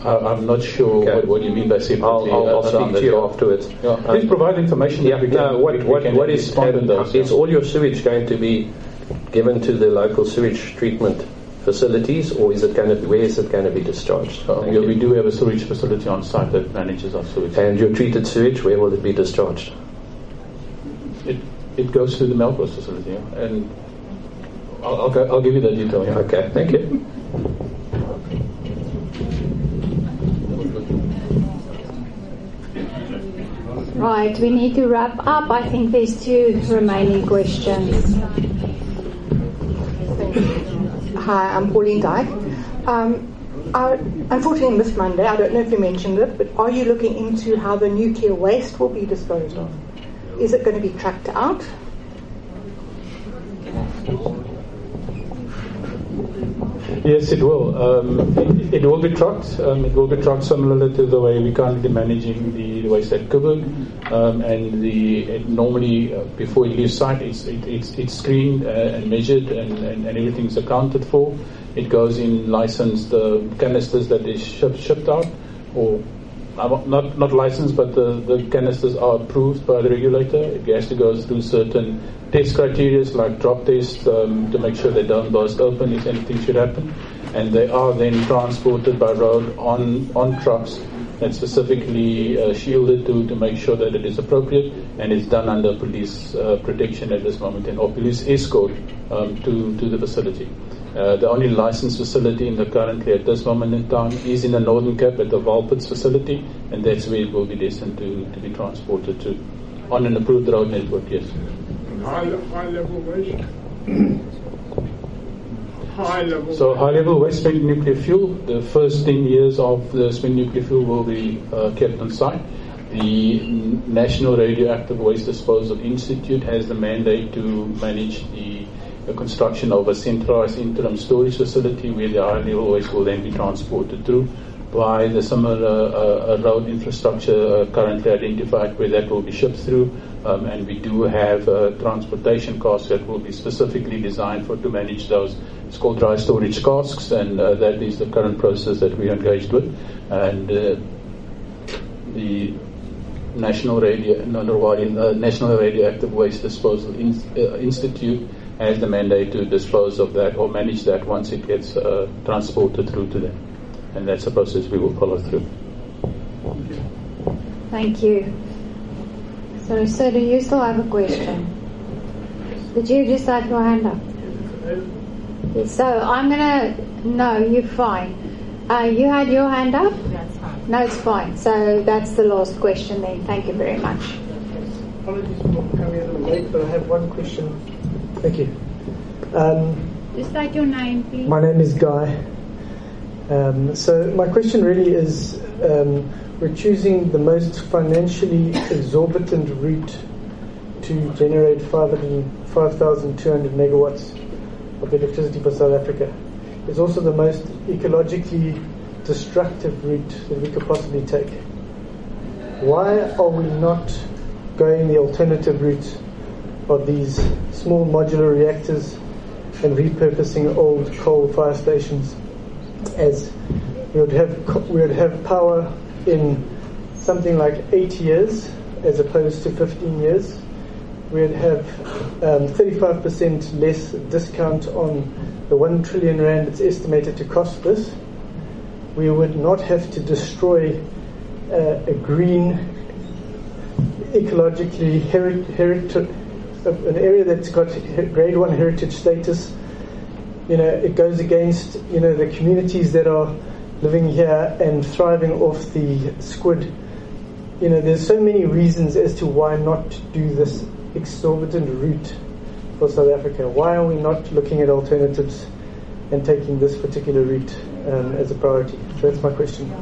I'm not sure what you mean by separately. I'll speak to you afterwards. Please provide information. Is all your sewage going to be given to the local sewage treatment facilities, or is it going to be, where is it going to be discharged? We do have a sewage facility on site that manages our sewage. And your treated sewage, where will it be discharged? It goes to the Melkbos facility, and I'll give you that detail. Yeah. Okay, thank you. Right, we need to wrap up. I think there's 2 remaining questions. Hi, I'm Pauline Dyke. I unfortunately missed Monday. I don't know if you mentioned it, but are you looking into how the nuclear waste will be disposed of? Is it going to be trucked out? Yes, it will. It will be trucked. It will be trucked similarly to the way we're currently managing the waste at Coburg. Normally, before it leaves site, it's screened and measured, and everything's accounted for. It goes in licensed canisters that is shipped out, or not licensed, but the canisters are approved by the regulator. It has to go through certain test criteria like drop tests to make sure they don't burst open if anything should happen, and they are then transported by road on trucks that's specifically shielded to make sure that it is appropriate, and it's done under police protection at this moment, or police escort to the facility. The only licensed facility currently at this moment in time is in the Northern Cape at the Valpits facility, and that's where it will be destined to be transported to, on an approved road network, yes. High level waste? So high level waste spent nuclear fuel, the first 10 years of the spent nuclear fuel will be kept on site. The National Radioactive Waste Disposal Institute has the mandate to manage the construction of a centralized interim storage facility where the high level waste will then be transported through by the similar road infrastructure currently identified where that will be shipped through, and we do have transportation costs that will be specifically designed to manage those. It's called dry storage casks, and that is the current process that we are engaged with. And the National Radioactive Waste Disposal Institute has the mandate to dispose of that or manage that once it gets transported through to them. And that's a process we will follow through. Thank you. So, sir, do you still have a question? Did you just have your hand up? Yes, so I'm going to... No, you're fine. You had your hand up? That's fine. No, it's fine. So that's the last question then. Thank you very much. Apologies for coming a little late, but I have one question. Thank you. Just state your name, please. My name is Guy. So my question really is, we're choosing the most financially exorbitant route to generate 5,200 megawatts of electricity for South Africa. It's also the most ecologically destructive route that we could possibly take. Why are we not going the alternative route of these small modular reactors and repurposing old coal fire stations, as we would have power in something like 8 years as opposed to 15 years. We would have 35% less discount on the 1 trillion rand it's estimated to cost this. We would not have to destroy a green, ecologically an area that's got grade 1 heritage status. It goes against the communities that are living here and thriving off the squid. There's so many reasons as to why not do this exorbitant route for South Africa. Why are we not looking at alternatives and taking this particular route as a priority? So that's my question.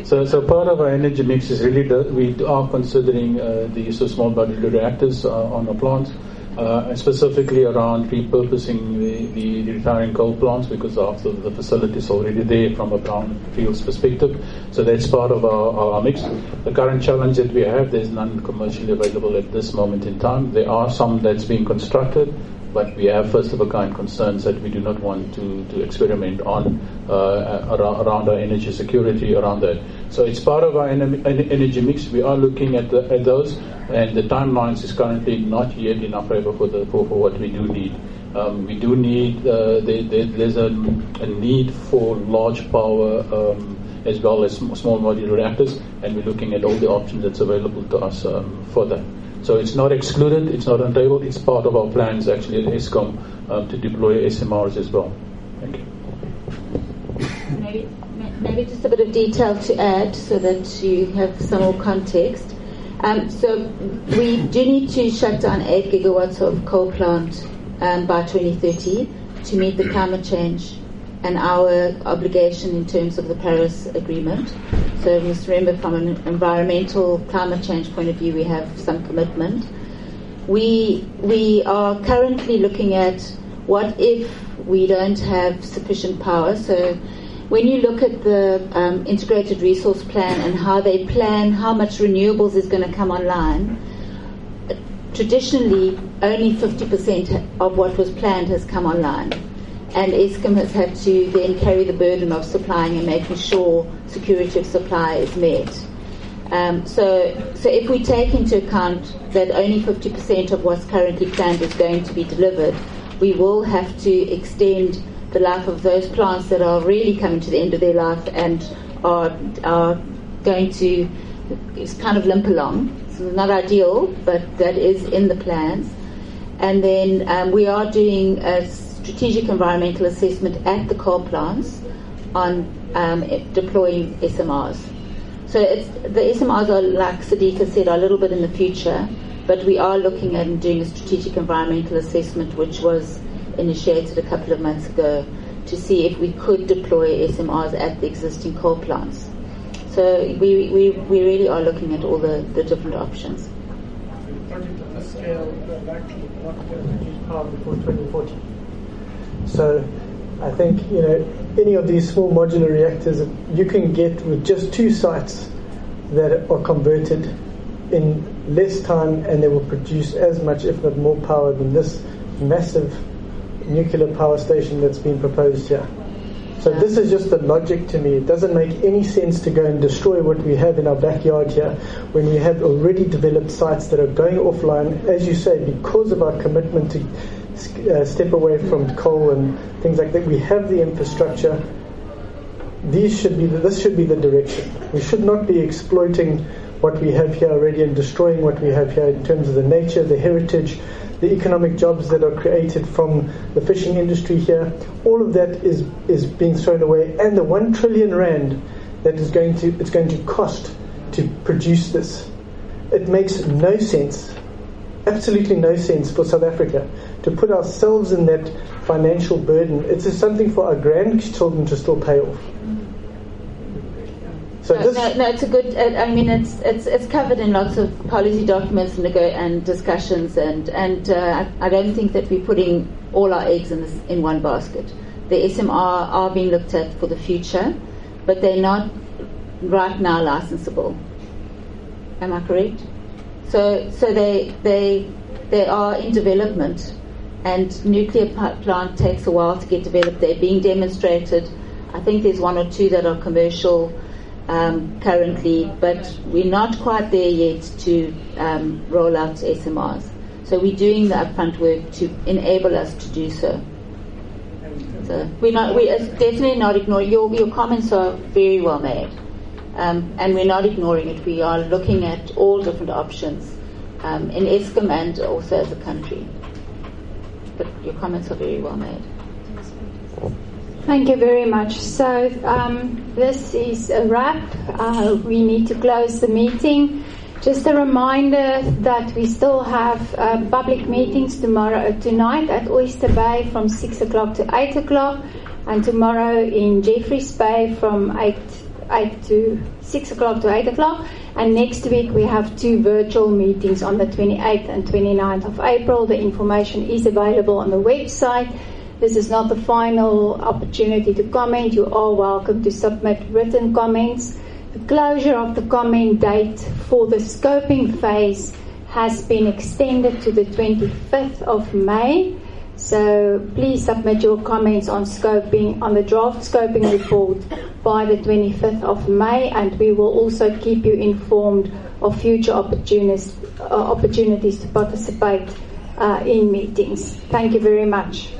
So part of our energy mix is really we are considering the use of small modular reactors on our plants, specifically around repurposing the retiring coal plants, because after the facility is already there from a brownfields perspective. So that's part of our mix. The current challenge that we have, there's none commercially available at this moment in time. There are some that's being constructed, but we have first-of-a-kind concerns that we do not want to experiment on around our energy security, around that. So it's part of our energy mix. We are looking at those, and the timelines is currently not yet in our favor for what we do need. We do need, there's a need for large power as well as small modular reactors, and we're looking at all the options that's available to us for that. So it's not excluded, it's not on the table, it's part of our plans actually at Eskom to deploy SMRs as well. Thank you. Maybe just a bit of detail to add so that you have some more context. So we do need to shut down 8 gigawatts of coal plant by 2030 to meet the climate change and our obligation in terms of the Paris Agreement. So we must remember, from an environmental climate change point of view, we have some commitment. We are currently looking at what if we don't have sufficient power. So when you look at the integrated resource plan and how they plan how much renewables is going to come online, traditionally only 50% of what was planned has come online. And Eskom has had to then carry the burden of supplying and making sure security of supply is met. So if we take into account that only 50% of what's currently planned is going to be delivered, we will have to extend the life of those plants that are really coming to the end of their life and are going to kind of limp along. So not ideal, but that is in the plans. And then we are doing a strategic environmental assessment at the coal plants on deploying SMRs. So the SMRs are, like Sadiqa said, are a little bit in the future, but we are looking at and doing a strategic environmental assessment, which was initiated a couple of months ago, to see if we could deploy SMRs at the existing coal plants. So we really are looking at all the different options. Project of this scale likely not going to produce power before 2040. So I think any of these small modular reactors you can get with just 2 sites that are converted in less time, and they will produce as much, if not more, power than this massive nuclear power station that's been proposed here. So this is just the logic to me. It doesn't make any sense to go and destroy what we have in our backyard here when we have already developed sites that are going offline, as you say, because of our commitment to step away from coal and things like that. We have the infrastructure. This should be the direction. We should not be exploiting what we have here already and destroying what we have here in terms of the nature, the heritage, the economic jobs that are created from the fishing industry here. All of that is being thrown away, and the 1 trillion rand that it's going to cost to produce this. It makes no sense, absolutely no sense for South Africa to put ourselves in that financial burden. It's something for our grandchildren to still pay off. So no, it's a good. I mean, it's covered in lots of policy documents and discussions, and I don't think that we're putting all our eggs in one basket. The SMR are being looked at for the future, but they're not right now licensable. Am I correct? So they are in development, and nuclear plant takes a while to get developed. They're being demonstrated. I think there's one or two that are commercial currently, but we're not quite there yet to roll out SMRs. So we're doing the upfront work to enable us to do so. So we're definitely not ignoring your comments are very well made, and we're not ignoring it. We are looking at all different options in Eskom and also as a country. But your comments are very well made. Thank you very much. So this is a wrap. We need to close the meeting. Just a reminder that we still have public meetings tonight at Oyster Bay from 6 o'clock to 8 o'clock, and tomorrow in Jeffreys Bay from 6 o'clock to 8 o'clock. And next week we have 2 virtual meetings on the 28th and 29th of April. The information is available on the website. This is not the final opportunity to comment. You are welcome to submit written comments. The closure of the comment date for the scoping phase has been extended to the 25th of May. So please submit your comments on scoping, on the draft scoping report by the 25th of May, and we will also keep you informed of future opportunities to participate in meetings. Thank you very much.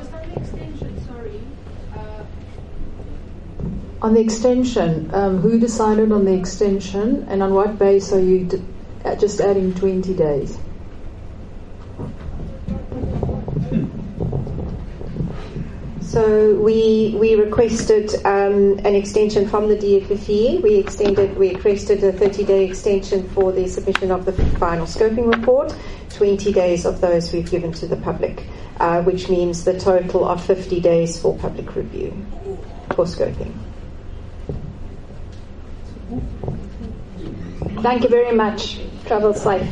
On the extension, who decided on the extension, and on what base are you just adding 20 days? So we requested an extension from the DFFE. We requested a 30-day extension for the submission of the final scoping report. 20 days of those we've given to the public, which means the total of 50 days for public review for scoping. Thank you very much. Travel safe.